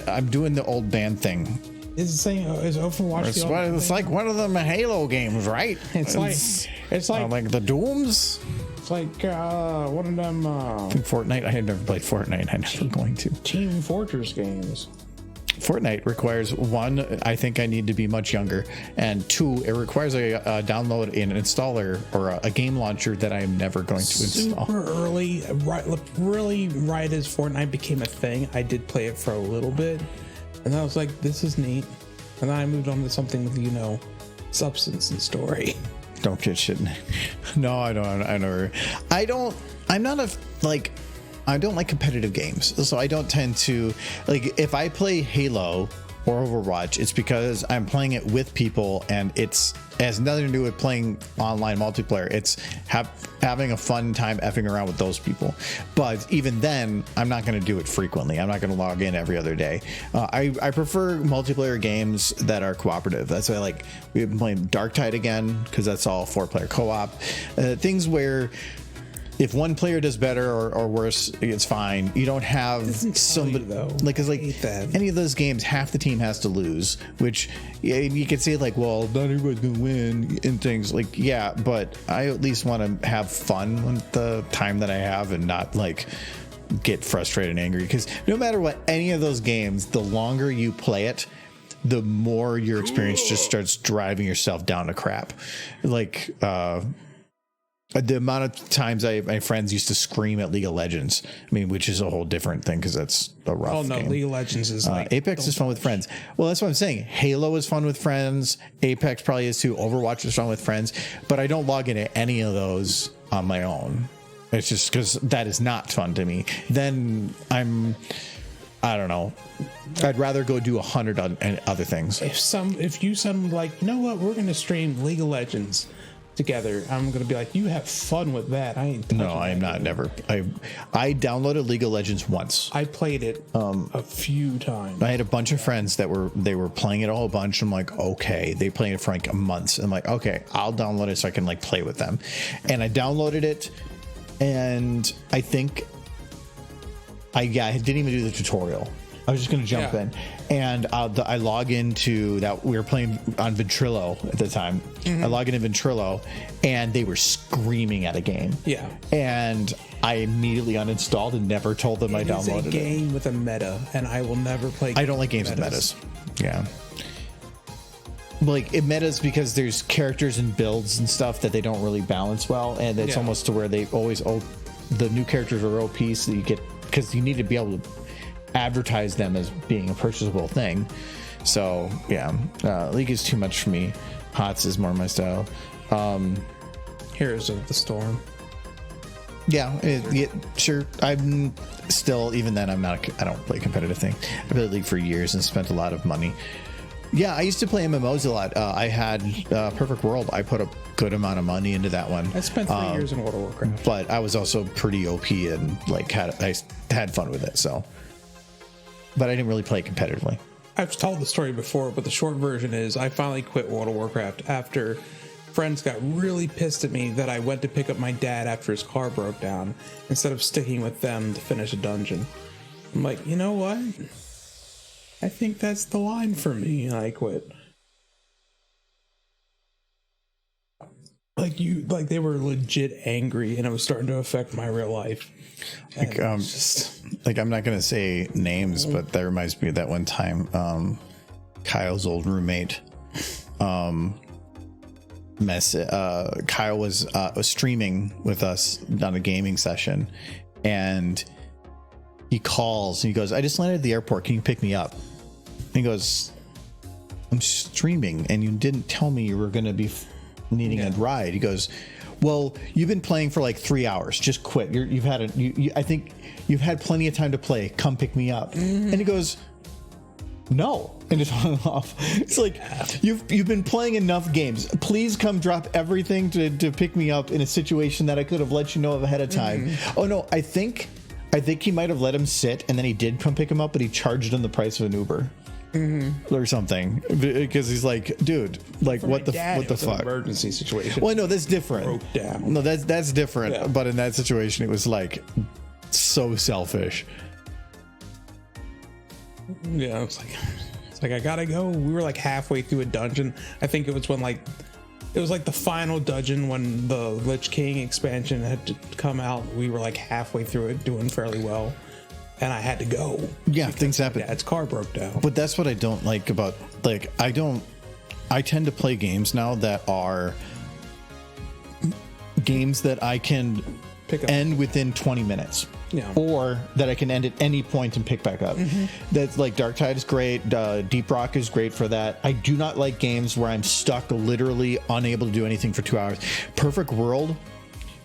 I'm doing the old band thing. Is Overwatch? It's like one of them Halo games, right? It's like the Dooms. It's like one of them. I think Fortnite. I had never played Fortnite. I'm never going to. Team Fortress games. Fortnite requires one, I think I need to be much younger, and two, it requires a download an installer or a game launcher that I am never going to install. Super early, really right as Fortnite became a thing, I did play it for a little bit, and I was like, this is neat. And then I moved on to something with, substance and story. Don't get shit. No, I don't. I don't like competitive games, so I don't tend to if I play Halo or Overwatch, it's because I'm playing it with people, and it has nothing to do with playing online multiplayer. It's having a fun time effing around with those people. But even then, I'm not going to do it frequently. I'm not going to log in every other day. I prefer multiplayer games that are cooperative. That's why we've been playing Dark Tide again, because that's all 4-player co-op. Things where if one player does better or worse, it's fine. You don't have somebody though. Like, cause like hate that. any of those games, half the team has to lose, which you could say like, well, not everybody's gonna win and things like, yeah, but I at least want to have fun with the time that I have and not like get frustrated and angry, because no matter what, any of those games, the longer you play it, the more your experience just starts driving yourself down to crap. Like the amount of times my friends used to scream at League of Legends, I mean, which is a whole different thing because that's a rough game. League of Legends is like... Apex is fun with friends. Well, that's what I'm saying. Halo is fun with friends. Apex probably is too. Overwatch is fun with friends. But I don't log into any of those on my own. It's just because that is not fun to me. Then I don't know. I'd rather go do 100 other things. If you suddenly like, you know what, we're going to stream League of Legends together, I'm going to be like, you have fun with that. I ain't touching No, I am not. Never. I downloaded League of Legends once. I played it a few times. I had a bunch of friends that were playing it all a bunch. I'm like, okay, they played it for like months. I'm like, okay, I'll download it so I can like play with them. And I downloaded it, and I think I didn't even do the tutorial. I was just going to jump in, and I log into that. We were playing on Ventrilo at the time. I log into Ventrilo, and they were screaming at a game. Yeah, and I immediately uninstalled and never told them I downloaded it. It's a game with a meta, and I will never play. I don't like games with metas. Yeah, like it metas because there's characters and builds and stuff that they don't really balance well, and it's almost to where they always the new characters are OP, so you get, because you need to be able to advertise them as being a purchasable thing. So yeah, League is too much for me. HOTS is more my style. Heroes of the Storm. Yeah, sure. I'm still, even then, I don't play competitive thing. I played League for years and spent a lot of money. Yeah, I used to play MMOs a lot. I had Perfect World. I put a good amount of money into that one. I spent 3 years in World of Warcraft. But I was also pretty OP and like I had fun with it. So, but I didn't really play competitively. I've told the story before, but the short version is I finally quit World of Warcraft after friends got really pissed at me that I went to pick up my dad after his car broke down instead of sticking with them to finish a dungeon. I'm like, you know what? I think that's the line for me, and I quit. Like they were legit angry, and it was starting to affect my real life. Like I'm not gonna say names, but that reminds me of that one time Kyle's old roommate Kyle was streaming with us on a gaming session, and he calls and he goes, I just landed at the airport, can you pick me up? And he goes, I'm streaming and you didn't tell me you were going to be needing a ride. He goes, well, you've been playing for like 3 hours, just quit. I think you've had plenty of time to play, come pick me up. And he goes, no, and just hung off. It's like, you've been playing enough games, please come drop everything to pick me up in a situation that I could have let you know of ahead of time. Oh no, I think he might have let him sit, and then he did come pick him up, but he charged him the price of an Uber or something, because he's like, dude, like what the fuck? Emergency situation. Well, no, that's different. Broke down. No, that's different. Yeah. But in that situation, it was like so selfish. Yeah, it's like I gotta go. We were like halfway through a dungeon. I think it was it was like the final dungeon when the Lich King expansion had come out. We were like halfway through it, doing fairly well, and I had to go. Yeah, things happen. Dad's car broke down. But that's what I don't like about, like, I tend to play games now that are games that I can end within 20 minutes. Yeah. Or that I can end at any point and pick back up. That's like Dark Tide is great. Deep Rock is great for that. I do not like games where I'm stuck, literally unable to do anything for 2 hours. Perfect World,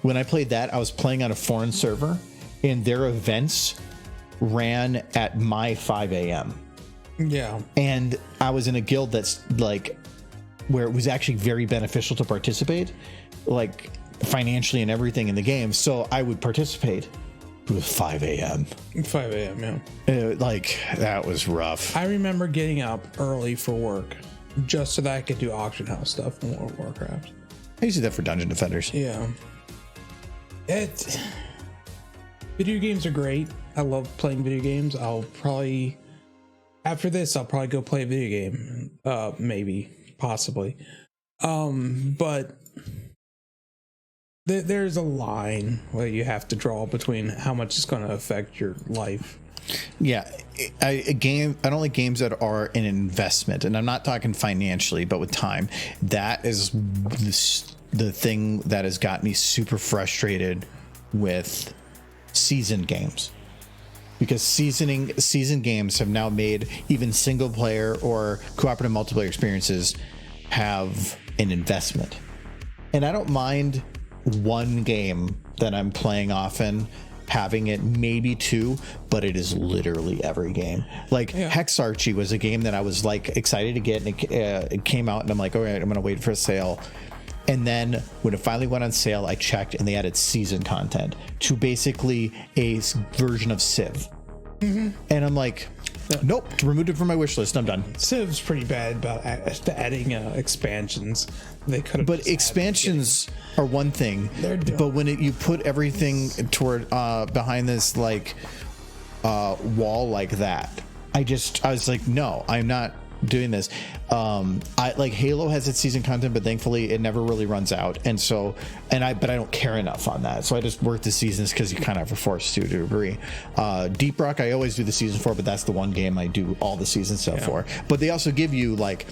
when I played that, I was playing on a foreign server, and their events ran at my 5 a.m. Yeah. And I was in a guild that's like where it was actually very beneficial to participate, like financially and everything in the game. So I would participate. It was 5 a.m. 5 a.m. Yeah. Like that was rough. I remember getting up early for work just so that I could do auction house stuff in World of Warcraft. I used to do that for Dungeon Defenders. Yeah. Video games are great. I love playing video games. After this, I'll probably go play a video game. Maybe, possibly. But there's a line where you have to draw between how much it's going to affect your life. Yeah, I don't like games that are an investment, and I'm not talking financially, but with time. That is the thing that has got me super frustrated with season games, because season games have now made even single player or cooperative multiplayer experiences have an investment. And I don't mind one game that I'm playing often having it, maybe two, but it is literally every game. Like Hex Archie was a game that I was like excited to get, and it came out, and I'm like, all right, I'm gonna wait for a sale. And then when it finally went on sale, I checked, and they added season content to basically a version of Civ. And I'm like, nope, removed it from my wish list. I'm done. Civ's pretty bad about adding expansions. They could have, but expansions are one thing. But when you put everything toward behind this like wall like that, I was like, no, I'm not doing this. I like Halo has its season content, but thankfully it never really runs out, but I don't care enough on that, so I just work the seasons because you kind of are forced to a degree. Deep Rock, I always do the season for, but that's the one game I do all the season stuff for. But they also give you like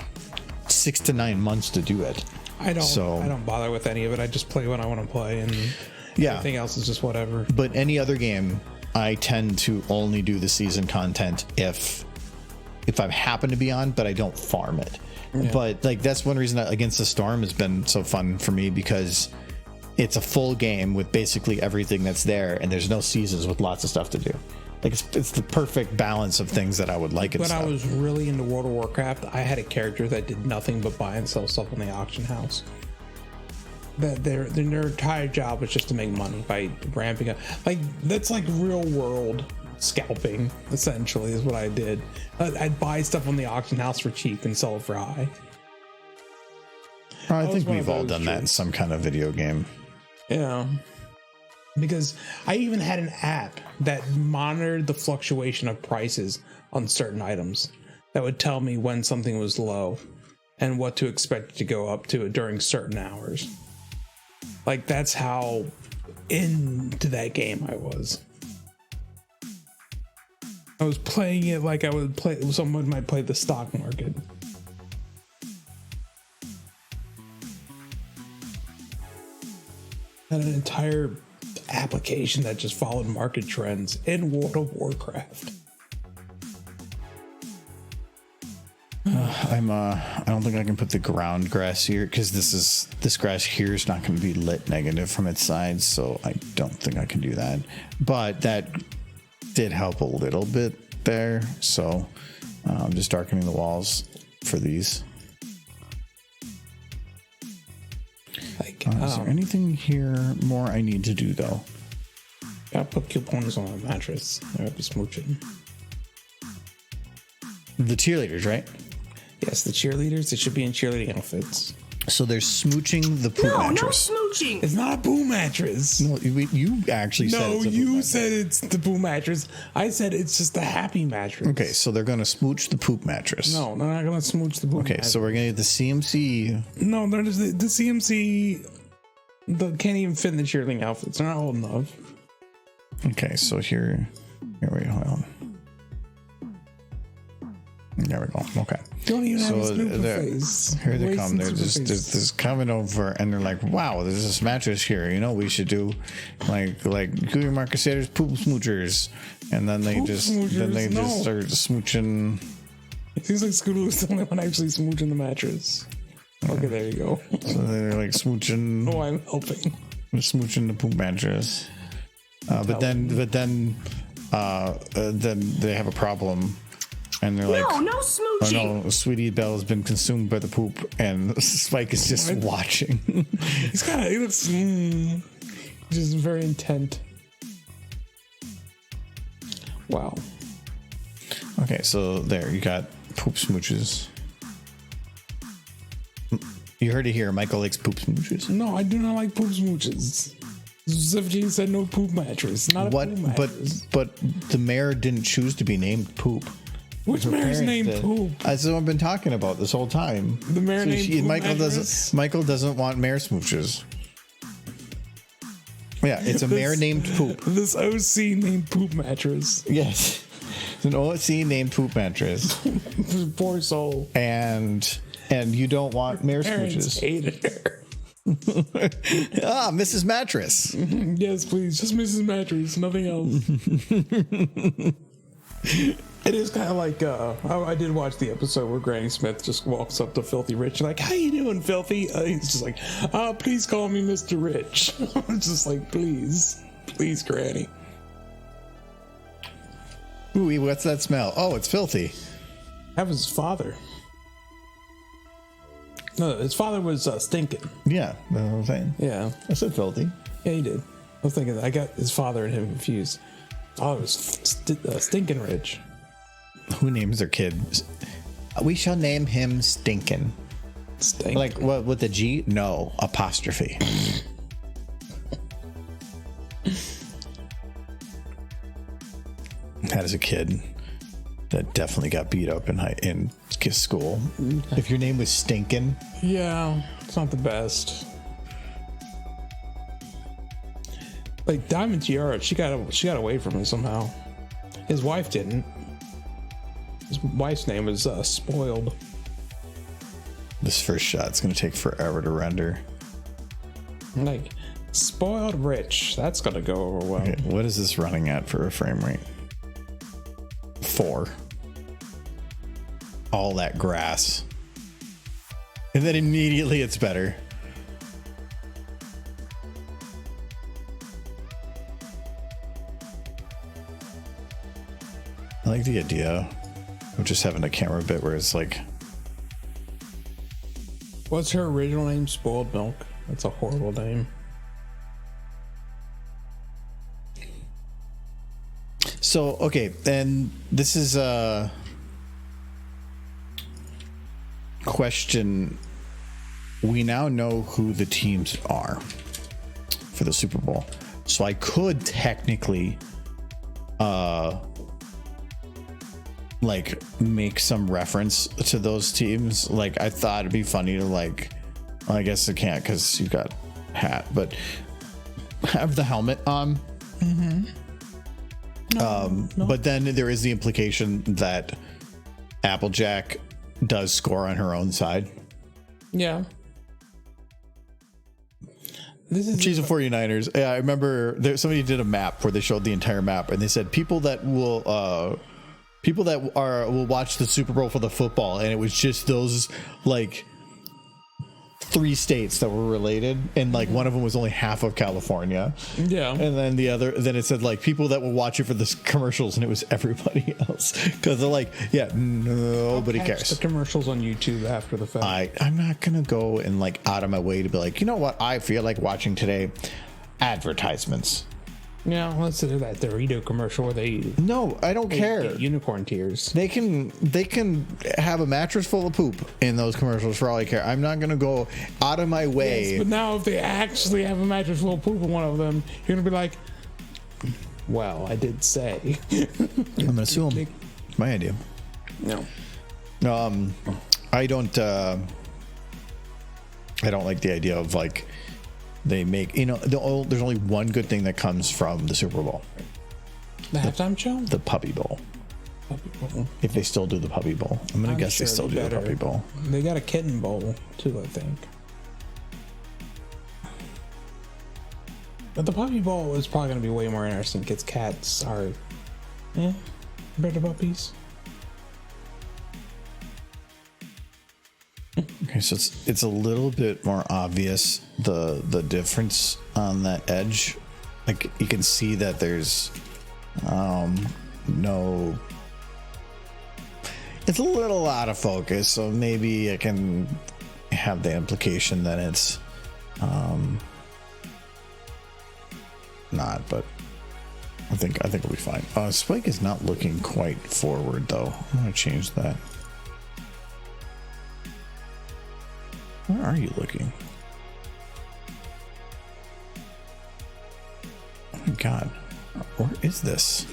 6 to 9 months to do it. I don't bother with any of it. I just play when I want to play, and everything else is just whatever. But any other game, I tend to only do the season content if I happen to be on, but I don't farm it. But like that's one reason that Against the Storm has been so fun for me, because it's a full game with basically everything that's there, and there's no seasons with lots of stuff to do. Like it's the perfect balance of things that I would like. When I was really into World of Warcraft, I had a character that did nothing but buy and sell stuff on the auction house. That their entire job was just to make money by ramping up. Like that's like real world scalping, essentially, is what I did. I'd buy stuff on the auction house for cheap and sell it for high. I think we've all done that in some kind of video game. Yeah. Because I even had an app that monitored the fluctuation of prices on certain items that would tell me when something was low and what to expect to go up to during certain hours. Like, that's how into that game I was. I was playing it like I would play, someone might play the stock market. And an entire application that just followed market trends in World of Warcraft. I don't think I can put the ground grass here, because this grass here is not going to be lit negative from its sides, so I don't think I can do that. But that did help a little bit there, so I'm just darkening the walls for these. Is there anything here more I need to do though? Gotta put coupons on a mattress. They'll be smooching. The cheerleaders, right? Yes, the cheerleaders. They should be in cheerleading outfits. So they're smooching the poop mattress. No smooching. It's not a poo mattress. No, you actually said it's a poop mattress. Said it's the poo mattress. I said it's just the happy mattress. Okay, so they're going to smooch the poop mattress. No, they're not going to smooch the poop mattress. Okay, so we're going to get the CMC. No, they're just, the CMC can't even fit in the cheerleading outfits. They're not old enough. Okay, so here we hold on. There we go. Okay. Don't even have a snooper face. Here they come. They're just coming over, and they're like, "Wow, there's this mattress here. You know, we should do like Gooey Marcus Crusader's poop smoochers." And then they just start smooching. It seems like Scooter was the only one actually smooching the mattress. Okay, there you go. So they're like smooching. Oh, I'm helping. Smooching the poop mattress. But then they have a problem. And they're like, no smooching. Oh no, Sweetie Belle has been consumed by the poop, and Spike is just watching. He looks just very intent. Wow. Okay, so there, you got poop smooches. You heard it here. Michael likes poop smooches. No, I do not like poop smooches. 17 said no poop mattress. Not a What? poop mattress. But the mayor didn't choose to be named Poop. Which Her mayor's parents name did. Poop? That's what I've been talking about this whole time. The mayor named Poop mattress? Michael doesn't want mayor smooches. Yeah, it's a mayor named Poop. This OC named Poop mattress. Yes, it's an OC named Poop mattress. Poor soul. And you don't want mayor Parents smooches. hated her. Mrs. Mattress. Yes, please. Just Mrs. Mattress. Nothing else. It is kind of like, I did watch the episode where Granny Smith just walks up to Filthy Rich like, how you doing, Filthy? He's just like, please call me Mr. Rich. It's just like, please, Granny. Ooh, what's that smell? Oh, it's filthy. That was his father. No, his father was stinking. Yeah, that's what I'm saying. Yeah. I said filthy. Yeah, he did. I was thinking I got his father and him confused. Oh, it was Stinking Rich. Who names their kid? We shall name him Stinkin'. Stink. Like what with a G? No, apostrophe. That is a kid that definitely got beat up in school. If your name was Stinkin', Yeah, it's not the best. Like Diamond Tiara, she got away from him somehow. His wife didn't. His wife's name was Spoiled. this first shot's gonna take forever to render. Like Spoiled Rich. That's gonna go over well. Okay, what is this running at for a frame rate? 4. All that grass. And then immediately it's better. I like the idea of just having a camera bit where it's like, What's her original name? Spoiled Milk. That's a horrible name. so okay, and this is a question. We now know who the teams are for the Super Bowl. So I could technically like make some reference to those teams. Like I thought it'd be funny to like, well, I guess I can't because you got hat, but have the helmet on. No. But then there is the implication that Applejack does score on her own side. Yeah. This is She's a 49ers. Yeah, I remember somebody did a map where they showed the entire map and they said people that will watch the Super Bowl for the football, and it was just those like 3 states that were related, and like one of them was only half of California. Yeah. And then then it said like people that will watch it for the commercials, and it was everybody else because they're like, yeah, nobody Catch cares. the commercials on YouTube after the fact. I'm not gonna go and like out of my way to be like, you know what I feel like watching today? Advertisements. Yeah, let's do that Dorito commercial where they No, I don't care. get unicorn tears. They can have a mattress full of poop in those commercials for all I care. I'm not gonna go out of my way. Yes, but now if they actually have a mattress full of poop in one of them, you're gonna be like, well, I did say. I'm gonna sue them. It's my idea. No. I don't like the idea of like they make, there's only one good thing that comes from the Super Bowl. The halftime show? The Puppy Bowl. If they still do the Puppy Bowl. I'm gonna guess they still do the Puppy Bowl. They got a kitten bowl too, I think. But the Puppy Bowl is probably gonna be way more interesting because cats are compared to puppies. Okay, so it's a little bit more obvious the difference on that edge. Like you can see that there's no. It's a little out of focus, so maybe I can have the implication that it's not, but I think it'll be fine. Spike is not looking quite forward though. I'm gonna change that. Where are you looking? god. Where is this?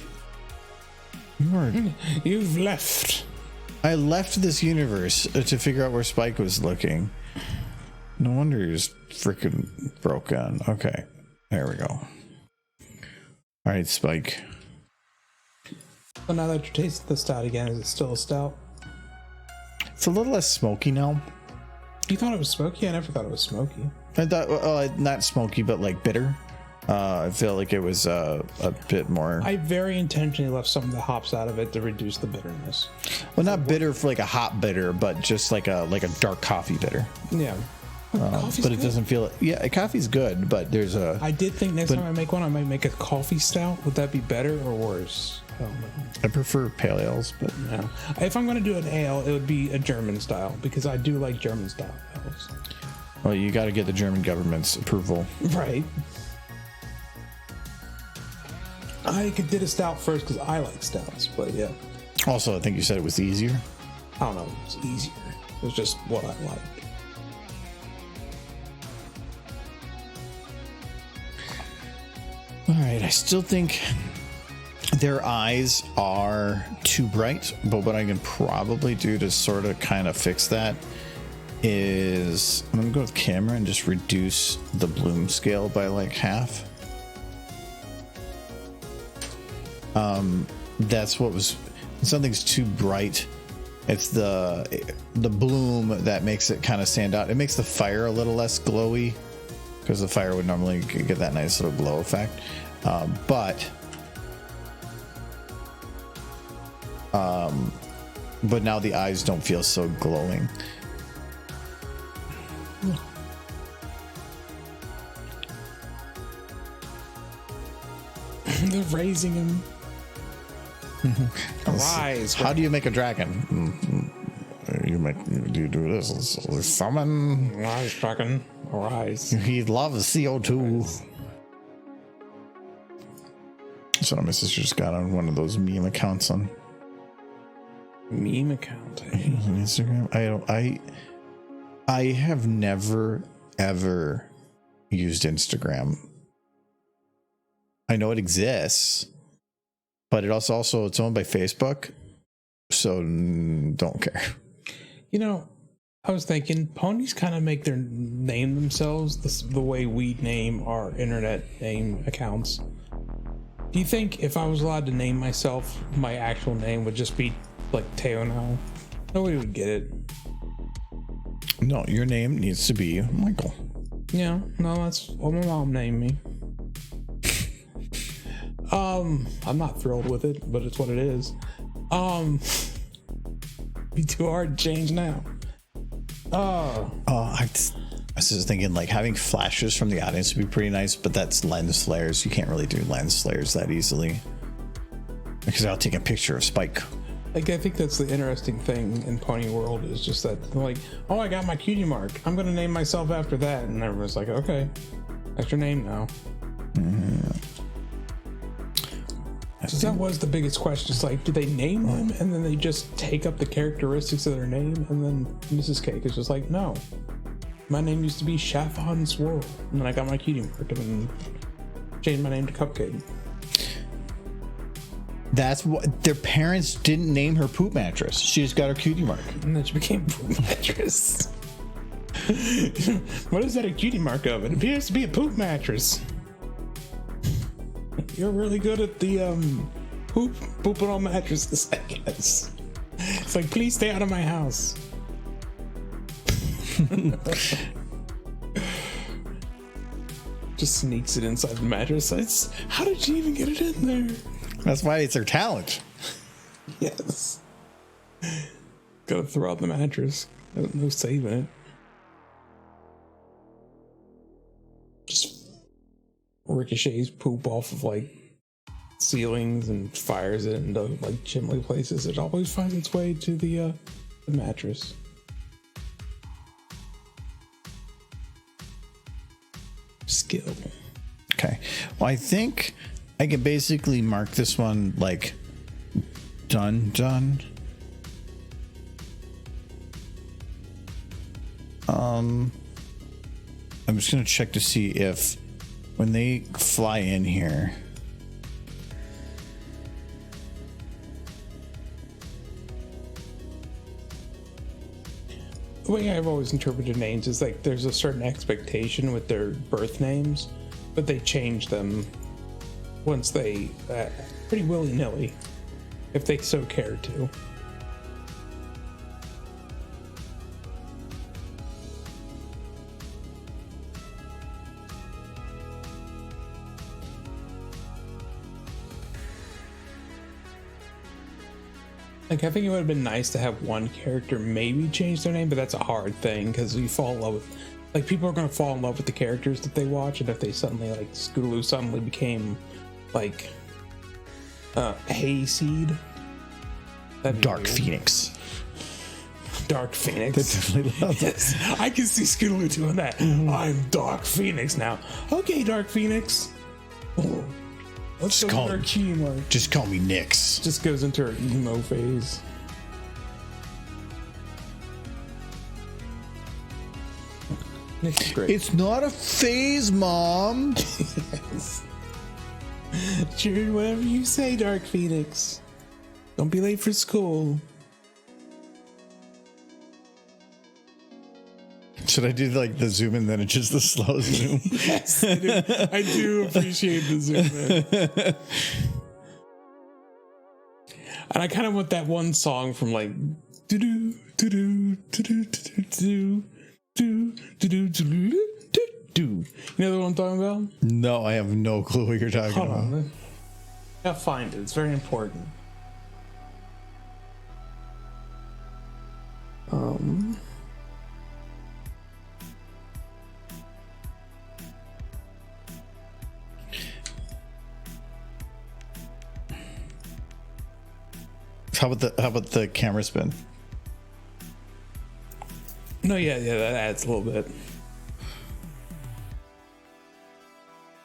You've left. I left this universe to figure out where Spike was looking. No wonder he was freaking broken. Okay, there we go. All right, Spike. So now that you're tasting the stout again, is it still a stout? It's a little less smoky now. You thought it was smoky? I never thought it was smoky. I thought, not smoky, but like bitter. I feel like it was a bit more. I very intentionally left some of the hops out of it to reduce the bitterness. Well, not bitter for like a hot bitter, but just like a dark coffee bitter. Yeah. But it doesn't feel. Yeah, coffee's good, but there's a. I did think next time I make one, I might make a coffee stout. Would that be better or worse? I don't know. I prefer pale ales, but Yeah. If I'm going to do an ale, it would be a German style because I do like German style ales. well, you got to get the German government's approval. Right. I did a stout first because I like stouts, but yeah. Also, I think you said it was easier. I don't know. It's easier. It was just what I like. All right, I still think their eyes are too bright, but what I can probably do to sort of kind of fix that is I'm gonna go with camera and just reduce the bloom scale by like half. That's what was, something's too bright. It's the bloom that makes it kind of stand out. It makes the fire a little less glowy because the fire would normally get that nice little glow effect. But now the eyes don't feel so glowing. They're raising him. Arise. How do you make a dragon? You do this. Summon. Arise, dragon. Arise. He loves CO2. So my sister just got on one of those meme accounts on Meme account. Instagram. I have never ever used Instagram. I know it exists, but it's owned by Facebook, so don't care. You know, I was thinking ponies kind of make their name themselves the way we name our internet name accounts. Do you think if I was allowed to name myself, my actual name would just be like Teo now? Nobody would get it. No, your name needs to be Michael. Yeah, no, that's what my mom named me. I'm not thrilled with it, but it's what it is. Be too hard to change now. I was just thinking like having flashes from the audience would be pretty nice, but that's lens flares. You can't really do lens flares that easily because I'll take a picture of Spike. Like, I think that's the interesting thing in Pony World is just that they're like, oh, I got my cutie mark. I'm going to name myself after that. And everyone's like, okay, that's your name now. Mm-hmm. So that was the biggest question. It's like, do they name them and then they just take up the characteristics of their name? And then Mrs. Cake is just like, no, my name used to be Chaffon Swirl. And then I got my cutie mark and then changed my name to Cupcake. That's what their parents didn't name her poop mattress. She just got her cutie mark. And then she became poop mattress. What is that a cutie mark of? It appears to be a poop mattress. You're really good at the pooping on mattresses, I guess. It's like, please stay out of my house. Just sneaks it inside the mattress. How did she even get it in there? That's why it's her talent. Yes. Gotta throw out the mattress. No saving it. Just ricochets poop off of like ceilings and fires it into like chimney places. It always finds its way to the mattress. Skill. Okay. Well, I think I can basically mark this one like done. I'm just gonna check to see if when they fly in here, the way I've always interpreted names is like there's a certain expectation with their birth names, but they change them once they pretty willy-nilly if they so care to. Like, I think it would have been nice to have one character maybe change their name, but that's a hard thing because you fall in love with, like, people are going to fall in love with the characters that they watch, and if they suddenly, like, Scootaloo suddenly became, like, Hayseed. Dark Phoenix. Dark Phoenix. That's definitely loud. Yes, I can see Scootaloo doing that. Mm-hmm. I'm Dark Phoenix now. Okay, Dark Phoenix. Let's Just go with our teamwork. Just call me Nyx. Just goes into her emo phase. Nyx is great. It's not a phase, Mom. Yes. Sure, whatever you say, Dark Phoenix. Don't be late for school. Should I do like the zoom in, then it's just the slow zoom? Yes, I do. I do appreciate the zoom in. And I kind of want that one song from like do do do do do do do do do do. You know what I'm talking about? No, I have no clue what you're talking Hold about. on. I gotta find it. It's very important. How about the camera spin? No, yeah, that adds a little bit.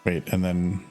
Wait, and then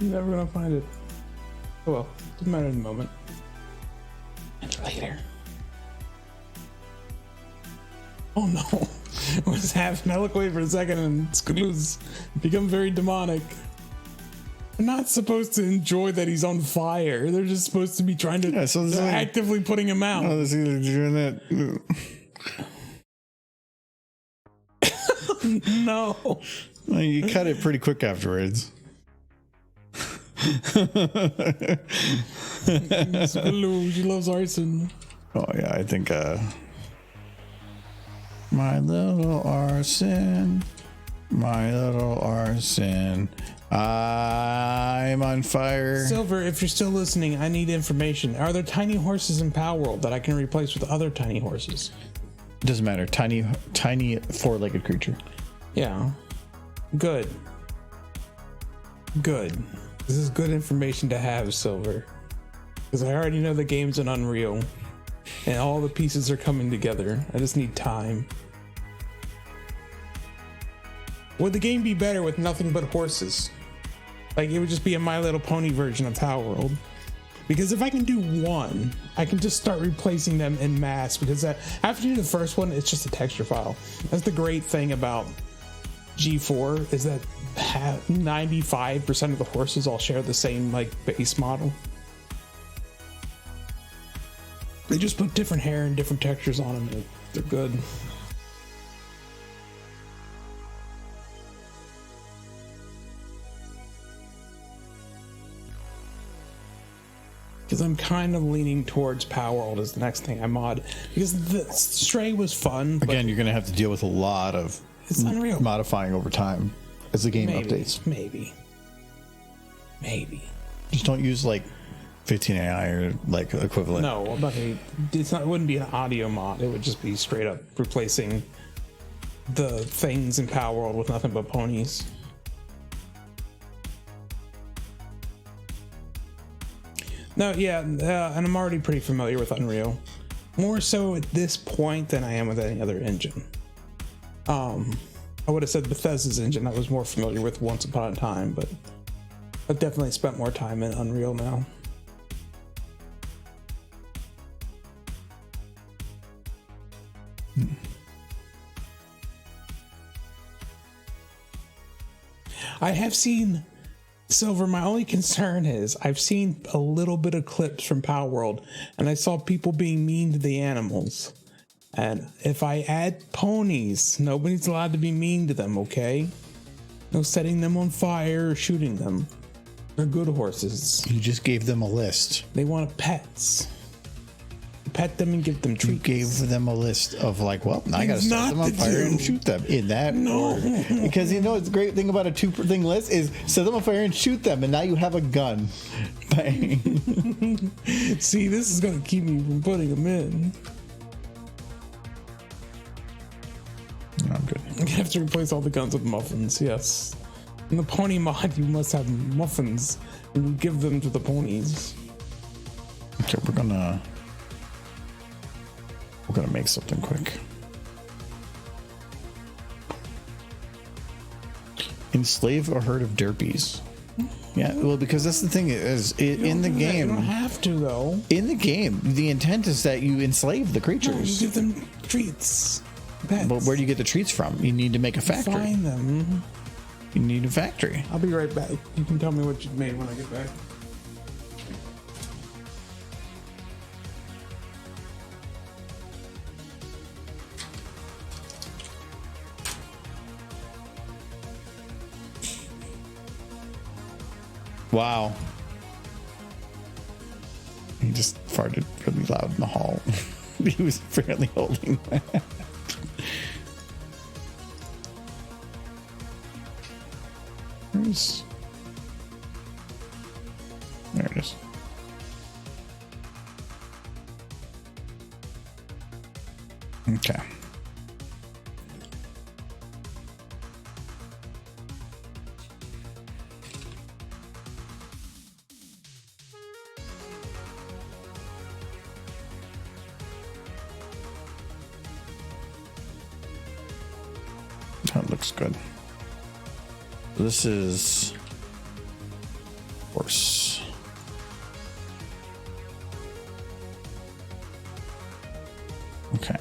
I'm never gonna find it. Oh well, doesn't matter in the moment. And later. Oh no. What's happening? I look away for a second and Scootaloo's become very demonic. They're not supposed to enjoy that he's on fire. They're just supposed to be trying to they're actively putting him out. oh, this either doing that. No. Well, you cut it pretty quick afterwards. Scootaloo, she loves arson. Oh yeah, I think my little arson, I'm on fire. Silver, if you're still listening, I need information. Are there tiny horses in Power World that I can replace with other tiny horses? Doesn't matter. Tiny four-legged creature. Yeah. Good. This is good information to have, Silver. Because I already know the game's an Unreal. And all the pieces are coming together. I just need time. Would the game be better with nothing but horses? Like, it would just be a My Little Pony version of Power World. Because if I can do one, I can just start replacing them en masse. Because after you do the first one, it's just a texture file. That's the great thing about G4 is that 95% of the horses all share the same like base model. They just put different hair and different textures on them. They're good. Because I'm kind of leaning towards Power World as the next thing I mod. Because the Stray was fun. But Again, you're going to have to deal with a lot of it's unreal. Modifying over time as the game updates. Maybe. Just don't use like 15 AI or like equivalent. No, it wouldn't be an audio mod. It would just be straight up replacing the things in Power World with nothing but ponies. No, yeah, and I'm already pretty familiar with Unreal. More so at this point than I am with any other engine. I would have said Bethesda's engine I was more familiar with once upon a time, but I've definitely spent more time in Unreal now. I have seen Silver. My only concern is I've seen a little bit of clips from Power World, and I saw people being mean to the animals. And if I add ponies, nobody's allowed to be mean to them, okay? No setting them on fire or shooting them. They're good horses. You just gave them a list. They want pets. Pet them and give them treats. You gave them a list of like, well, now I gotta set them on fire and shoot them in that order. Because you know, it's the great thing about a 2-thing list is set them on fire and shoot them, and now you have a gun. Bang. See, this is gonna keep me from putting them in. No, I'm good. I'm gonna have to replace all the guns with muffins, yes. In the pony mod, you must have muffins, and you give them to the ponies. Okay, we're gonna make something quick. Enslave a herd of derpies. Yeah, well, because that's the thing is in the game. You don't have to though. In the game, the intent is that you enslave the creatures. You give them treats. Pets. But where do you get the treats from? You need to make a factory. Find them. You need a factory. I'll be right back. You can tell me what you made when I get back. Wow. He just farted really loud in the hall. He was apparently holding that. There it is. Okay. That looks good. This is horse. Okay.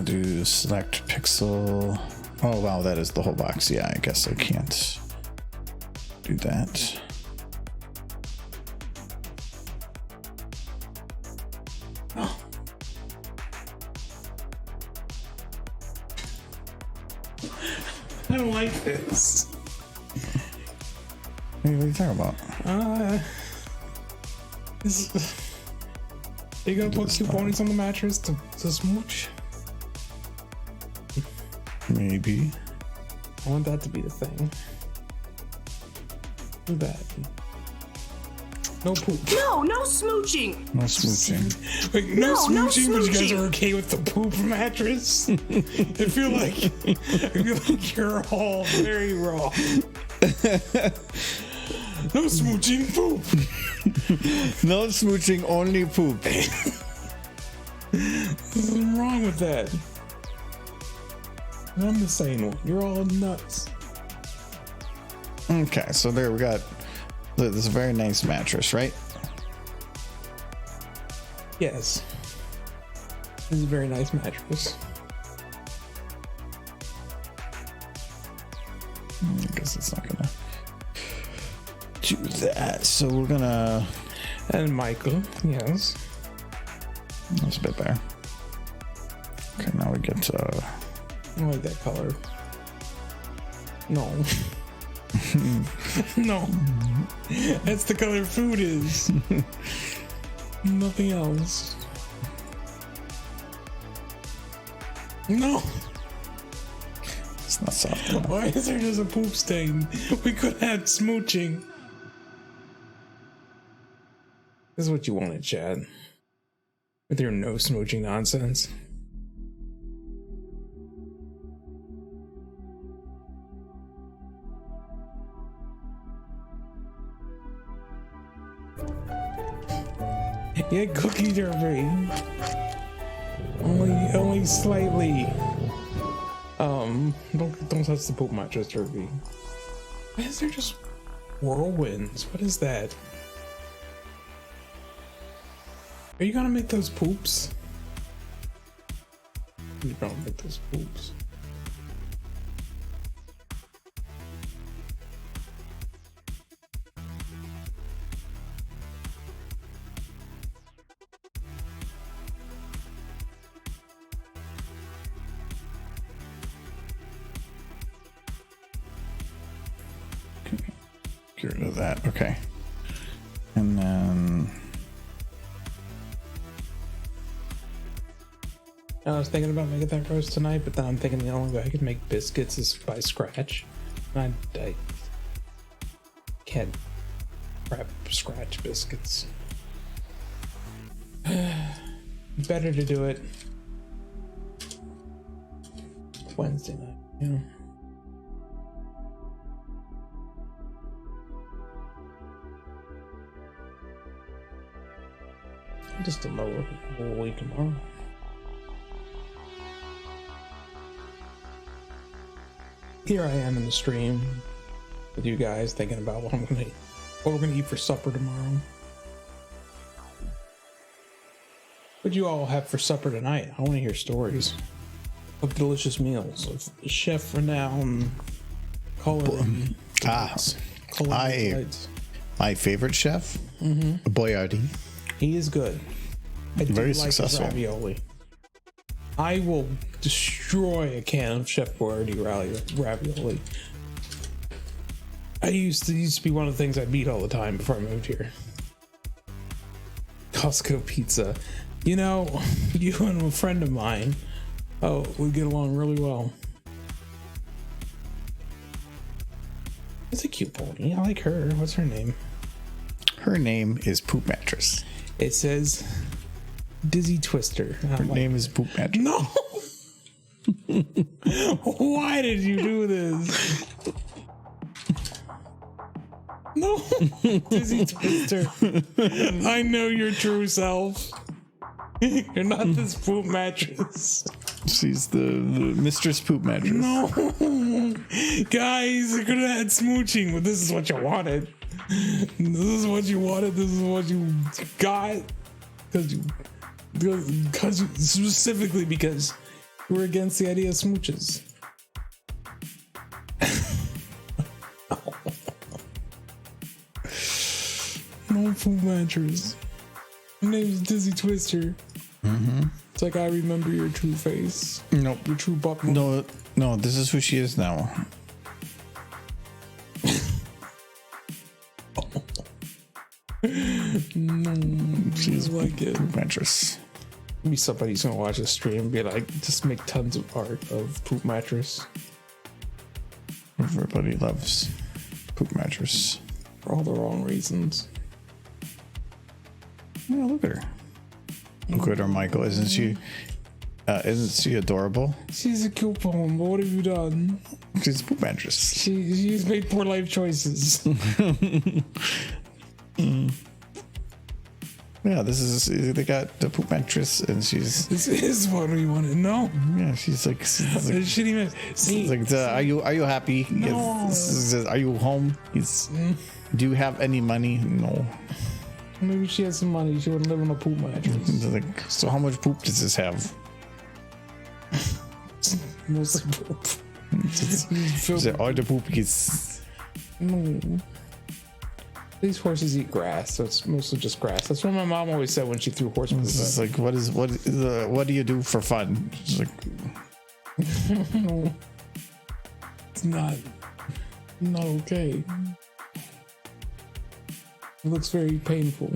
Do select pixel. Oh wow, that is the whole box. Yeah, I guess I can't do that. Oh. I don't like this. Hey, what are you talking about? You gonna put two ponies on the mattress to smooch? Maybe. I want that to be the thing. Do that. No poop. No smooching. No smooching. Like, no No smooching, but you guys smooching. are okay with the poop mattress? I feel like you're all very wrong. No smooching, poop. No smooching, only poop. What's wrong with that? I'm the sane one. You're all nuts. Okay, so there we got. This is a very nice mattress, right? Yes. This is a very nice mattress. I guess it's not gonna do that. So we're gonna. And Michael, yes. That's a bit better. Okay, now we get. I like that color. No. No. That's the color food is. Nothing else. No. It's not soft enough. Why is there just a poop stain? We could have smooching. This is what you wanted, Chad. With your no smooching nonsense. Yeah, cookie derby. Only slightly. Don't touch the poop mattress, Derby. Why is there just whirlwinds? What is that? Are you gonna make those poops? You're gonna make those poops. Get rid of that. Okay. And then. I was thinking about making that roast tonight, but then I'm thinking the only way I could make biscuits is by scratch. And I can't prep scratch biscuits. Better to do it Wednesday night, you know. I just don't know what we'll eat tomorrow. Here I am in the stream with you guys thinking about what we're gonna eat for supper tomorrow. What'd you all have for supper tonight? I want to hear stories of delicious meals of chef renowned culinary delights. Culinary delights. My favorite chef, Boyardee. He is good. I do Very like his successful. ravioli. I will destroy a can of Chef Boyardee ravioli. I used to be one of the things I'd eat all the time before I moved here. Costco pizza. You know, you and a friend of mine, we get along really well. It's a cute pony. I like her. What's her name? Her name is Poop Mattress. It says Dizzy Twister. Her name is Poop Mattress. No! Why did you do this? No! Dizzy Twister. I know your true self. You're not this poop mattress. She's the Mistress Poop Mattress. No! Guys, I could have had smooching, but this is what you wanted. This is what you wanted. This is what you got. Because you Specifically because we're against the idea of smooches. No poop mattress. My name's Dizzy Twister. It's like I remember your true face. Nope. Your true buck. No, this is who she is now. No, She's like it. poop mattress. Maybe somebody's gonna watch the stream and be like, just make tons of art of poop mattress Everybody loves poop mattress. for all the wrong reasons. Yeah, look at her. Look at her, Michael. Isn't she adorable? She's a coupon, but what have you done? She's a poop mattress. She's made poor life choices. Yeah, they got the poop mattress, and she's This is what we want to know. yeah, she's like Shitty man. See, are you happy? No. Yes. Are you home? Yes. Do you have any money? No. maybe she has some money. She wouldn't live on a poop mattress. It's like, so how much poop does this have? Mostly poop. Is it all the poopies? No. These horses eat grass, so it's mostly just grass. That's what my mom always said when she threw horse poop. It's like what do you do for fun? It's like No. It's not okay. It looks very painful.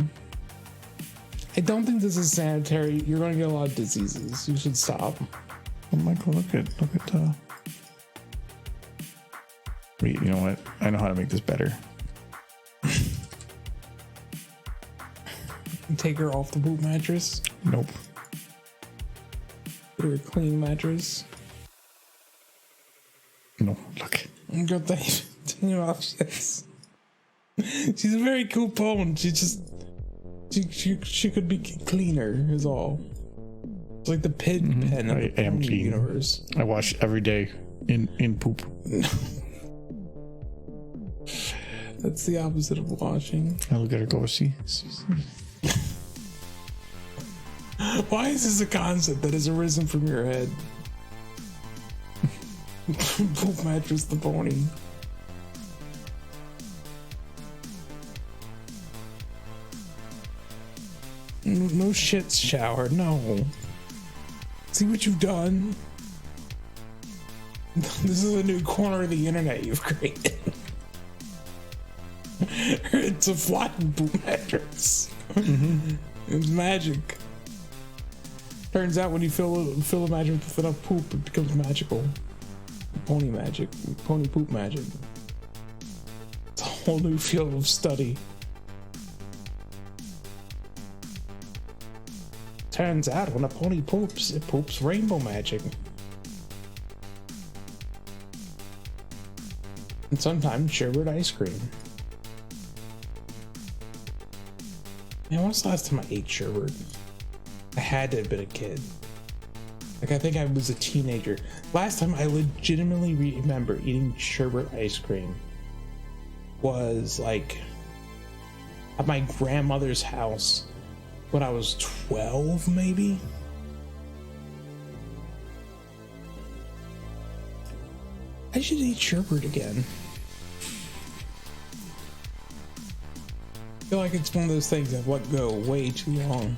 I don't think this is sanitary. You're going to get a lot of diseases. You should stop. oh Michael, look at wait, you know what? I know how to make this better. Take her off the poop mattress. Nope. Put her a clean mattress. No, look. Good thing. Take her off. Yes. She's a very cool bone. She could be cleaner is all. It's like the pin pen of I the am pony clean. universe. I wash every day in poop. That's the opposite of washing. I look at her go, see. Why is this a concept that has arisen from your head? Poop mattress the pony. No shits shower, no. See what you've done? This is a new corner of the internet you've created. It's a flying poop mattress. It's magic. Turns out when you fill a mattress with enough poop, it becomes magical. Pony magic. Pony poop magic. It's a whole new field of study. Turns out when a pony poops, it poops rainbow magic. And sometimes sherbet ice cream. Man, when was the last time I ate sherbet? I had to have been a kid. Like, I think I was a teenager. Last time I legitimately remember eating sherbet ice cream was like at my grandmother's house when I was 12, maybe. I should eat sherbet again. I feel like it's one of those things I've let go way too long.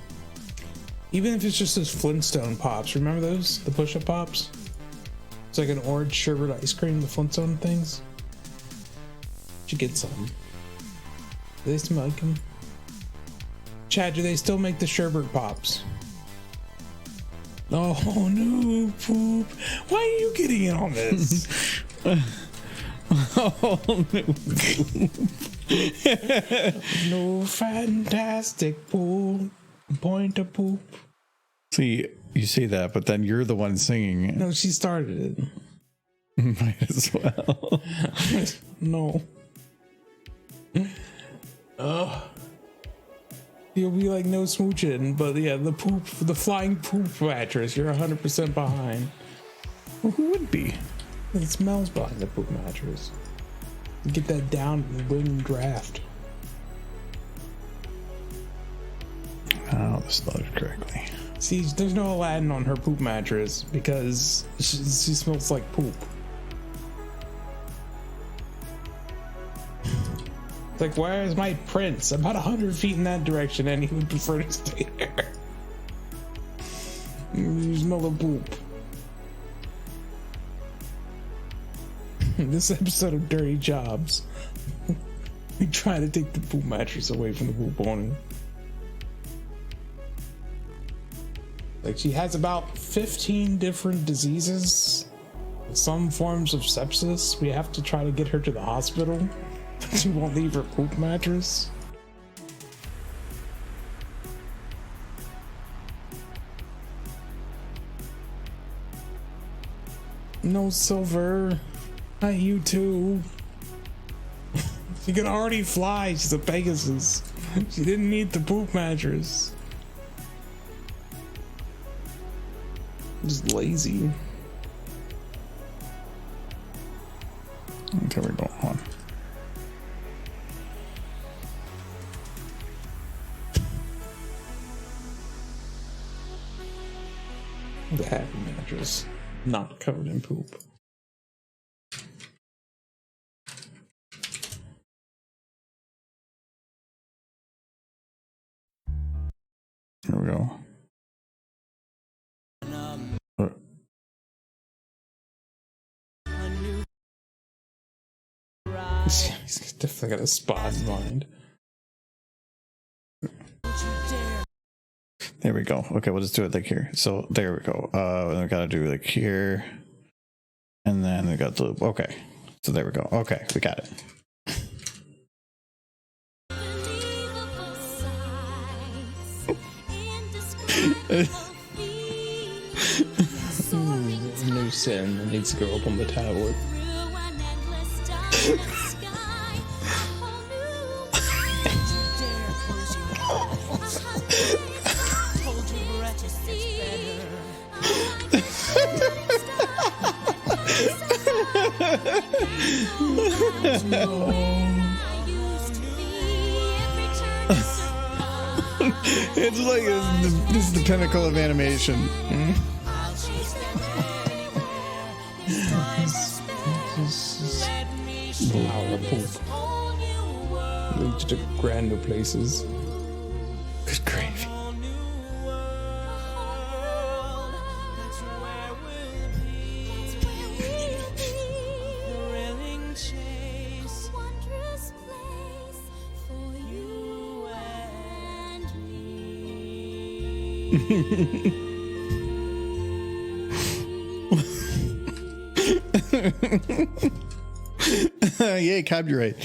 Even if it's just those Flintstone pops. Remember those? The push-up pops? It's like an orange sherbet ice cream, the Flintstone things. Should get some. Do they still make them? Chad, do they still make the sherbet pops? Oh no, poop. Why are you getting in on this? Oh no. No fantastic poop. Point to poop. See, you say that, but then you're the one singing it. No, she started Might as well. it. No. You'll be like no smooching, but yeah, the flying poop mattress, you're 100% behind. Well, who would be? It smells behind the poop mattress. Get that down in the wind draft. Oh, this loaded correctly. See, there's no Aladdin on her poop mattress because she smells like poop. Like, where is my prince? About 100 feet in that direction, and he would prefer to stay there. You smell the poop. This episode of Dirty Jobs, we try to take the poop mattress away from the poop pony. Like, she has about 15 different diseases, some forms of sepsis. We have to try to get her to the hospital. She won't leave her poop mattress. No, Silver. Not you too. She can already fly. She's a Pegasus. She didn't need the poop mattress. Just lazy. Okay, we're going on. The happy mattress, not covered in poop. Here we go. He's definitely got a spot in mind. There we go. Okay, we'll just do it like here. So there we go. And we gotta do like here. And then we got the loop. Okay. So there we go. Okay, we got it. New sin that needs to go up on the tablet. It's like this is the pinnacle of animation. Wow, poop. Leads to grand new places. Good gravy. Yay, copyright.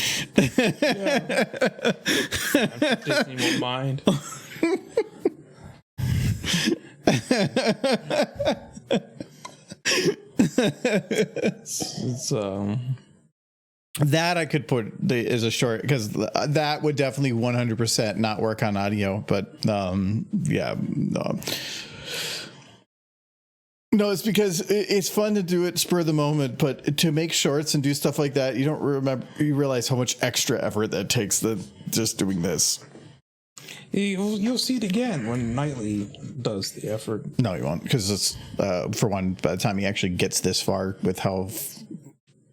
Disney won't mind. It's that I could put as a short, because that would definitely 100% not work on audio, but yeah. No, it's because it's fun to do it spur of the moment, but to make shorts and do stuff like that, you don't realize how much extra effort that takes than just doing this. You'll see it again when Knightley does the effort. No, you won't, because it's for one, by the time he actually gets this far with how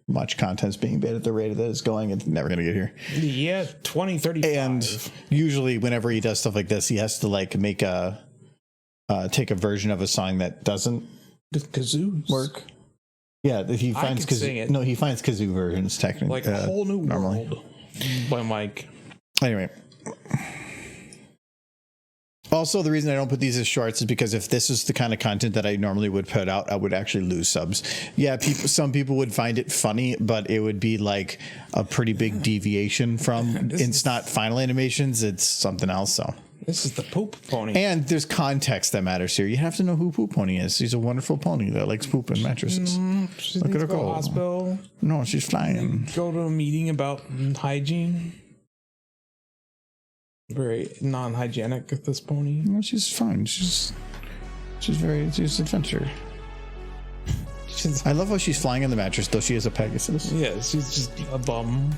much content's being made at the rate that it's going, it's never going to get here. Yeah, 2035. And usually whenever he does stuff like this, he has to like make take a version of a song that doesn't kazoos work. Yeah, he finds kazoo. No, he finds kazoo versions technically. Like a whole new world by Mike. Anyway. Also, the reason I don't put these as shorts is because if this is the kind of content that I normally would put out, I would actually lose subs. Yeah, some people would find it funny, but it would be like a pretty big deviation from. It's not Final Animations; it's something else. So this is the Poop Pony, and there's context that matters here. You have to know who Poop Pony is. She's a wonderful pony that likes poop and mattresses. Look at her go. Hospital. No, she's flying. Go to a meeting about hygiene. Very non-hygienic with this pony. No, she's fine. She's adventure. I love how she's flying on the mattress, though she is a Pegasus. Yeah, she's just a bum.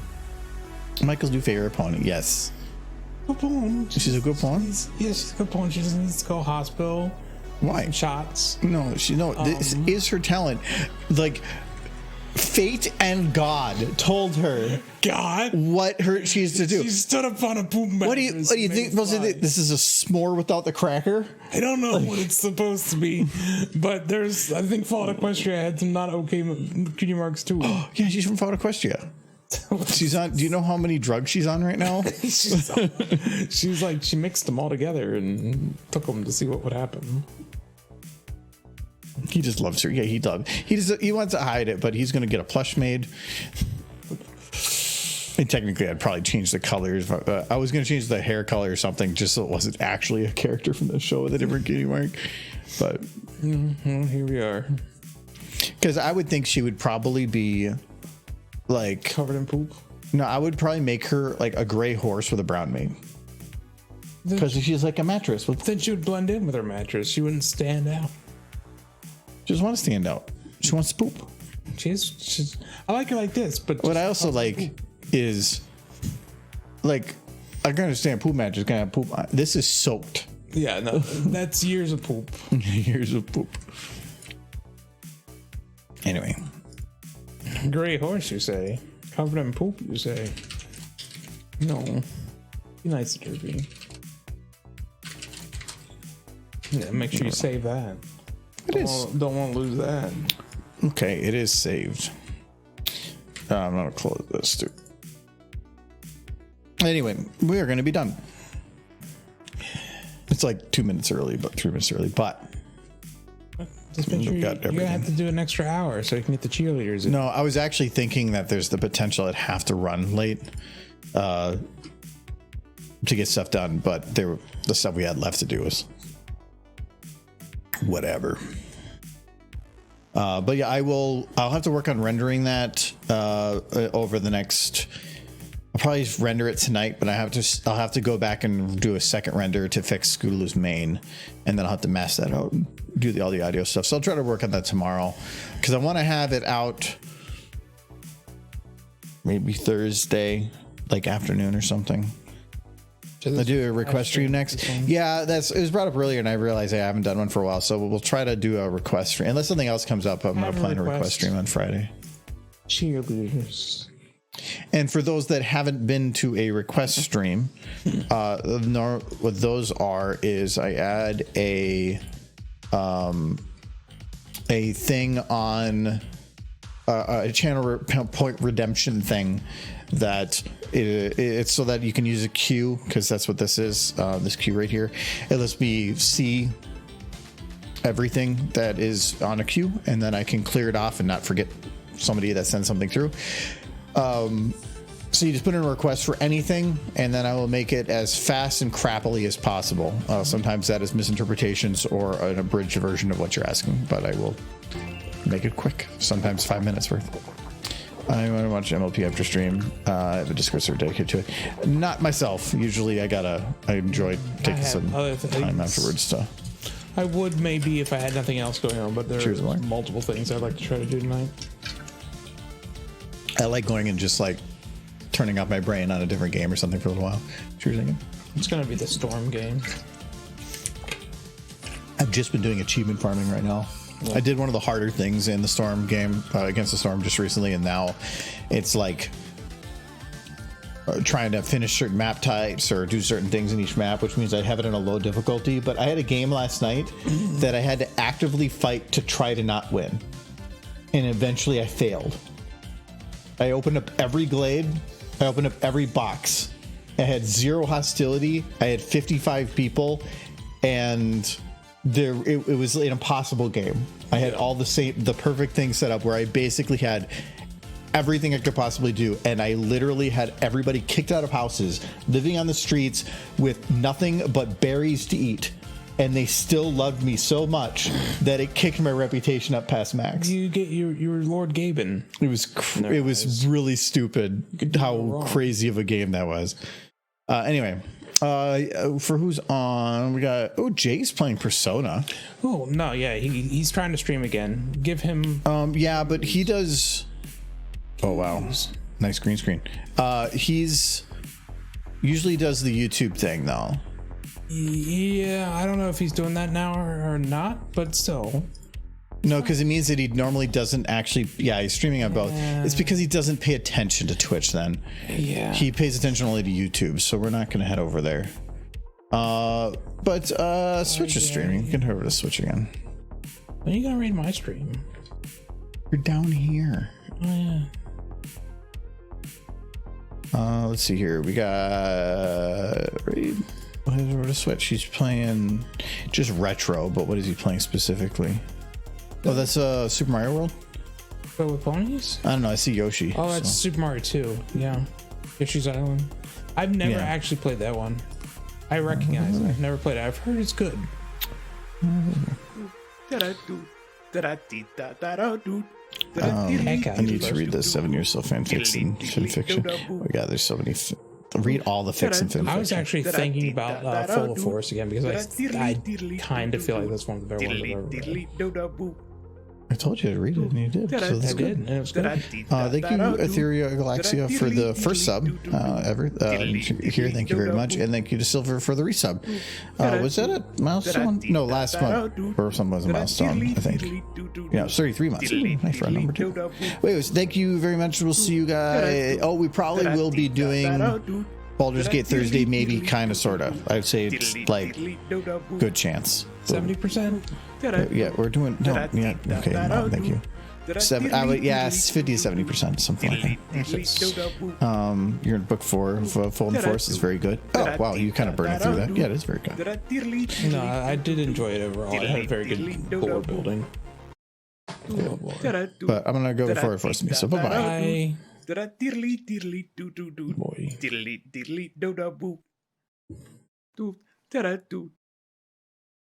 Michael's new favorite pony. Yes. Good pony. She's a good pony. Yeah, she's a good pony. She doesn't need to go to hospital. Why? shots. No, this is her talent. Like, fate and God told her God, what she has to do. she stood up on a poop mattress. What do you think? This is a s'more without the cracker? I don't know what it's supposed to be, but I think Fallout Equestria had some not okay cutie marks too. Yeah, she's from Fallout Equestria. She's on. Do you know how many drugs she's on right now? She's like, she mixed them all together and took them to see what would happen. He just loves her. Yeah, he wants to hide it, but he's going to get a plush made. And technically, I'd probably change the colors. I was going to change the hair color or something just so it wasn't actually a character from the show with a different cutie mark. But here we are. Because I would think she would probably be like Covered in poop. No, I would probably make her like a gray horse with a brown mane. Because she's like a mattress. Then she would blend in with her mattress. She wouldn't stand out. She doesn't want to stand out. She wants to poop. She's I like her like this, but what I also like is like I can understand poop mattress gonna have poop on. This is soaked. Yeah, no, that's years of poop. Years of poop. Anyway. Gray horse, you say? Covered in poop, you say? No. Be nice to Derby. Yeah, make sure you save that. Don't want to lose that. Okay, it is saved. I'm gonna close this too. Anyway, we are gonna be done. It's like 2 minutes early, but 3 minutes early. But just make sure you're gonna have to do an extra hour so you can get the cheerleaders in. No, I was actually thinking that there's the potential I'd have to run late to get stuff done, but the stuff we had left to do was whatever. But yeah, I'll have to work on rendering that over the next. I'll probably render it tonight, but I'll have to go back and do a second render to fix Scootaloo's main, and then I'll have to mask that out and do all the audio stuff. So I'll try to work on that tomorrow because I want to have it out maybe Thursday, like afternoon or something. I do a request stream next. Yeah, it was brought up earlier, and I realized I haven't done one for a while, so we'll try to do a request stream. Unless something else comes up, I'm going to plan a request stream on Friday. Cheerleaders. And for those that haven't been to a request stream, what those are is I add a thing on a channel point redemption thing that it's so that you can use a queue, because that's what this is, this queue right here. It lets me see everything that is on a queue, and then I can clear it off and not forget somebody that sends something through. So you just put in a request for anything, and then I will make it as fast and crappily as possible. Sometimes that is misinterpretations or an abridged version of what you're asking, but I will make it quick, sometimes 5 minutes worth. I want to watch MLP after stream. I have a Discord server dedicated to it. Not myself. Usually I enjoy taking some time afterwards to. I would maybe if I had nothing else going on, but there are multiple things I'd like to try to do tonight. I like going and just like turning off my brain on a different game or something for a little while. What you were thinking? It's going to be the Storm game. I've just been doing achievement farming right now. Yeah. I did one of the harder things in the Storm game against the Storm just recently, and now it's like trying to finish certain map types or do certain things in each map, which means I have it in a low difficulty. But I had a game last night that I had to actively fight to try to not win, and eventually I failed. I opened up every glade. I opened up every box. I had 0 hostility. I had 55 people, and it was an impossible game. I had all the perfect things set up where I basically had everything I could possibly do, and I literally had everybody kicked out of houses, living on the streets with nothing but berries to eat. And they still loved me so much that it kicked my reputation up past max. You get your Lord Gaben. It was really stupid how crazy of a game that was. Anyway, for who's on, we got Jay's playing Persona. Oh no, yeah, he's trying to stream again. Give him. Yeah, but he does. Oh wow, nice green screen. He's usually does the YouTube thing though. Yeah, I don't know if he's doing that now or not, but still. No, because it means that he normally doesn't actually. Yeah, he's streaming on both. It's because he doesn't pay attention to Twitch. Then, he pays attention only to YouTube. So we're not going to head over there. But Switch is streaming. You can head over to Switch again. When are you gonna read my stream? You're down here. Oh yeah. Let's see here. We got. Head over to Switch. He's playing just retro, but what is he playing specifically? Oh, that's Super Mario World. But with ponies? I don't know. I see Yoshi. Oh, that's Super Mario 2. Yeah, Yoshi's Island. I've never actually played that one. I recognize it. I've never played it. I've heard it's good. I need to read the 7 Years of fanfics and fanfiction. Oh yeah, there's so many. Read all the fics and fanfiction. I was actually thinking about Full of Force again because I kind of feel like that's one of the better ones I've ever read. I told you to read it, and you did. So that's I did, and it was good. Thank you, Etheria Galaxia, for the first sub ever. Here, thank you very much, and thank you to Silver for the resub. Was that a milestone? No, last month or something was a milestone, I think. Yeah, 33 months. Ooh, nice round number too. Wait, thank you very much. We'll see you guys. Oh, we probably will be doing Baldur's Gate Thursday, maybe, kind of, sort of. I'd say it's like good chance. 70%. Yeah, we're doing. No, yeah, okay, no, thank you. 50 to 70%, something like that. You're in book 4 of Full and Force is very good. Oh wow, you kind of burned through that. Yeah, it is very good. No, I did enjoy it overall. It had very good lore building. But I'm gonna go before it forces me. So bye bye. Boy.